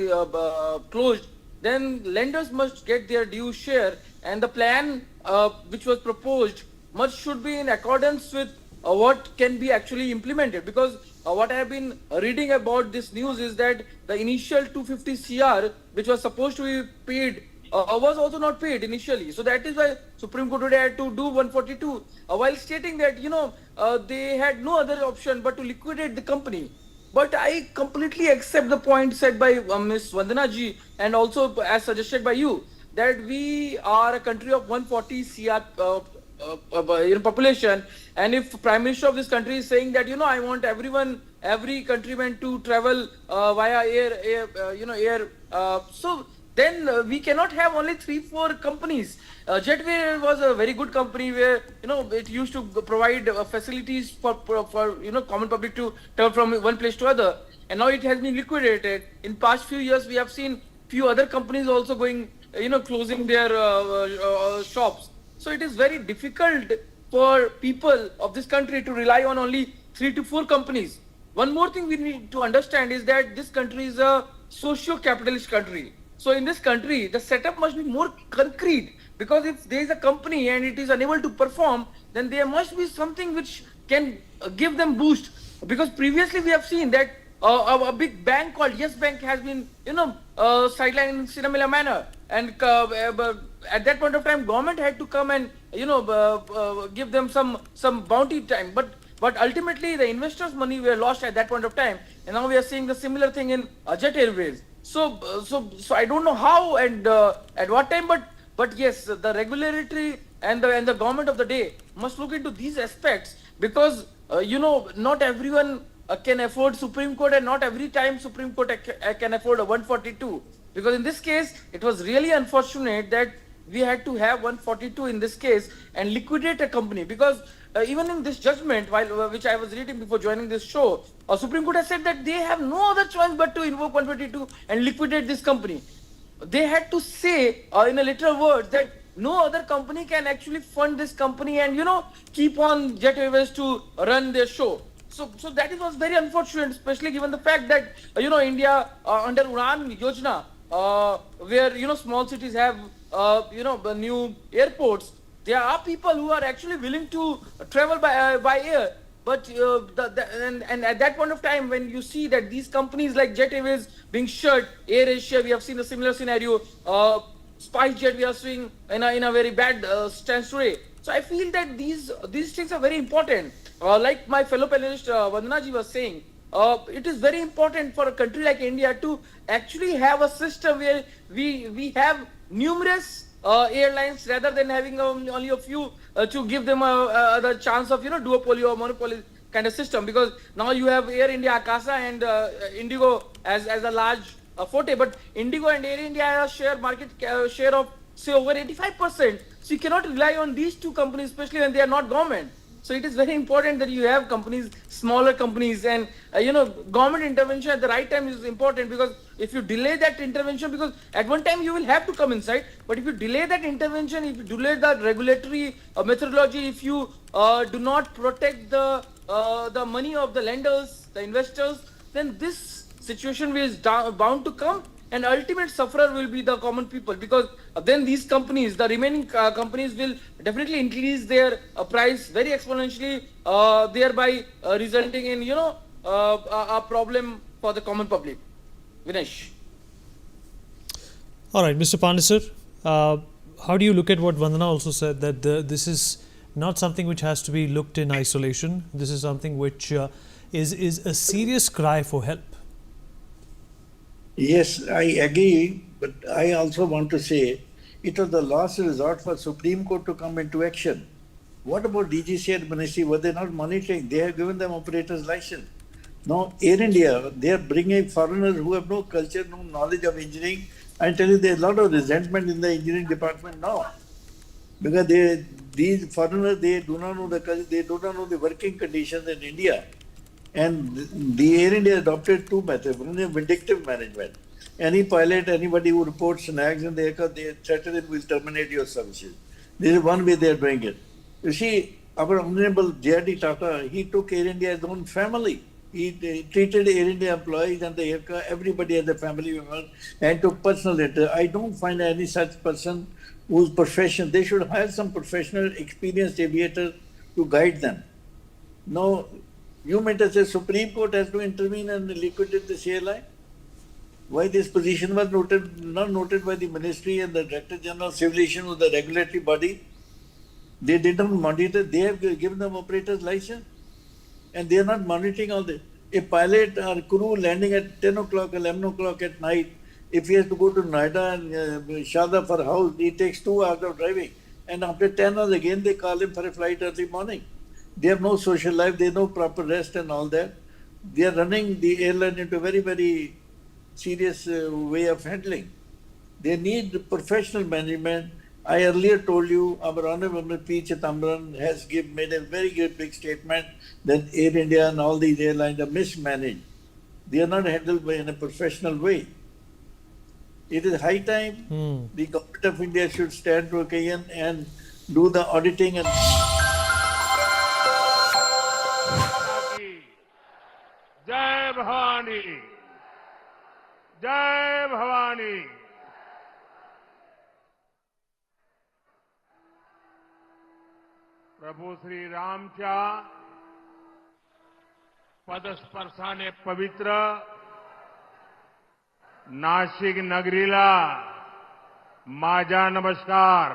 closed, then lenders must get their due share, and the plan which was proposed should be in accordance with what can be actually implemented. Because what I have been reading about this news is that the initial 250 CR which was supposed to be paid was also not paid initially. So that is why Supreme Court today had to do 142 while stating that they had no other option but to liquidate the company. But I completely accept the point said by Ms. Vandana ji, and also as suggested by you, that we are a country of 140 CR population, and if Prime Minister of this country is saying that I want every countryman to travel via air, so then we cannot have only 3-4 companies. Jetway was a very good company where it used to provide facilities for common public to travel from one place to other, and now it has been liquidated. In past few years, we have seen few other companies also going closing their shops. So it is very difficult for people of this country to rely on only 3 to 4 companies. One more thing we need to understand is that this country is a socio-capitalist country. So in this country, the setup must be more concrete, because if there is a company and it is unable to perform, then there must be something which can give them boost. Because previously we have seen that a big bank called Yes Bank has been sidelined in similar manner, and at that point of time government had to come and give them some bounty time, but ultimately the investors' money were lost at that point of time, and now we are seeing the similar thing in Jet Airways. So I don't know how and at what time, but yes, the regulatory and the government of the day must look into these aspects, because not everyone can afford Supreme Court, and not every time Supreme Court can afford a 142. Because in this case, it was really unfortunate that we had to have 142 in this case and liquidate a company. Because even in this judgment, which I was reading before joining this show, Supreme Court has said that they have no other choice but to invoke 122 and liquidate this company. They had to say in a literal word that no other company can actually fund this company and keep on Jet Airways to run their show. So that was very unfortunate, especially given the fact that India under Udan Yojana, where small cities have new airports, there are people who are actually willing to travel by air. But and at that point of time, when you see that these companies like Jet Airways being shut, Air Asia, we have seen a similar scenario. SpiceJet, we are seeing in a very bad stance today. So I feel that these things are very important. Like my fellow panelist Vandana ji was saying, it is very important for a country like India to actually have a system where we have numerous airlines rather than having only a few to give them the chance of duopoly or monopoly kind of system. Because now you have Air India, Akasa and Indigo as a large forte, but Indigo and Air India have a market share of say over 85%. So you cannot rely on these two companies, especially when they are not government. So it is very important that you have companies, smaller companies, and government intervention at the right time is important. Because if you delay that intervention, because at one time you will have to come inside, but if you delay that intervention, if you delay the regulatory methodology, if you do not protect the money of the lenders, the investors, then this situation is bound to come, and ultimate sufferer will be the common people. Because then these companies, the remaining companies, will definitely increase their price very exponentially, thereby resulting in a problem for the common public. Vinesh. All right, Mr. Panesar, how do you look at what Vandana also said, that this is not something which has to be looked in isolation? This is something which is a serious cry for help. Yes, I agree, but I also want to say it was the last resort for Supreme Court to come into action. What about DGC and Ministry? Were they not monitoring? They have given them operator's license. Now, Air India, they are bringing foreigners who have no culture, no knowledge of engineering. I tell you, there's a lot of resentment in the engineering department now. Because these foreigners, they do not know the culture, they do not know the working conditions in India. And the Air India adopted two methods. One is vindictive management. Any pilot, anybody who reports snags in the aircraft, they threaten it, will terminate your services. This is one way they are doing it. You see, our Honorable J.R.D. Tata, he took Air India as his own family. He treated Air India employees and the aircraft, everybody as a family member, and took personal interest. I don't find any such person whose profession, they should hire some professional, experienced aviator to guide them. No, you meant to say Supreme Court has to intervene and liquidate this airline? Why this position was not noted by the Ministry and the Director General of Civil Aviation of the regulatory body? They didn't monitor, they have given them operator's license, and they are not monitoring all this. A pilot or crew landing at 10 o'clock, 11 o'clock at night, if he has to go to Noida and Sharda for a house, he takes 2 hours of driving. And after 10 hours again, they call him for a flight early morning. They have no social life, they have no proper rest and all that. They are running the airline into a very, very serious way of handling. They need professional management. I earlier told you our Honorable P. Chidambaram has made a very good big statement that Air India and all these airlines are mismanaged. They are not handled in a professional way. It is high time the government of India should stand to occasion and do the auditing and जय भवानी, जय भवानी। प्रभु श्री रामच्या पदस्पर्शाने पवित्र नाशिक नगरीला माझा नमस्कार।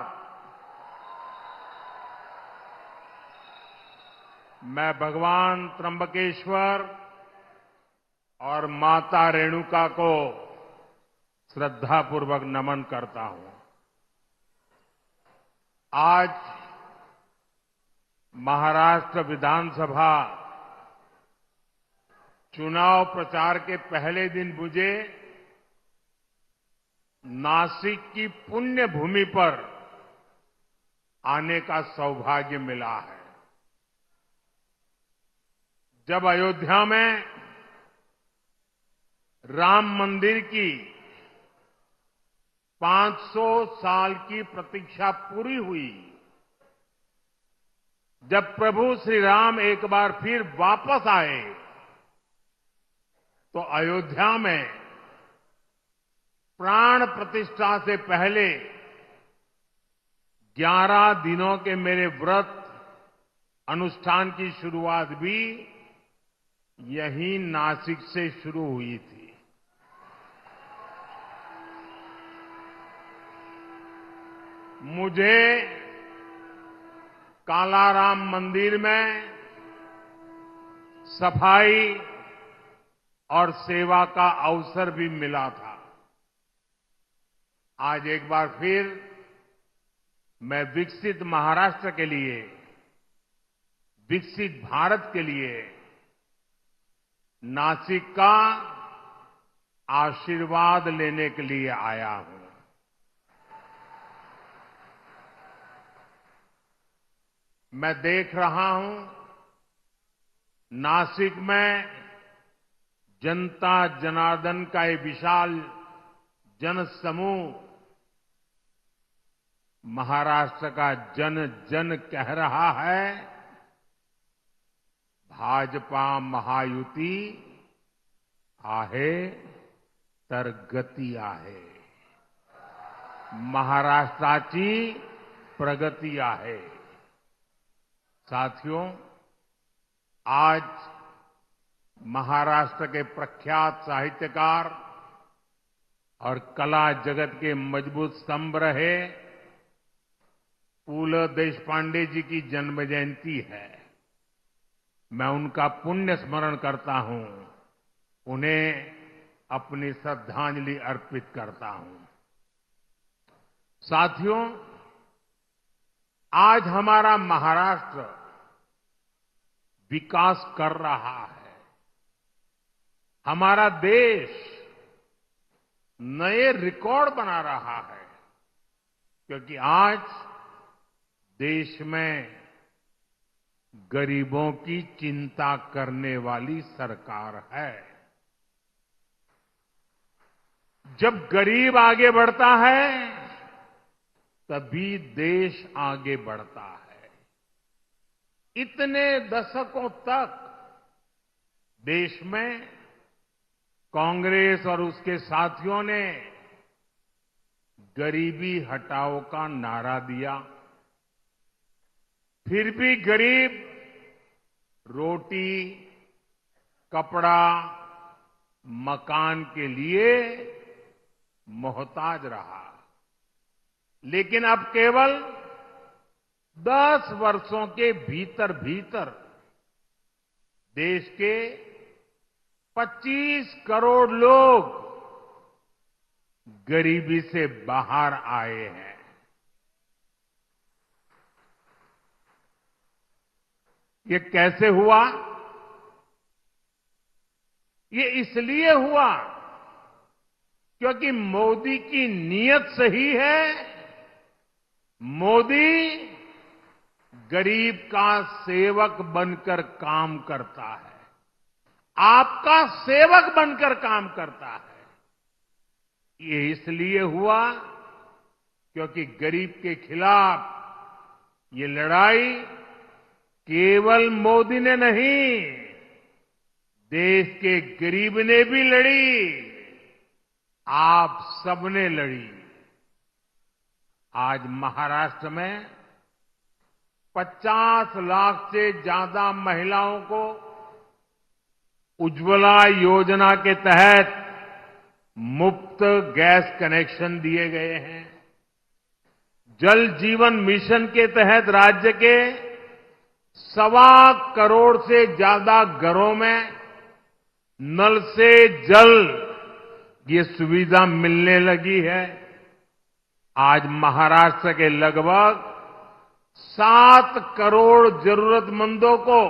मैं भगवान त्र्यंबकेश्वर और माता रेणुका को श्रद्धापूर्वक नमन करता हूं। आज महाराष्ट्र विधानसभा चुनाव प्रचार के पहले दिन मुझे नासिक की पुण्य भूमि पर आने का सौभाग्य मिला है। जब अयोध्या में राम मंदिर की 500 साल की प्रतीक्षा पूरी हुई, जब प्रभु श्री राम एक बार फिर वापस आए, तो अयोध्या में प्राण प्रतिष्ठा से पहले 11 दिनों के मेरे व्रत अनुष्ठान की शुरुआत भी यहीं नासिक से शुरू हुई थी। मुझे कालाराम मंदिर में सफाई और सेवा का अवसर भी मिला था। आज एक बार फिर मैं विकसित महाराष्ट्र के लिए, विकसित भारत के लिए नासिक का आशीर्वाद लेने के लिए आया हूं। मैं देख रहा हूं नासिक में जनता जनार्दन का ये विशाल जनसमूह महाराष्ट्र का जन जन कह रहा है, भाजपा महायुती आहे तर गती आहे, महाराष्ट्राची प्रगती आहे। साथियों, आज महाराष्ट्र के प्रख्यात साहित्यकार और कला जगत के मजबूत स्तंभ रहे पू. ल. देशपांडे जी की जन्म जयंती है। मैं उनका पुण्य स्मरण करता हूं, उन्हें अपनी श्रद्धांजलि अर्पित करता हूं। साथियों, आज हमारा महाराष्ट्र विकास कर रहा है। हमारा देश नए रिकॉर्ड बना रहा है, क्योंकि आज देश में गरीबों की चिंता करने वाली सरकार है। जब गरीब आगे बढ़ता है, तभी देश आगे बढ़ता है। इतने दशकों तक देश में कांग्रेस और उसके साथियों ने गरीबी हटाओ का नारा दिया, फिर भी गरीब रोटी, कपड़ा, मकान के लिए मोहताज रहा। लेकिन अब केवल 10 वर्षों के भीतर भीतर देश के 25 करोड़ लोग गरीबी से बाहर आए हैं। ये कैसे हुआ? ये इसलिए हुआ क्योंकि मोदी की नीयत सही है। मोदी गरीब का सेवक बनकर काम करता है, आपका सेवक बनकर काम करता है। ये इसलिए हुआ क्योंकि गरीब के खिलाफ ये लड़ाई केवल मोदी ने नहीं, देश के गरीब ने भी लड़ी, आप सबने लड़ी। आज महाराष्ट्र में 50 लाख से ज्यादा महिलाओं को उज्ज्वला योजना के तहत मुफ्त गैस कनेक्शन दिए गए हैं। जल जीवन मिशन के तहत राज्य के 1.25 करोड़ से ज्यादा घरों में नल से जल ये सुविधा मिलने लगी है। आज महाराष्ट्र के लगभग 7 करोड़ जरूरतमंदों को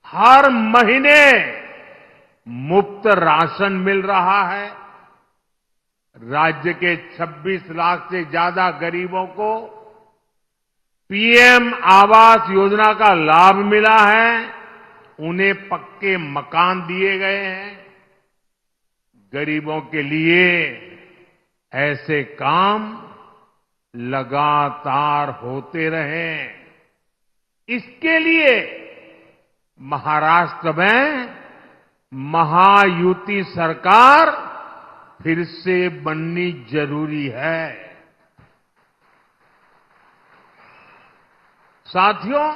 हर महीने मुफ्त राशन मिल रहा है। राज्य के 26 लाख से ज्यादा गरीबों को पीएम आवास योजना का लाभ मिला है, उन्हें पक्के मकान दिए गए हैं। गरीबों के लिए ऐसे काम लगातार होते रहें, इसके लिए महाराष्ट्र में महायुति सरकार फिर से बननी जरूरी है। साथियों,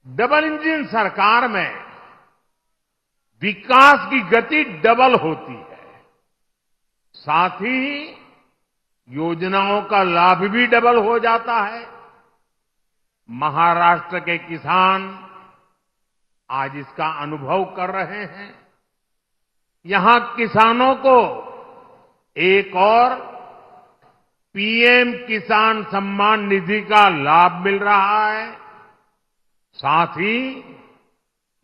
डबल इंजन सरकार में विकास की गति डबल होती है, साथ ही योजनाओं का लाभ भी डबल हो जाता है। महाराष्ट्र के किसान आज इसका अनुभव कर रहे हैं। यहां किसानों को एक और पीएम किसान सम्मान निधि का लाभ मिल रहा है, साथ ही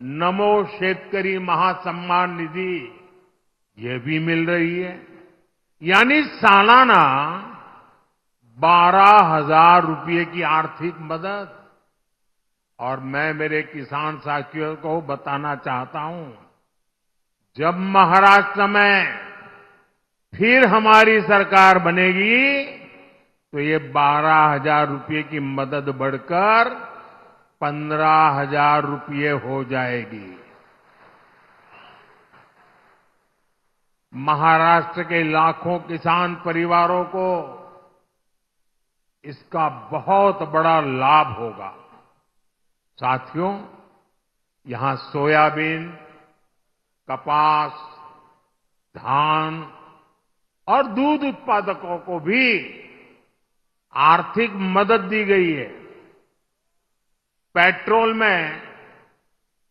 नमो शेतकरी महासम्मान निधि ये भी मिल रही है। यानी सालाना 12,000 रुपये की आर्थिक मदद। और मैं मेरे किसान साथियों को बताना चाहता हूं, जब महाराष्ट्र में फिर हमारी सरकार बनेगी तो ये 12,000 रुपये की मदद बढ़कर 15,000 रुपये हो जाएगी। महाराष्ट्र के लाखों किसान परिवारों को इसका बहुत बड़ा लाभ होगा। साथियों, यहां सोयाबीन, कपास, धान और दूध उत्पादकों को भी आर्थिक मदद दी गई है। पेट्रोल में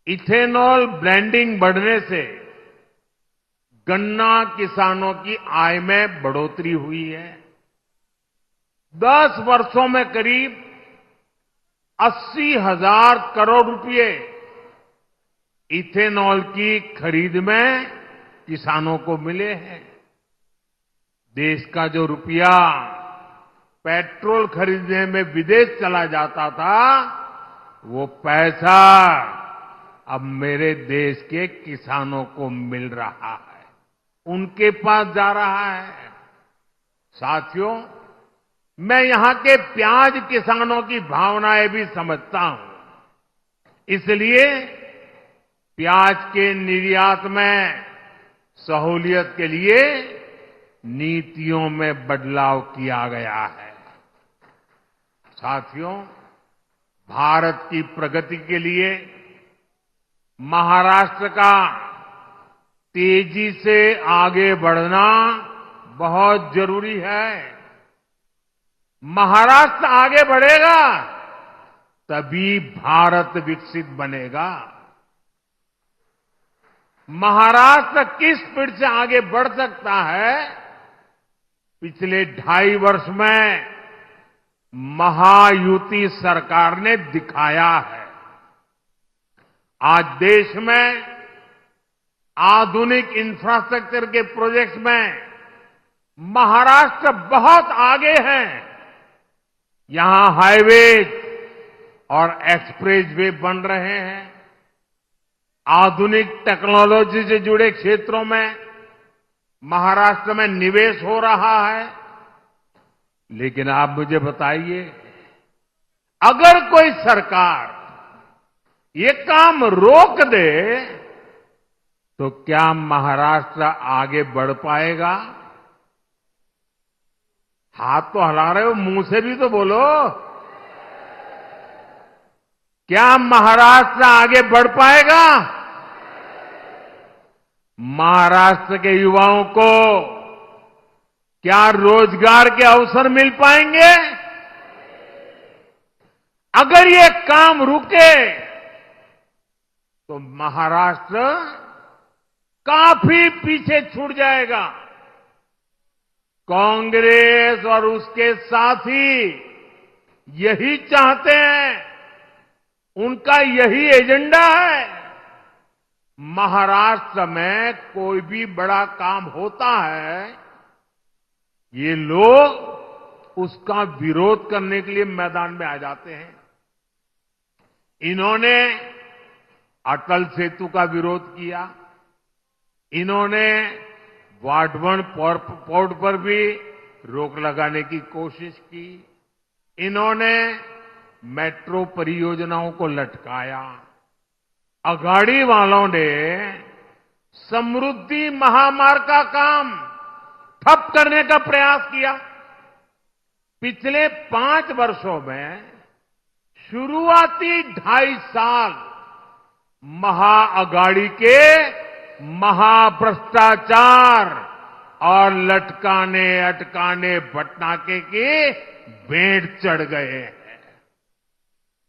इथेनॉल ब्लेंडिंग बढ़ने से गन्ना किसानों की आय में बढ़ोतरी हुई है। 10 वर्षों में करीब 80,000 करोड़ रुपए इथेनॉल की खरीद में किसानों को मिले हैं। देश का जो रुपया पेट्रोल खरीदने में विदेश चला जाता था, वो पैसा अब मेरे देश के किसानों को मिल रहा है, उनके पास जा रहा है। साथियों, मैं यहां के प्याज किसानों की भावनाएं भी समझता हूं, इसलिए प्याज के निर्यात में सहूलियत के लिए नीतियों में बदलाव किया गया है। साथियों, भारत की प्रगति के लिए महाराष्ट्र का तेजी से आगे बढ़ना बहुत जरूरी है। महाराष्ट्र आगे बढ़ेगा तभी भारत विकसित बनेगा। महाराष्ट्र किस स्पीड से आगे बढ़ सकता है, पिछले 2.5 वर्ष में महायुति सरकार ने दिखाया है। आज देश में आधुनिक इंफ्रास्ट्रक्चर के प्रोजेक्ट्स में महाराष्ट्र बहुत आगे है। यहां हाईवेज और एक्सप्रेसवे बन रहे हैं। आधुनिक टेक्नोलॉजी से जुड़े क्षेत्रों में महाराष्ट्र में निवेश हो रहा है। लेकिन आप मुझे बताइए, अगर कोई सरकार ये काम रोक दे तो क्या महाराष्ट्र आगे बढ़ पाएगा? हाथ तो हिला रहे हो, मुंह से भी तो बोलो। क्या महाराष्ट्र आगे बढ़ पाएगा? महाराष्ट्र के युवाओं को क्या रोजगार के अवसर मिल पाएंगे? अगर ये काम रुके तो महाराष्ट्र काफी पीछे छूट जाएगा। कांग्रेस और उसके साथी यही चाहते हैं, उनका यही एजेंडा है। महाराष्ट्र में कोई भी बड़ा काम होता है, ये लोग उसका विरोध करने के लिए मैदान में आ जाते हैं। इन्होंने अटल सेतु का विरोध किया। इन्होंने वाटवन पोर्ट पर भी रोक लगाने की कोशिश की। इन्होंने मेट्रो परियोजनाओं को लटकाया। अघाड़ी वालों ने समृद्धि महामार्ग का काम ठप करने का प्रयास किया। पिछले 5 वर्षों में शुरुआती 2.5 साल महाअघाड़ी के महाभ्रष्टाचार और लटकाने अटकाने भटनाके के भेंट चढ़ गए हैं।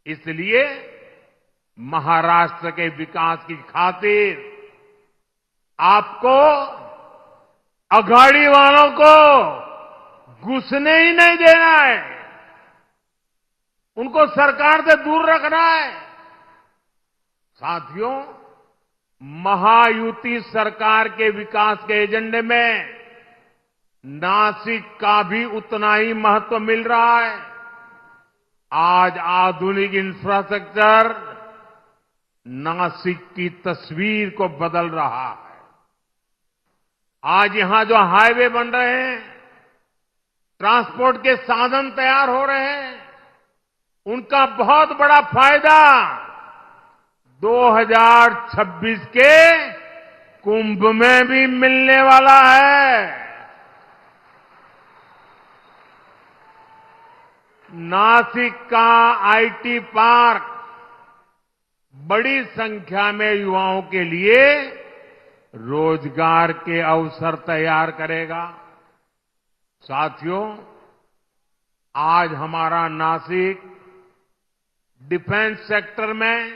इसलिए महाराष्ट्र के विकास की खातिर आपको अघाड़ी वालों को घुसने ही नहीं देना है। उनको सरकार से दूर रखना है। साथियों, महायुति सरकार के विकास के एजेंडे में नासिक का भी उतना ही महत्व मिल रहा है। आज आधुनिक इंफ्रास्ट्रक्चर नासिक की तस्वीर को बदल रहा है। आज यहां जो हाईवे बन रहे हैं, ट्रांसपोर्ट के साधन तैयार हो रहे हैं, उनका बहुत बड़ा फायदा 2026 के कुंभ में भी मिलने वाला है। नासिक का आईटी पार्क बड़ी संख्या में युवाओं के लिए रोजगार के अवसर तैयार करेगा। साथियों, आज हमारा नासिक डिफेंस सेक्टर में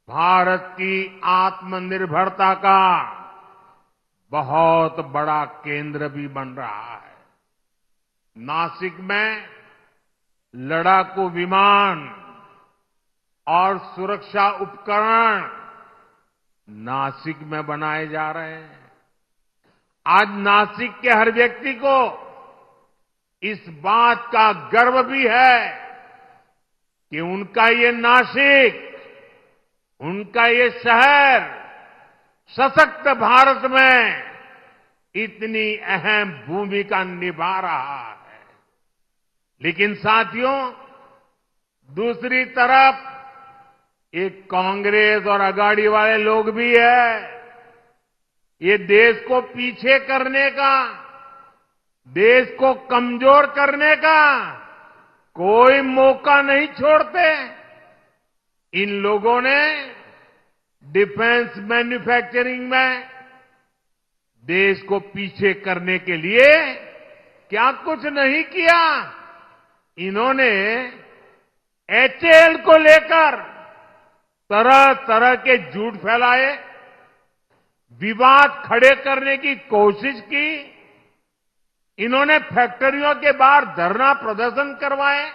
भारत की आत्मनिर्भरता का बहुत बड़ा केंद्र भी बन रहा है। नासिक में लड़ाकू विमान और सुरक्षा उपकरण नासिक में बनाए जा रहे हैं। आज नासिक के हर व्यक्ति को इस बात का गर्व भी है कि उनका ये नासिक, उनका ये शहर सशक्त भारत में इतनी अहम भूमिका निभा रहा है। लेकिन साथियों, दूसरी तरफ एक कांग्रेस और अगाड़ी वाले लोग भी है। ये देश को पीछे करने का, देश को कमजोर करने का कोई मौका नहीं छोड़ते। इन लोगों ने डिफेंस मैन्युफैक्चरिंग में देश को पीछे करने के लिए क्या कुछ नहीं किया। इन्होंने एचएएल को लेकर तरह तरह के झूठ फैलाए, विवाद खड़े करने की कोशिश की। इन्होंने फैक्ट्रियों के बाहर धरना प्रदर्शन करवाए,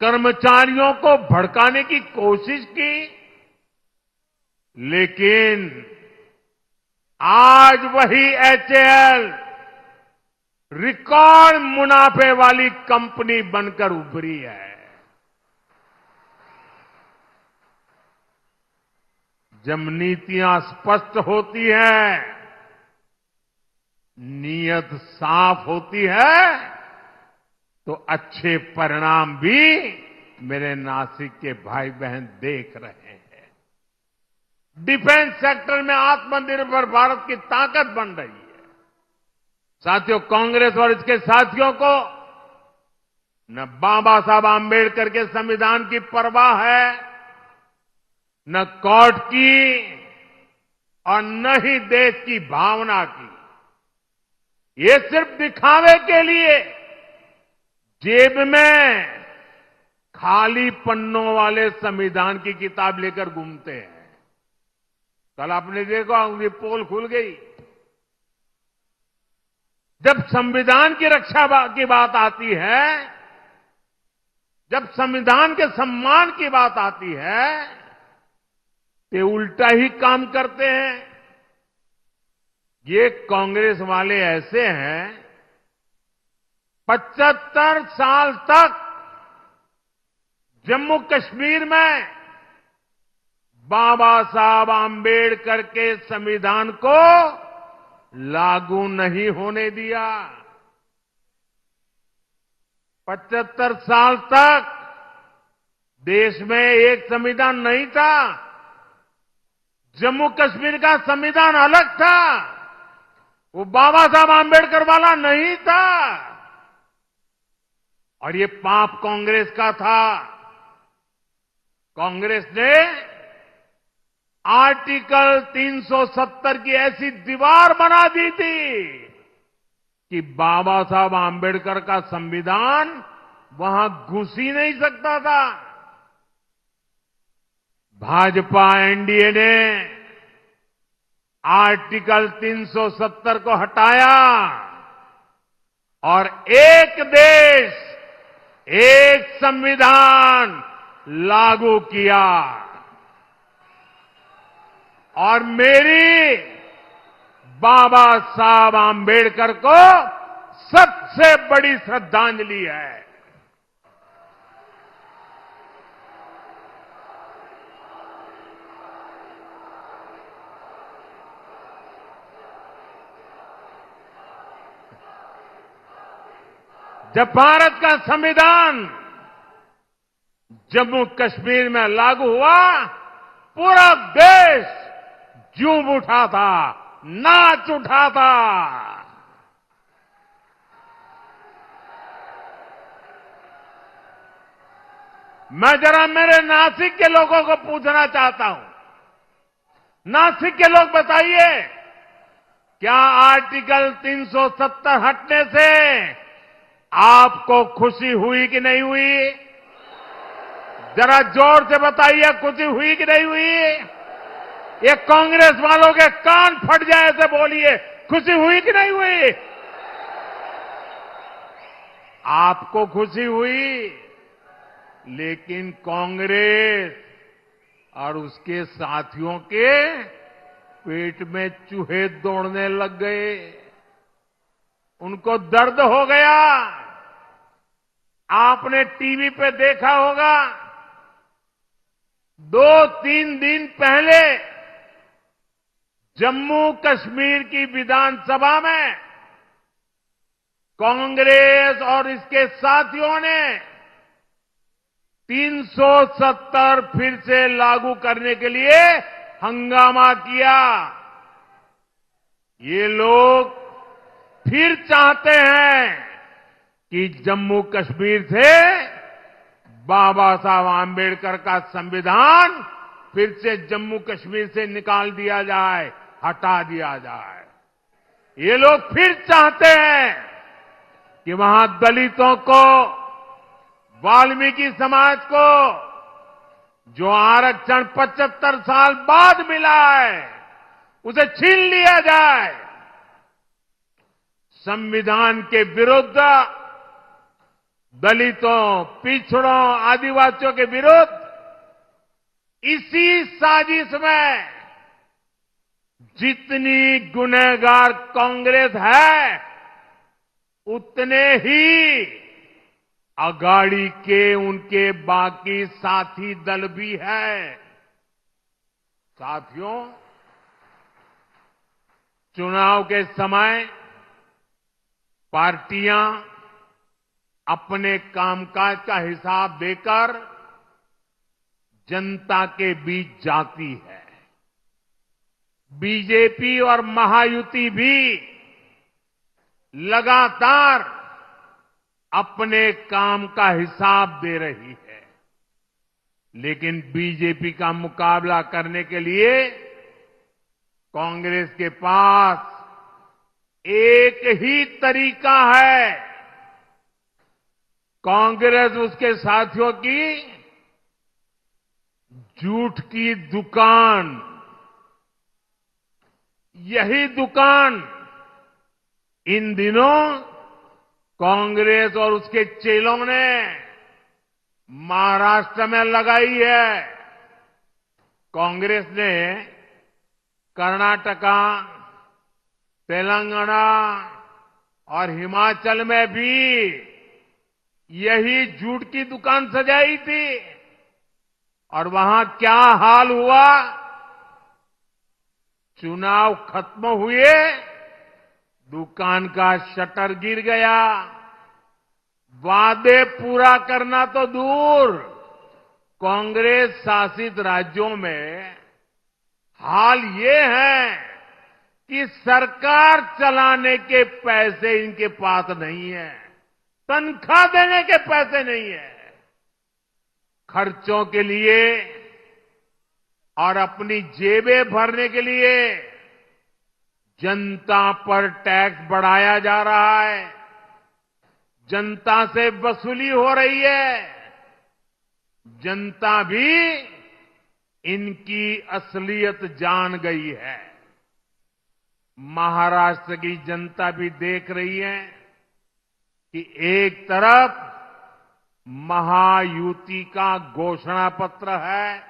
कर्मचारियों को भड़काने की कोशिश की। लेकिन आज वही एचएएल रिकॉर्ड मुनाफे वाली कंपनी बनकर उभरी है। जब नीतियां स्पष्ट होती हैं, नीयत साफ होती है, तो अच्छे परिणाम भी मेरे नासिक के भाई बहन देख रहे हैं। डिफेंस सेक्टर में आत्मनिर्भर भारत की ताकत बन रही है। साथियों, कांग्रेस और इसके साथियों को न बाबा साहब आम्बेडकर के संविधान की परवाह है, न कोर्ट की और न ही देश की भावना की। ये सिर्फ दिखावे के लिए जेब में खाली पन्नों वाले संविधान की किताब लेकर घूमते हैं। कल आपने देखा, उनकी पोल खुल गई। जब संविधान की रक्षा की बात आती है, जब संविधान के सम्मान की बात आती है, ते उल्टा ही काम करते हैं। ये कांग्रेस वाले ऐसे हैं, 75 साल तक जम्मू कश्मीर में बाबा साहब आम्बेडकर के संविधान को लागू नहीं होने दिया। 75 साल तक देश में एक संविधान नहीं था। जम्मू कश्मीर का संविधान अलग था, वो बाबा साहब आम्बेडकर वाला नहीं था। और ये पाप कांग्रेस का था। कांग्रेस ने आर्टिकल 370 की ऐसी दीवार बना दी थी कि बाबा साहब आम्बेडकर का संविधान वहां घुस ही नहीं सकता था। भाजपा एनडीए ने आर्टिकल 370 को हटाया और एक देश, एक संविधान लागू किया। और मेरी बाबा साहब आम्बेडकर को सबसे बड़ी श्रद्धांजलि है। जब भारत का संविधान जम्मू कश्मीर में लागू हुआ, पूरा देश झूम उठा था, नाच उठा था। मैं जरा मेरे नासिक के लोगों को पूछना चाहता हूं, नासिक के लोग बताइए, क्या आर्टिकल 370 हटने से आपको खुशी हुई कि नहीं हुई? जरा जोर से बताइए, खुशी हुई कि नहीं हुई? ये कांग्रेस वालों के कान फट जाए ऐसे बोलिए, खुशी हुई कि नहीं हुई? आपको खुशी हुई, लेकिन कांग्रेस और उसके साथियों के पेट में चूहे दौड़ने लग गए। उनको दर्द हो गया। आपने टीवी पे देखा होगा, 2-3 दिन पहले जम्मू कश्मीर की विधानसभा में कांग्रेस और इसके साथियों ने 370 फिर से लागू करने के लिए हंगामा किया। ये लोग फिर चाहते हैं कि जम्मू कश्मीर से बाबा साहब आम्बेडकर का संविधान फिर से जम्मू कश्मीर से निकाल दिया जाए, हटा दिया जाए। ये लोग फिर चाहते हैं कि वहां दलितों को, वाल्मीकि समाज को जो आरक्षण 75 साल बाद मिला है उसे छीन लिया जाए। संविधान के विरुद्ध, दलितों, पिछड़ों, आदिवासियों के विरुद्ध इसी साजिश में जितनी गुनहगार कांग्रेस है उतने ही अगाड़ी के उनके बाकी साथी दल भी है। साथियों, चुनाव के समय पार्टियां अपने कामकाज का हिसाब देकर जनता के बीच जाती है। बीजेपी और महायुति भी लगातार अपने काम का हिसाब दे रही है, लेकिन बीजेपी का मुकाबला करने के लिए कांग्रेस के पास एक ही तरीका है। कांग्रेस उसके साथियों की झूठ की दुकान, यही दुकान इन दिनों कांग्रेस और उसके चेलों ने महाराष्ट्र में लगाई है। कांग्रेस ने कर्नाटका, तेलंगाना और हिमाचल में भी यही झूठ की दुकान सजाई थी और वहां क्या हाल हुआ? चुनाव खत्म हुए, दुकान का शटर गिर गया। वादे पूरा करना तो दूर, कांग्रेस शासित राज्यों में हाल ये है कि सरकार चलाने के पैसे इनके पास नहीं है, तनख्वाह देने के पैसे नहीं है। खर्चों के लिए और अपनी जेबें भरने के लिए जनता पर टैक्स बढ़ाया जा रहा है, जनता से वसूली हो रही है। जनता भी इनकी असलियत जान गई है। महाराष्ट्र की जनता भी देख रही है कि एक तरफ महायुति का घोषणा पत्र है,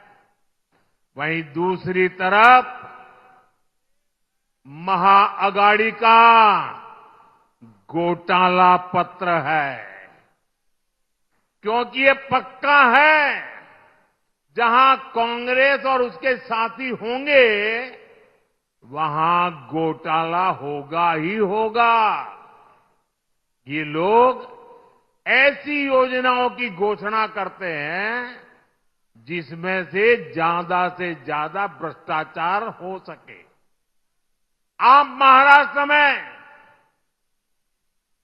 वहीं दूसरी तरफ महाअगाड़ी का घोटाला पत्र है। क्योंकि ये पक्का है, जहां कांग्रेस और उसके साथी होंगे वहां घोटाला होगा ही होगा। ये लोग ऐसी योजनाओं की घोषणा करते हैं जिसमें से ज्यादा भ्रष्टाचार हो सके। आप महाराष्ट्र में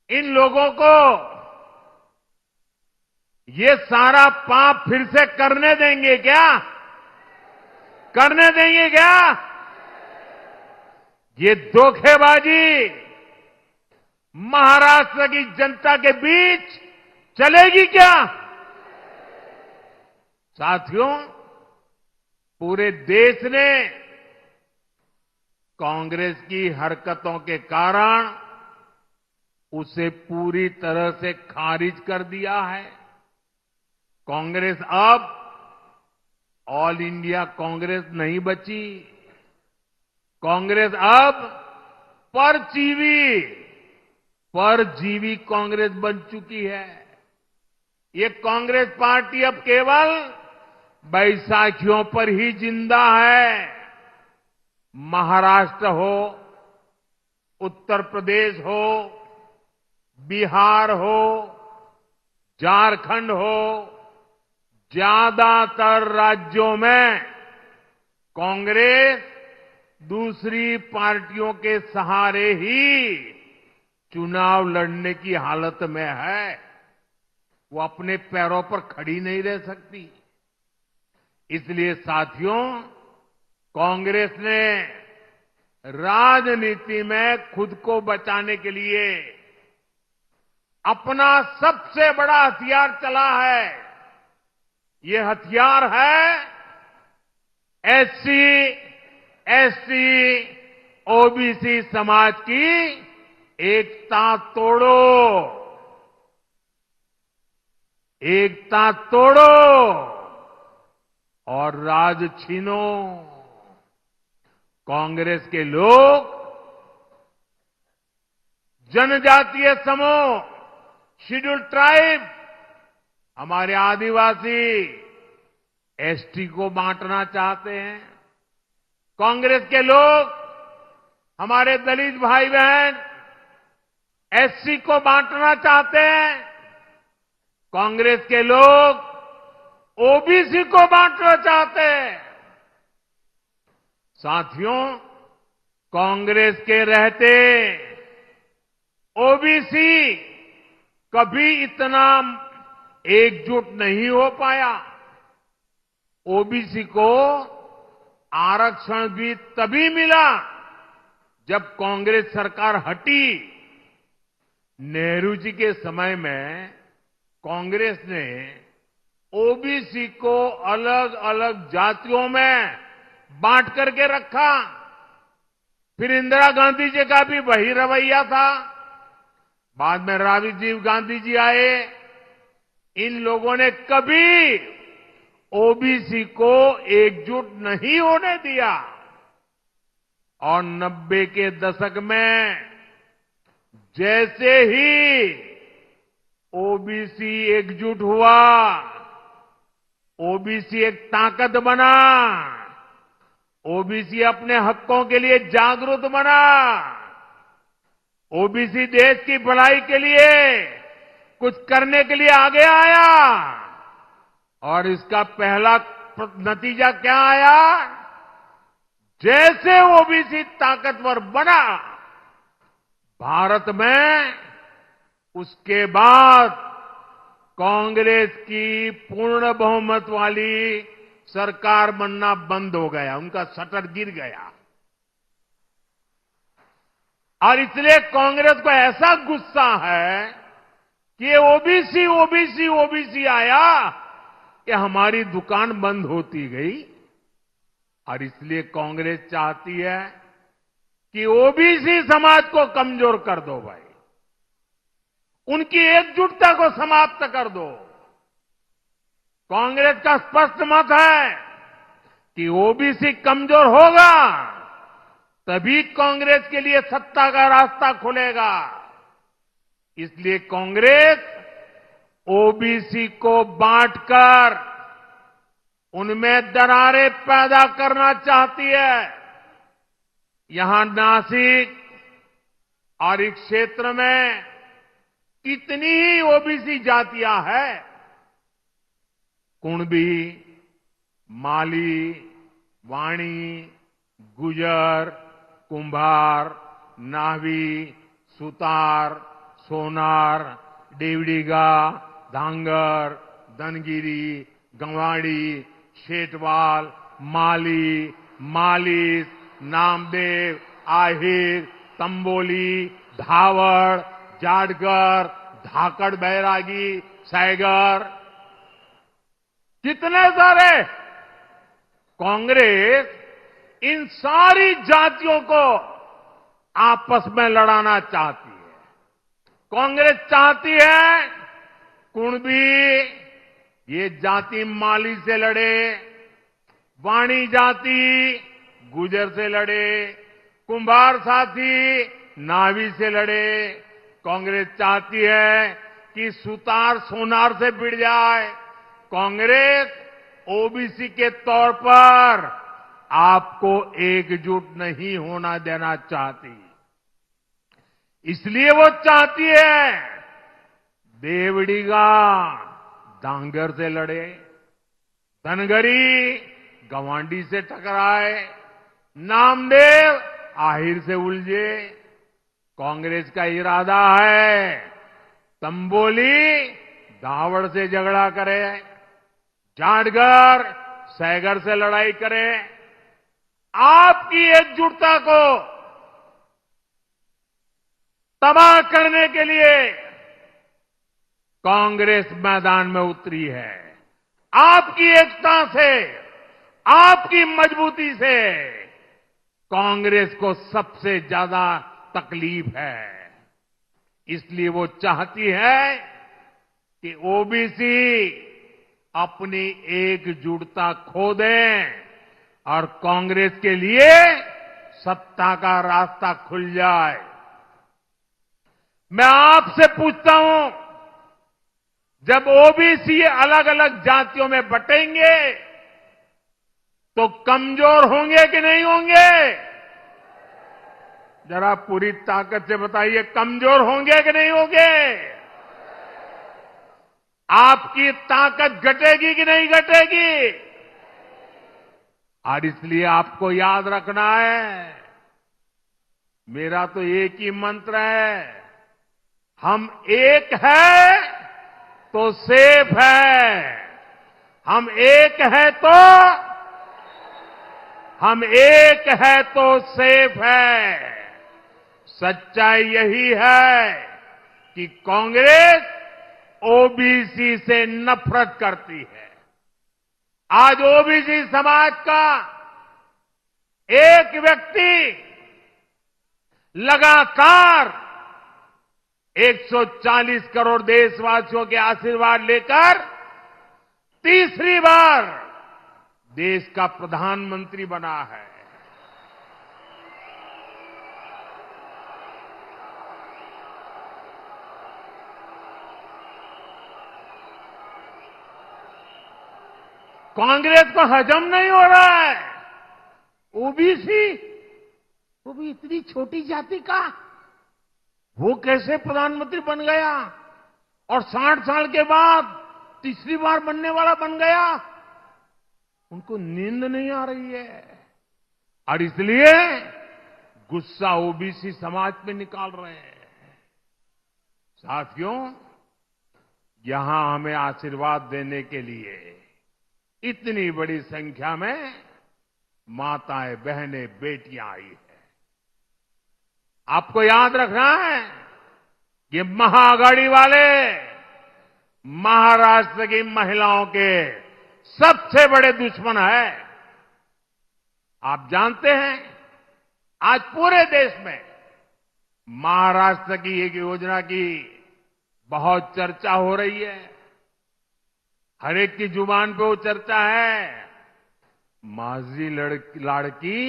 इन लोगों को ये सारा पाप फिर से करने देंगे क्या? करने देंगे क्या? ये धोखेबाजी महाराष्ट्र की जनता के बीच चलेगी क्या? साथियों, पूरे देश ने कांग्रेस की हरकतों के कारण उसे पूरी तरह से खारिज कर दिया है। कांग्रेस अब ऑल इंडिया कांग्रेस नहीं बची। कांग्रेस अब परजीवी कांग्रेस बन चुकी है। ये कांग्रेस पार्टी अब केवल बैसाखियों पर ही जिंदा है। महाराष्ट्र हो, उत्तर प्रदेश हो, बिहार हो, झारखंड हो, ज्यादातर राज्यों में कांग्रेस दूसरी पार्टियों के सहारे ही चुनाव लड़ने की हालत में है। वो अपने पैरों पर खड़ी नहीं रह सकती। इसलिए साथियों, कांग्रेस ने राजनीति में खुद को बचाने के लिए अपना सबसे बड़ा हथियार चला है। ये हथियार है एससी, एसटी, ओबीसी समाज की एकता तोड़ो, एकता तोड़ो और राज छीनो। कांग्रेस के लोग जनजातीय समूह, शेड्यूल्ड ट्राइब, हमारे आदिवासी, एसटी को बांटना चाहते हैं। कांग्रेस के लोग हमारे दलित भाई बहन एससी को बांटना चाहते हैं। कांग्रेस के लोग ओबीसी को बांटना चाहते हैं। साथियों, कांग्रेस के रहते ओबीसी कभी इतना एकजुट नहीं हो पाया। ओबीसी को आरक्षण भी तभी मिला जब कांग्रेस सरकार हटी। नेहरू जी के समय में कांग्रेस ने ओबीसी को अलग अलग जातियों में बांट करके रखा। फिर इंदिरा गांधी जी का भी वही रवैया था। बाद में राजीव गांधी जी आए। इन लोगों ने कभी ओबीसी को एकजुट नहीं होने दिया। और 90 के दशक में जैसे ही ओबीसी एकजुट हुआ, ओबीसी एक ताकत बना, ओबीसी अपने हकों के लिए जागरूक बना, ओबीसी देश की भलाई के लिए कुछ करने के लिए आगे आया। और इसका पहला नतीजा क्या आया? जैसे ओबीसी ताकतवर बना भारत में, उसके बाद कांग्रेस की पूर्ण बहुमत वाली सरकार बनना बंद हो गया। उनका शटर गिर गया। और इसलिए कांग्रेस को ऐसा गुस्सा है कि ओबीसी ओबीसी ओबीसी आया कि हमारी दुकान बंद होती गई। और इसलिए कांग्रेस चाहती है कि ओबीसी समाज को कमजोर कर दो भाई, उनकी एकजुटता को समाप्त कर दो। कांग्रेस का स्पष्ट मत है कि ओबीसी कमजोर होगा तभी कांग्रेस के लिए सत्ता का रास्ता खुलेगा। इसलिए कांग्रेस ओबीसी को बांटकर उनमें दरारें पैदा करना चाहती है। यहां नासिक और इस क्षेत्र में कितनी ही ओबीसी जातियां हैं, कुणबी, माली, वाणी, गुजर, कुंभार, नावी, सुतार, सोनार, देवड़ीगा, धांगर, धनगिरी, गंवाड़ी, शेटवाल, माली, मालिस, नामदेव, आहिर, तंबोली, धावड़, जाटगर, धाकड़ बैरागी, सैगर, कितने सारे। कांग्रेस इन सारी जातियों को आपस में लड़ाना चाहती है। कांग्रेस चाहती है कुणबी ये जाति माली से लड़े, वाणी जाति गुजर से लड़े, कुंभार साथी नावी से लड़े। कांग्रेस चाहती है कि सुतार सोनार से भिड़ जाए। कांग्रेस ओबीसी के तौर पर आपको एकजुट नहीं होना देना चाहती। इसलिए वो चाहती है देवड़ीगा धांगर से लड़े, धनगरी गवांडी से टकराए, नामदेव आहिर से उलझे। कांग्रेस का इरादा है तंबोली दावड़ से झगड़ा करे, जाटगर सैगर से लड़ाई करे। आपकी एकजुटता को तबाह करने के लिए कांग्रेस मैदान में उतरी है। आपकी एकता से, आपकी मजबूती से कांग्रेस को सबसे ज्यादा तकलीफ है। इसलिए वो चाहती है कि ओबीसी अपनी एकजुटता खो दें और कांग्रेस के लिए सत्ता का रास्ता खुल जाए। मैं आपसे पूछता हूं, जब ओबीसी अलग अलग जातियों में बटेंगे तो कमजोर होंगे कि नहीं होंगे? जरा पूरी ताकत से बताइए, कमजोर होंगे कि नहीं होंगे? आपकी ताकत घटेगी कि नहीं घटेगी? और इसलिए आपको याद रखना है, मेरा तो एक ही मंत्र है, हम एक है तो सेफ है। हम एक है तो सेफ है। सच्चाई यही है कि कांग्रेस ओबीसी से नफरत करती है। आज ओबीसी समाज का एक व्यक्ति लगातार 140 करोड़ देशवासियों के आशीर्वाद लेकर तीसरी बार देश का प्रधानमंत्री बना है। कांग्रेस को हजम नहीं हो रहा है, ओबीसी वो भी इतनी छोटी जाति का वो कैसे प्रधानमंत्री बन गया और 60 साल के बाद तीसरी बार बनने वाला बन गया। उनको नींद नहीं आ रही है और इसलिए गुस्सा ओबीसी समाज पे निकाल रहे हैं। साथियों, यहां हमें आशीर्वाद देने के लिए इतनी बड़ी संख्या में माताएं, बहनें, बेटियां आई है। आपको याद रखना है, ये महाआघाड़ी वाले महाराष्ट्र की महिलाओं के सबसे बड़े दुश्मन है। आप जानते हैं, आज पूरे देश में महाराष्ट्र की एक योजना की बहुत चर्चा हो रही है। हर एक की जुबान पे वो चर्चा है, माझी लाड़की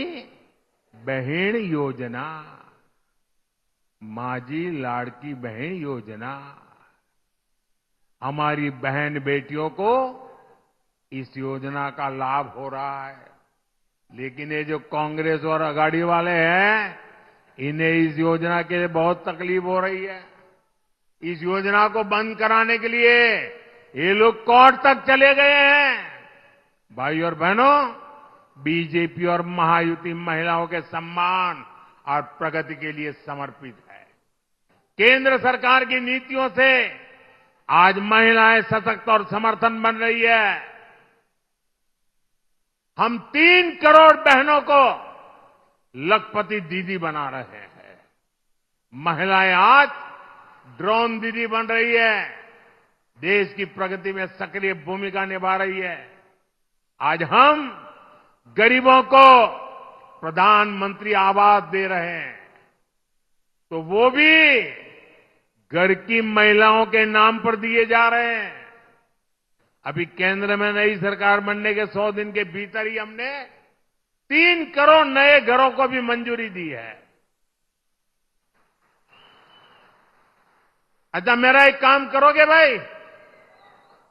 बहन योजना। माझी लाड़की बहन योजना। हमारी बहन बेटियों को इस योजना का लाभ हो रहा है, लेकिन ये जो कांग्रेस और अघाड़ी वाले हैं, इन्हें इस योजना के लिए बहुत तकलीफ हो रही है। इस योजना को बंद कराने के लिए ये लोग कोर्ट तक चले गए हैं। भाई और बहनों, बीजेपी और महायुति महिलाओं के सम्मान और प्रगति के लिए समर्पित है। केंद्र सरकार की नीतियों से आज महिलाएं सशक्त और समर्थन बन रही है। हम 3 करोड़ बहनों को लखपति दीदी बना रहे हैं। महिलाएं आज ड्रोन दीदी बन रही है, देश की प्रगति में सक्रिय भूमिका निभा रही है। आज हम गरीबों को प्रधानमंत्री आवास दे रहे हैं, तो वो भी घर की महिलाओं के नाम पर दिए जा रहे हैं। अभी केंद्र में नई सरकार बनने के 100 दिन के भीतर ही हमने 3 करोड़ नए घरों को भी मंजूरी दी है। अच्छा, मेरा एक काम करोगे भाई?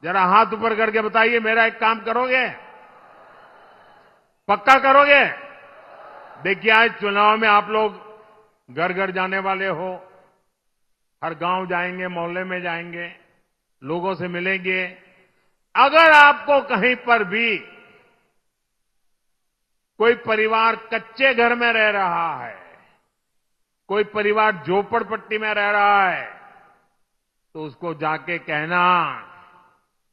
जरा हाथ ऊपर करके बताइए, मेरा एक काम करोगे? पक्का करोगे? देखिए, आज चुनाव में आप लोग घर घर जाने वाले हो, हर गांव जाएंगे, मोहल्ले में जाएंगे, लोगों से मिलेंगे, अगर आपको कहीं पर भी कोई परिवार कच्चे घर में रह रहा है, कोई परिवार झोपड़पट्टी में रह रहा है, तो उसको जाके कहना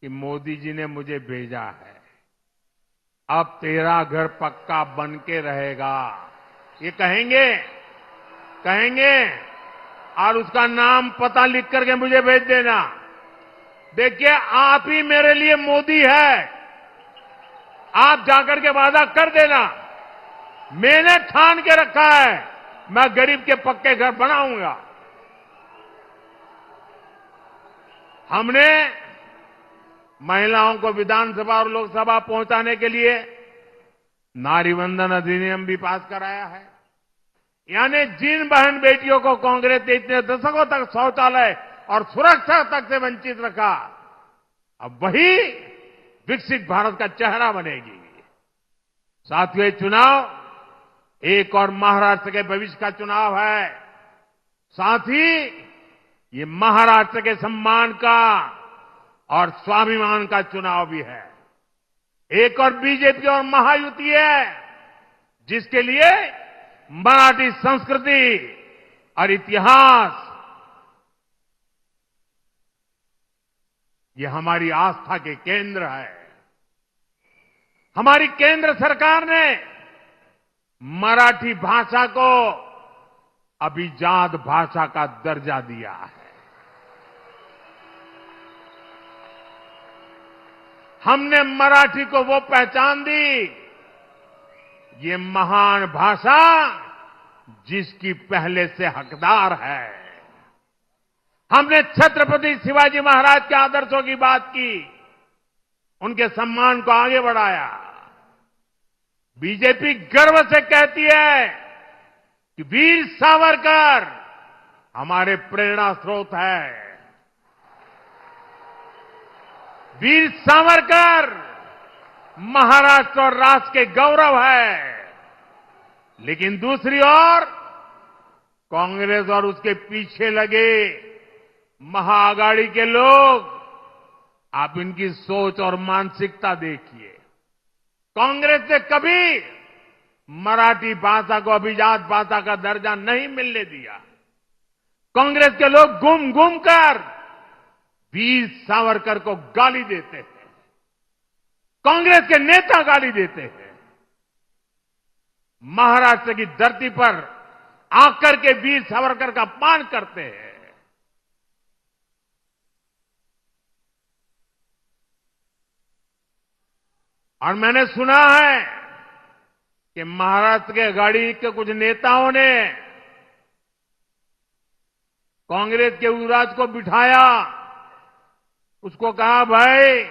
कि मोदी जी ने मुझे भेजा है, अब तेरा घर पक्का बन के रहेगा। ये कहेंगे और उसका नाम पता लिख करके मुझे भेज देना। देखिए, आप ही मेरे लिए मोदी है। आप जाकर के वादा कर देना, मैंने ठान के रखा है, मैं गरीब के पक्के घर बनाऊंगा। हमने महिलाओं को विधानसभा और लोकसभा पहुंचाने के लिए नारी वंदन अधिनियम भी पास कराया है। यानी जिन बहन बेटियों को कांग्रेस ने इतने दशकों तक शौचालय और सुरक्षा तक से वंचित रखा, अब वही विकसित भारत का चेहरा बनेगी। साथियों, ये चुनाव एक और महाराष्ट्र के भविष्य का चुनाव है। साथ ही ये महाराष्ट्र के सम्मान का और स्वाभिमान का चुनाव भी है। एक और बीजेपी और महायुति है, जिसके लिए मराठी संस्कृति और इतिहास ये हमारी आस्था के केंद्र है। हमारी केंद्र सरकार ने मराठी भाषा को अभिजात भाषा का दर्जा दिया है। हमने मराठी को वो पहचान दी, ये महान भाषा जिसकी पहले से हकदार है। हमने छत्रपति शिवाजी महाराज के आदर्शों की बात की, उनके सम्मान को आगे बढ़ाया। बीजेपी गर्व से कहती है कि वीर सावरकर हमारे प्रेरणा स्रोत है। वीर सावरकर महाराष्ट्र और राष्ट्र के गौरव है। लेकिन दूसरी ओर कांग्रेस और उसके पीछे लगे महाआघाड़ी के लोग, आप इनकी सोच और मानसिकता देखिए। कांग्रेस ने कभी मराठी भाषा को अभिजात भाषा का दर्जा नहीं मिलने दिया। कांग्रेस के लोग घूम घूम कर वीर सावरकर को गाली देते हैं, कांग्रेस के नेता गाली देते हैं। महाराष्ट्र की धरती पर आकर के वीर सावरकर का अपमान करते हैं। और मैंने सुना है कि महाराष्ट्र के आघाड़ी के कुछ नेताओं ने कांग्रेस के युवराज को बिठाया, उसको कहा, भाई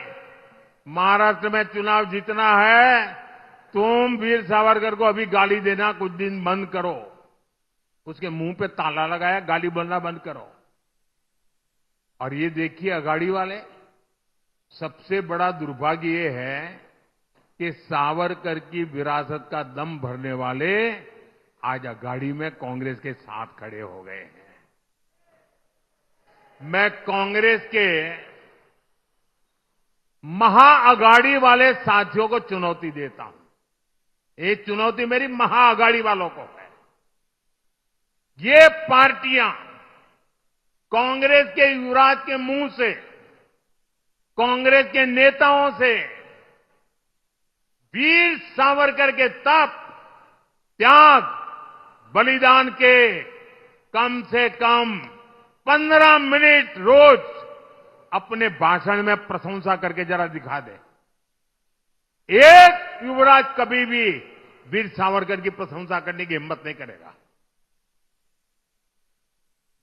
महाराष्ट्र में चुनाव जीतना है, तुम वीर सावरकर को अभी गाली देना कुछ दिन बंद करो। उसके मुंह पे ताला लगाया, गाली बोलना बंद करो। और ये देखिए आघाड़ी वाले, सबसे बड़ा दुर्भाग्य ये है कि सावरकर की विरासत का दम भरने वाले आज आघाड़ी में कांग्रेस के साथ खड़े हो गए हैं। मैं कांग्रेस के महाआघाड़ी वाले साथियों को चुनौती देता हूं। ये चुनौती मेरी महाआघाड़ी वालों को है। ये पार्टियां कांग्रेस के युवराज के मुंह से, कांग्रेस के नेताओं से वीर सावरकर के तप, त्याग, बलिदान के कम से कम 15 मिनट रोज अपने भाषण में प्रशंसा करके जरा दिखा दे। एक युवराज कभी भी वीर सावरकर की प्रशंसा करने की हिम्मत नहीं करेगा।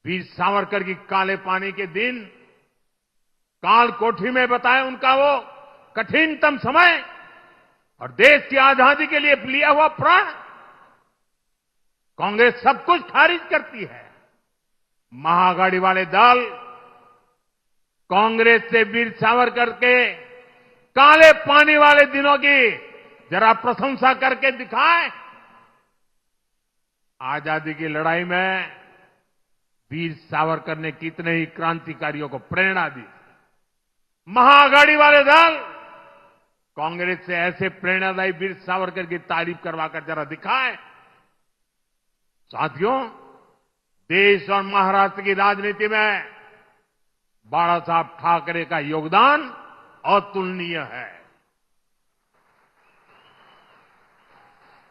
वीर सावरकर की काले पानी के दिन काल कोठी में बताए उनका वो कठिनतम समय और देश की आजादी के लिए लिया हुआ प्राण। कांग्रेस सब कुछ खारिज करती है। महाआघाड़ी वाले दल कांग्रेस से वीर सावरकर के काले पानी वाले दिनों की जरा प्रशंसा करके दिखाए। आजादी की लड़ाई में वीर सावरकर ने कितने ही क्रांतिकारियों को प्रेरणा दी। महाआघाड़ी वाले दल कांग्रेस से ऐसे प्रेरणादायी वीर सावरकर की तारीफ करवाकर जरा दिखाएं। साथियों, देश और महाराष्ट्र की राजनीति में बाला साहब ठाकरे का योगदान अतुलनीय है।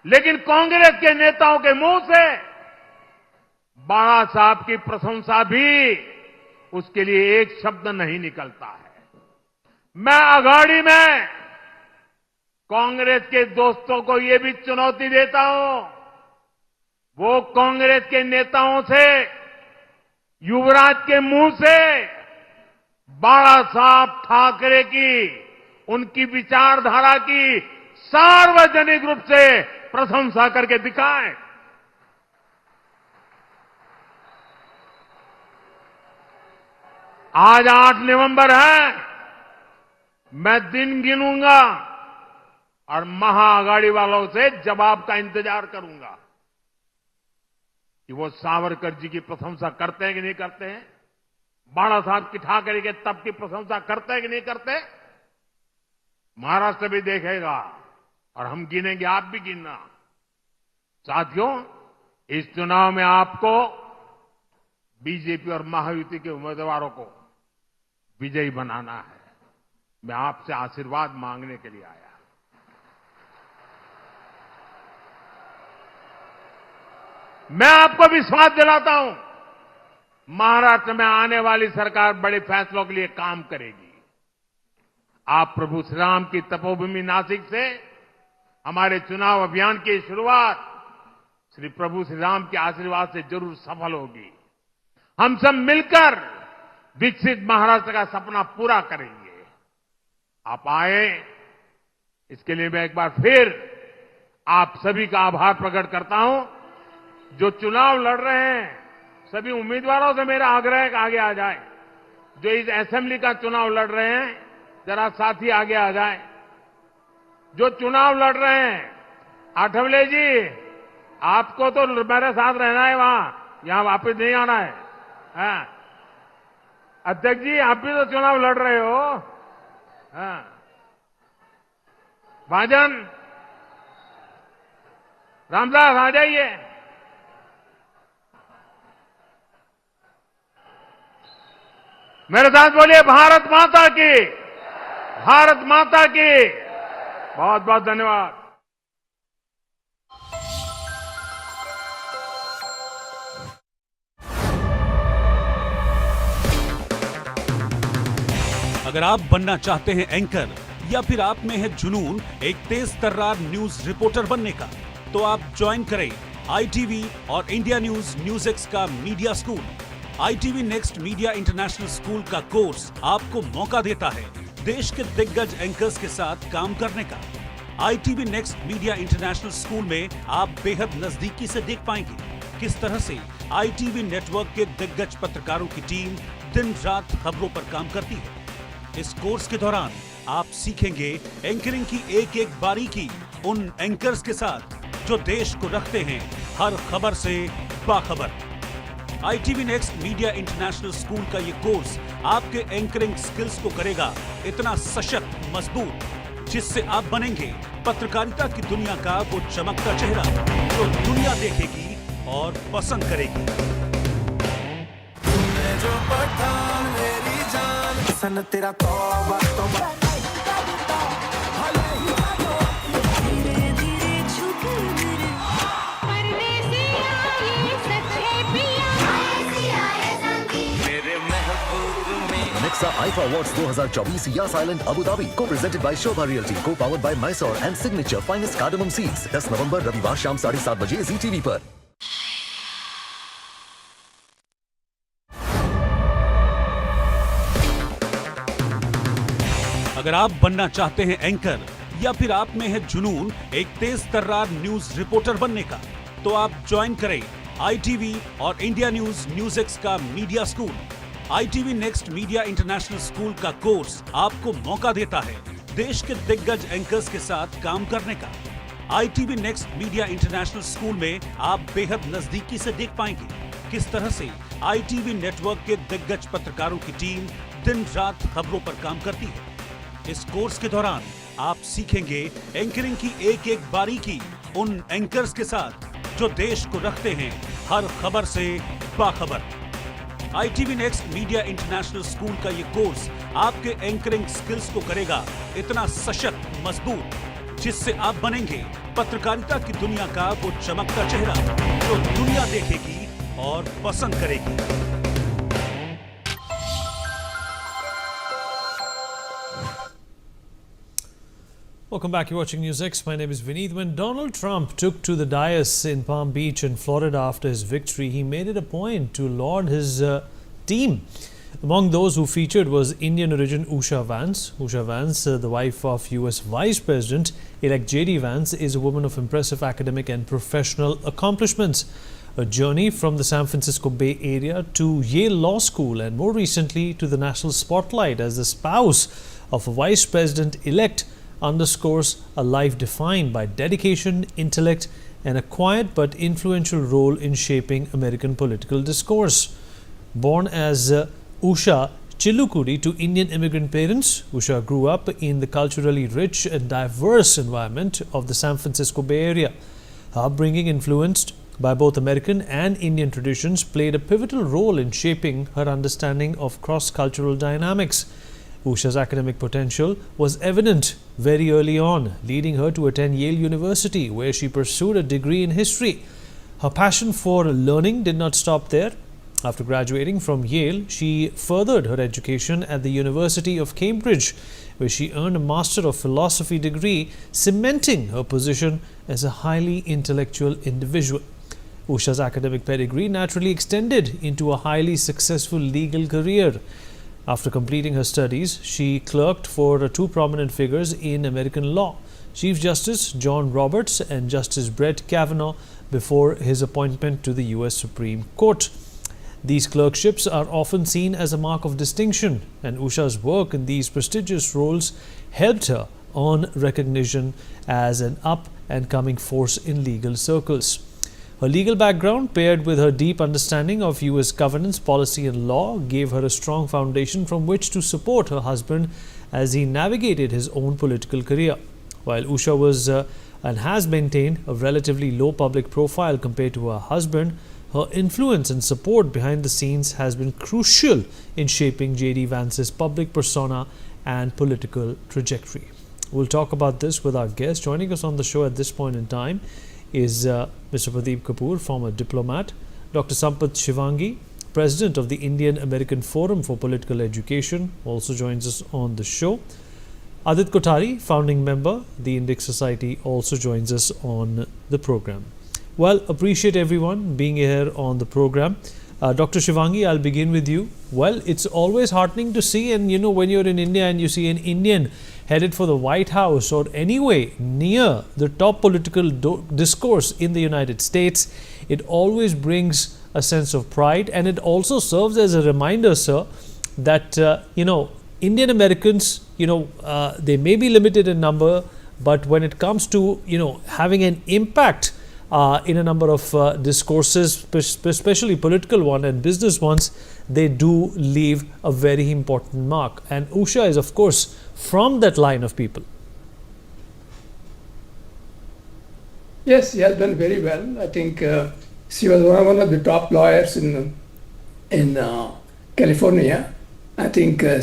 लेकिन कांग्रेस के नेताओं के मुंह से बाला साहब की प्रशंसा भी उसके लिए एक शब्द नहीं निकलता है। मैं आघाड़ी में कांग्रेस के दोस्तों को यह भी चुनौती देता हूं, वो कांग्रेस के नेताओं से युवराज के मुंह से बाला साहब ठाकरे की, उनकी विचारधारा की सार्वजनिक रूप से प्रशंसा करके दिखाएं। आज 8 नवंबर है, मैं दिन गिनूंगा और महाआघाड़ी वालों से जवाब का इंतजार करूंगा कि वो सावरकर जी की प्रशंसा करते हैं कि नहीं करते हैं, बाला साहब की ठाकरे के तप की प्रशंसा करते हैं कि नहीं करते। महाराष्ट्र भी देखेगा और हम गिनेंगे, आप भी गिनना। साथियों, इस चुनाव में आपको बीजेपी और महायुति के उम्मीदवारों को विजयी बनाना है। मैं आपसे आशीर्वाद मांगने के लिए आया। मैं आपको विश्वास दिलाता हूं, महाराष्ट्र में आने वाली सरकार बड़े फैसलों के लिए काम करेगी। आप प्रभु श्री राम की तपोभूमि नासिक से हमारे चुनाव अभियान की शुरुआत श्री प्रभु श्री राम के आशीर्वाद से जरूर सफल होगी। हम सब मिलकर विकसित महाराष्ट्र का सपना पूरा करेंगे। आप आए, इसके लिए मैं एक बार फिर आप सभी का आभार प्रकट करता हूं। जो चुनाव लड़ रहे हैं, सभी उम्मीदवारों से मेरा आग्रह है कि आगे आ जाए। जो इस असेंबली का चुनाव लड़ रहे हैं, जरा साथी आगे आ जाए। जो चुनाव लड़ रहे हैं, आठवले जी, आपको तो मेरे साथ रहना है, वहां यहां वापस नहीं आना है। हाँ। अध्यक्ष जी, आप भी तो चुनाव लड़ रहे हो। हाँ। भाजन, रामदास आ जाइए। मेरे साथ बोलिए, भारत माता की, भारत माता की। बहुत बहुत धन्यवाद। अगर आप बनना चाहते हैं एंकर या फिर आप में है जुनून एक तेज तर्रार न्यूज रिपोर्टर बनने का, तो आप ज्वाइन करें ITV और इंडिया NewsX का media school. ITV next media international school का कोर्स आपको मौका देता है देश के दिग्गज एंकर्स के साथ काम करने का। ITV next media international school में आप बेहद नजदीकी से देख पाएंगे किस तरह से ITV नेटवर्क के दिग्गज पत्रकारों की टीम दिन रात खबरों पर काम करती है। इस कोर्स के दौरान आप सीखेंगे एंकरिंग की एक एक बारीकी उन एंकर्स के साथ जो देश को रखते हैं हर खबर से बाखबर। ITV next media international school का ये कोर्स आपके एंकरिंग स्किल्स को करेगा इतना सशक्त, मजबूत, जिससे आप बनेंगे पत्रकारिता की दुनिया का वो चमकता चेहरा जो दुनिया देखेगी और पसंद करेगी। जो पठान मेरी जान, सन तेरा तौबा तौबा। Nexa IFA Awards 2024 Yas Island Abu Dhabi co-presented by Shobha Realty, co-powered by Mysore and Signature Finest Cardamom Seeds। 10 नवंबर रविवार शाम 7:30 बजे जी टीवी पर। अगर आप बनना चाहते हैं एंकर या फिर आप में है जुनून एक तेज तर्रार न्यूज रिपोर्टर बनने का, तो आप ज्वाइन करें ITV और इंडिया NewsX का media school. ITV next media international school का कोर्स आपको मौका देता है देश के दिग्गज एंकर्स के साथ काम करने का। ITV next media international school में आप बेहद नजदीकी से देख पाएंगे किस तरह से ITV नेटवर्क के दिग्गज पत्रकारों की टीम दिन रात खबरों पर काम करती है। इस कोर्स के दौरान आप सीखेंगे एंकरिंग की एक एक बारीकी उन एंकर्स के साथ जो देश को रखते हैं हर खबर से बाखबर। ITV next media international school का ये कोर्स आपके एंकरिंग स्किल्स को करेगा इतना सशक्त, मजबूत, जिससे आप बनेंगे पत्रकारिता की दुनिया का वो चमकता चेहरा जो दुनिया देखेगी और पसंद करेगी। Welcome back. You're watching NewsX. My name is Vineet. When Donald Trump took to the dais in Palm Beach in Florida after his victory, he made it a point to laud his team. Among those who featured was Indian origin Usha Vance. Usha Vance, the wife of US Vice President-elect J.D. Vance, is a woman of impressive academic and professional accomplishments. A journey from the San Francisco Bay Area to Yale Law School and more recently to the national spotlight as the spouse of a Vice President-elect underscores a life defined by dedication, intellect, and a quiet but influential role in shaping American political discourse. Born as Usha Chillukuri to Indian immigrant parents, Usha grew up in the culturally rich and diverse environment of the San Francisco Bay Area. Her upbringing, influenced by both American and Indian traditions, played a pivotal role in shaping her understanding of cross-cultural dynamics. Usha's academic potential was evident very early on, leading her to attend Yale University, where she pursued a degree in history. Her passion for learning did not stop there. After graduating from Yale, she furthered her education at the University of Cambridge, where she earned a Master of Philosophy degree, cementing her position as a highly intellectual individual. Usha's academic pedigree naturally extended into a highly successful legal career. After completing her studies, she clerked for two prominent figures in American law, Chief Justice John Roberts and Justice Brett Kavanaugh, before his appointment to the US Supreme Court. These clerkships are often seen as a mark of distinction, and Usha's work in these prestigious roles helped her earn recognition as an up-and-coming force in legal circles. Her legal background, paired with her deep understanding of US governance, policy and law, gave her a strong foundation from which to support her husband as he navigated his own political career. While Usha was and has maintained a relatively low public profile compared to her husband, her influence and support behind the scenes has been crucial in shaping J.D. Vance's public persona and political trajectory. We'll talk about this with our guest. Joining us on the show at this point in time is Mr. Pradeep Kapoor, former diplomat, Dr. Sampath Shivangi, President of the Indian American Forum for Political Education, also joins us on the show. Adit Kothari, founding member, the Indic Society, also joins us on the program. Well, appreciate everyone being here on the program. Dr. Shivangi, I'll begin with you. Well, it's always heartening to see, and when you're in India and you see an Indian headed for the White House or anyway near the top political discourse in the United States, it always brings a sense of pride, and it also serves as a reminder, sir, that Indian Americans, they may be limited in number, but when it comes to having an impact in a number of discourses, especially political one and business ones, they do leave a very important mark. And Usha is, of course, from that line of people. Yes, she has done very well. I think she was one of the top lawyers in California. I think I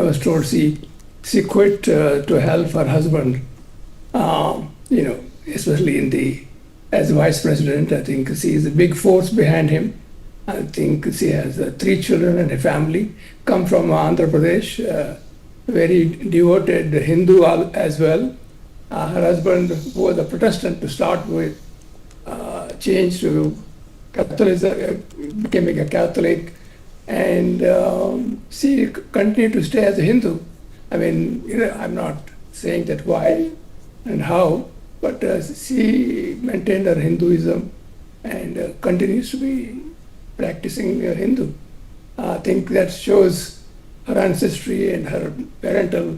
was told she quit to help her husband, especially as vice president. I think she is a big force behind him. I think she has 3 children and a family, come from Andhra Pradesh, very devoted Hindu as well. Her husband, who was a Protestant to start with, changed to Catholicism, becoming a Catholic, and she continued to stay as a Hindu. I mean, I'm not saying that why and how, but she maintained her Hinduism and continues to be practicing Hindu. I think that shows her ancestry and her parental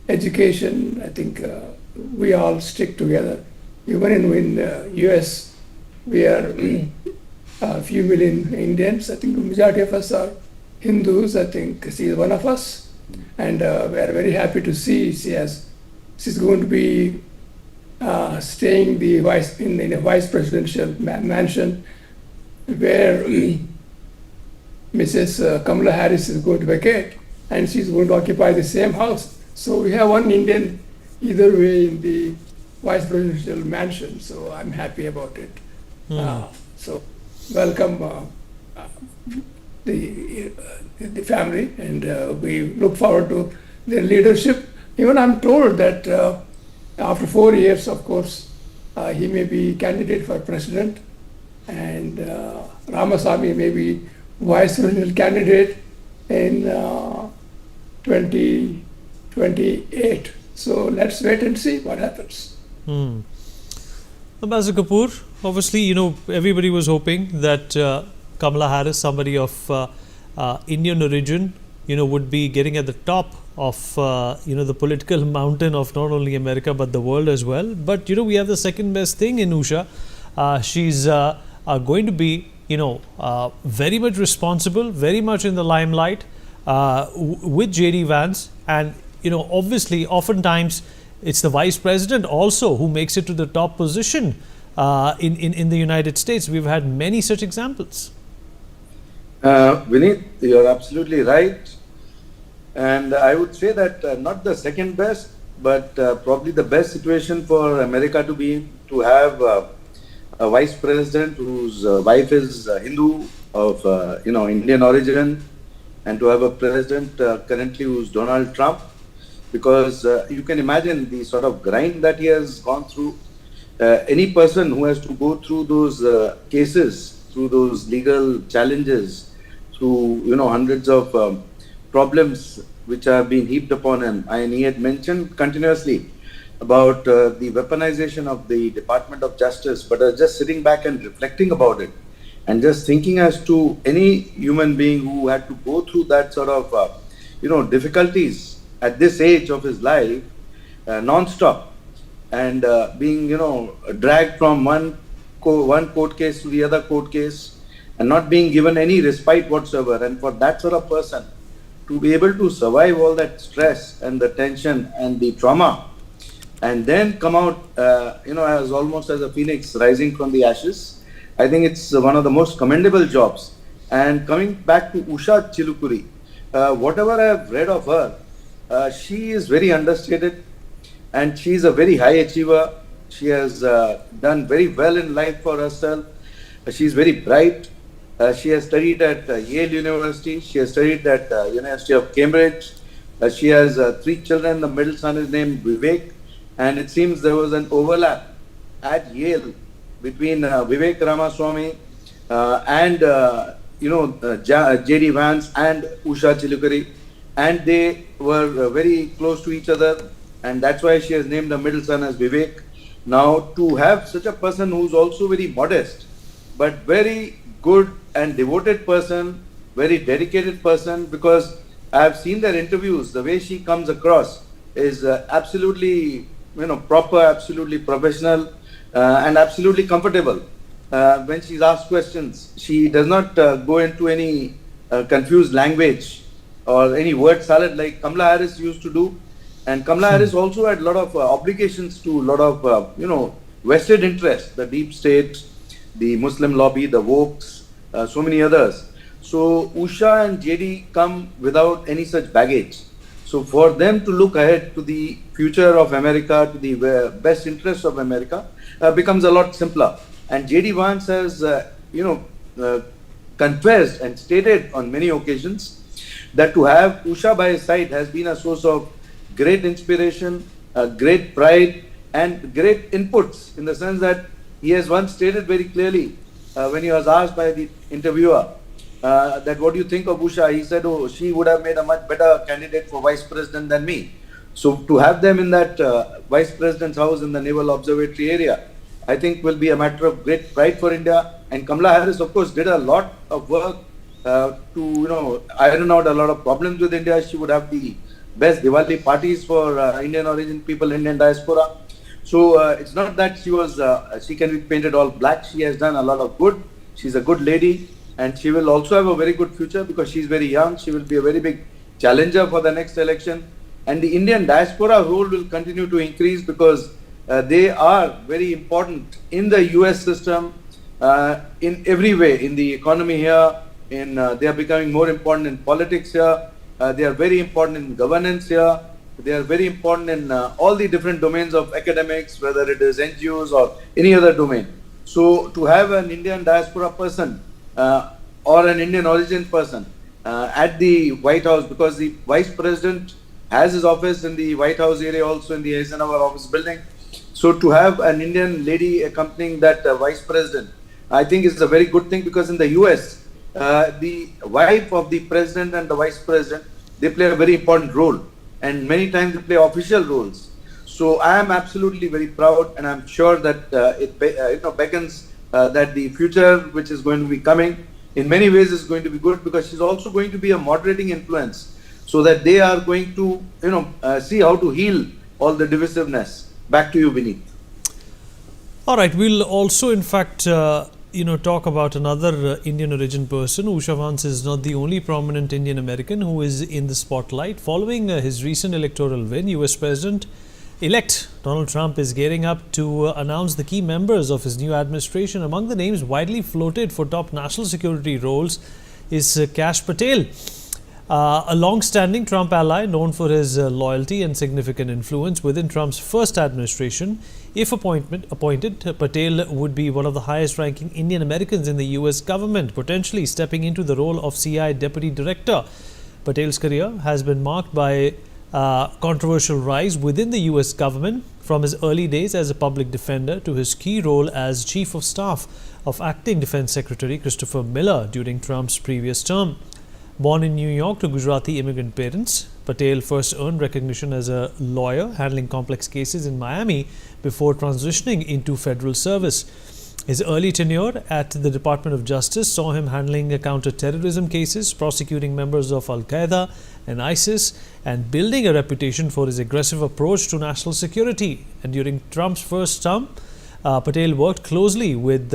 education. I think we all stick together. Even in US, we are a few million Indians. I think the majority of us are Hindus. I think she is one of us, and we are very happy to see she's going to be staying in a vice presidential mansion where Mrs. Kamala Harris is going to vacate, and she's going to occupy the same house. So we have one Indian either way in the vice presidential mansion. So I'm happy about it. So welcome the family, and we look forward to their leadership. Even I'm told that after 4 years, of course, he may be candidate for president, and Ramasamy may be vice presidential candidate in 2028. So let's wait and see what happens. Ambassador Kapoor, obviously, everybody was hoping that Kamala Harris, somebody of Indian origin, would be getting at the top of, the political mountain of not only America but the world as well. But, we have the second best thing in Usha. She's going to be, very much responsible, very much in the limelight with J.D. Vance. And, obviously, oftentimes, it's the vice president also who makes it to the top position in the United States. We've had many such examples. Vineet, you're absolutely right. And I would say that not the second best, but probably the best situation for America to have a vice president whose wife is Hindu of Indian origin, and to have a president currently who's Donald Trump, because you can imagine the sort of grind that he has gone through. Any person who has to go through those cases, through those legal challenges, through hundreds of problems which have been heaped upon him, and he had mentioned continuously about the weaponization of the Department of Justice, but just sitting back and reflecting about it, and just thinking as to any human being who had to go through that sort of difficulties at this age of his life, non-stop, and being dragged from one court case to the other court case, and not being given any respite whatsoever. And for that sort of person to be able to survive all that stress and the tension and the trauma, and then come out as almost as a phoenix rising from the ashes, I think it's one of the most commendable jobs. And coming back to Usha Chilukuri, whatever I have read of her, she is very understated, and she is a very high achiever. She has done very well in life for herself. She is very bright. She has studied at Yale University. She has studied at University of Cambridge. She has 3 children. The middle son is named Vivek. And it seems there was an overlap at Yale between Vivek Ramaswamy and J.D. Vance and Usha Chilukuri. And they were very close to each other. And that's why she has named the middle son as Vivek. Now, to have such a person who's also very modest, but very good and devoted person, very dedicated person, because I have seen their interviews, the way she comes across is absolutely proper, absolutely professional, and absolutely comfortable. When she's asked questions, she does not go into any confused language or any word salad like Kamala Harris used to do. And Kamala Harris also had a lot of obligations to a lot of, vested interests, the deep state, the Muslim lobby, the Wokes, so many others. So Usha and JD come without any such baggage. So for them to look ahead to the future of America, to the best interests of America, becomes a lot simpler. And JD Vance has, confessed and stated on many occasions that to have Usha by his side has been a source of great inspiration, great pride, and great inputs, in the sense that he has once stated very clearly when he was asked by the interviewer that what do you think of Usha, he said, oh, she would have made a much better candidate for vice president than me. So to have them in that vice president's house in the Naval Observatory area, I think will be a matter of great pride for India. And Kamala Harris, of course, did a lot of work to iron out a lot of problems with India. She would have the best Diwali parties for Indian origin people, Indian diaspora. So it's not that she can be painted all black. She has done a lot of good. She's a good lady, and she will also have a very good future because she's very young. She will be a very big challenger for the next election. And the Indian diaspora role will continue to increase because they are very important in the US system in every way, in the economy here, they are becoming more important in politics here, they are very important in governance here, they are very important in all the different domains of academics, whether it is NGOs or any other domain. So to have an Indian diaspora person or an Indian origin person at the White House, because the Vice President has his office in the White House area, also in the Eisenhower office building. So to have an Indian lady accompanying that Vice President, I think is a very good thing, because in the US, the wife of the President and the Vice President, they play a very important role, and many times they play official roles. So I am absolutely very proud, and I'm sure that it beckons that the future which is going to be coming in many ways is going to be good, because she's also going to be a moderating influence, so that they are going to see how to heal all the divisiveness. Back to you, Vineet. All right, we'll also in fact talk about another Indian origin person. Usha Vance is not the only prominent Indian American who is in the spotlight. Following his recent electoral win, US President-elect Donald Trump is gearing up to announce the key members of his new administration. Among the names widely floated for top national security roles is Kash Patel, a long-standing Trump ally known for his loyalty and significant influence within Trump's first administration. If appointed, Patel would be one of the highest-ranking Indian Americans in the US government, potentially stepping into the role of CIA Deputy Director. Patel's career has been marked by controversial rise within the US government, from his early days as a public defender to his key role as Chief of Staff of Acting Defense Secretary Christopher Miller during Trump's previous term. Born in New York to Gujarati immigrant parents, Patel first earned recognition as a lawyer handling complex cases in Miami before transitioning into federal service. His early tenure at the Department of Justice saw him handling counter-terrorism cases, prosecuting members of Al-Qaeda and ISIS, and building a reputation for his aggressive approach to national security. And during Trump's first term, Patel worked closely with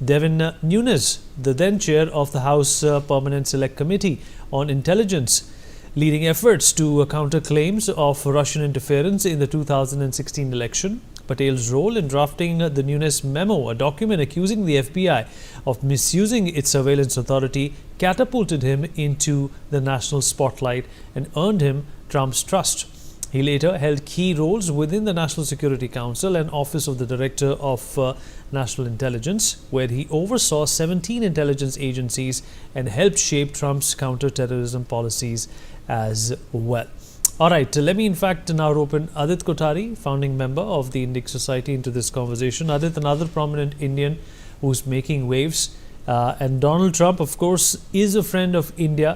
Devin Nunes, the then chair of the House Permanent Select Committee on Intelligence, leading efforts to counter claims of Russian interference in the 2016 election. Patel's role in drafting the Nunes memo, a document accusing the FBI of misusing its surveillance authority, catapulted him into the national spotlight and earned him Trump's trust. He later held key roles within the National Security Council and Office of the Director of National Intelligence, where he oversaw 17 intelligence agencies and helped shape Trump's counter-terrorism policies as well. All right, let me in fact now open Adit Kothari, founding member of the Indic Society, into this conversation. Adit, another prominent Indian who's making waves. And Donald Trump, of course, is a friend of India.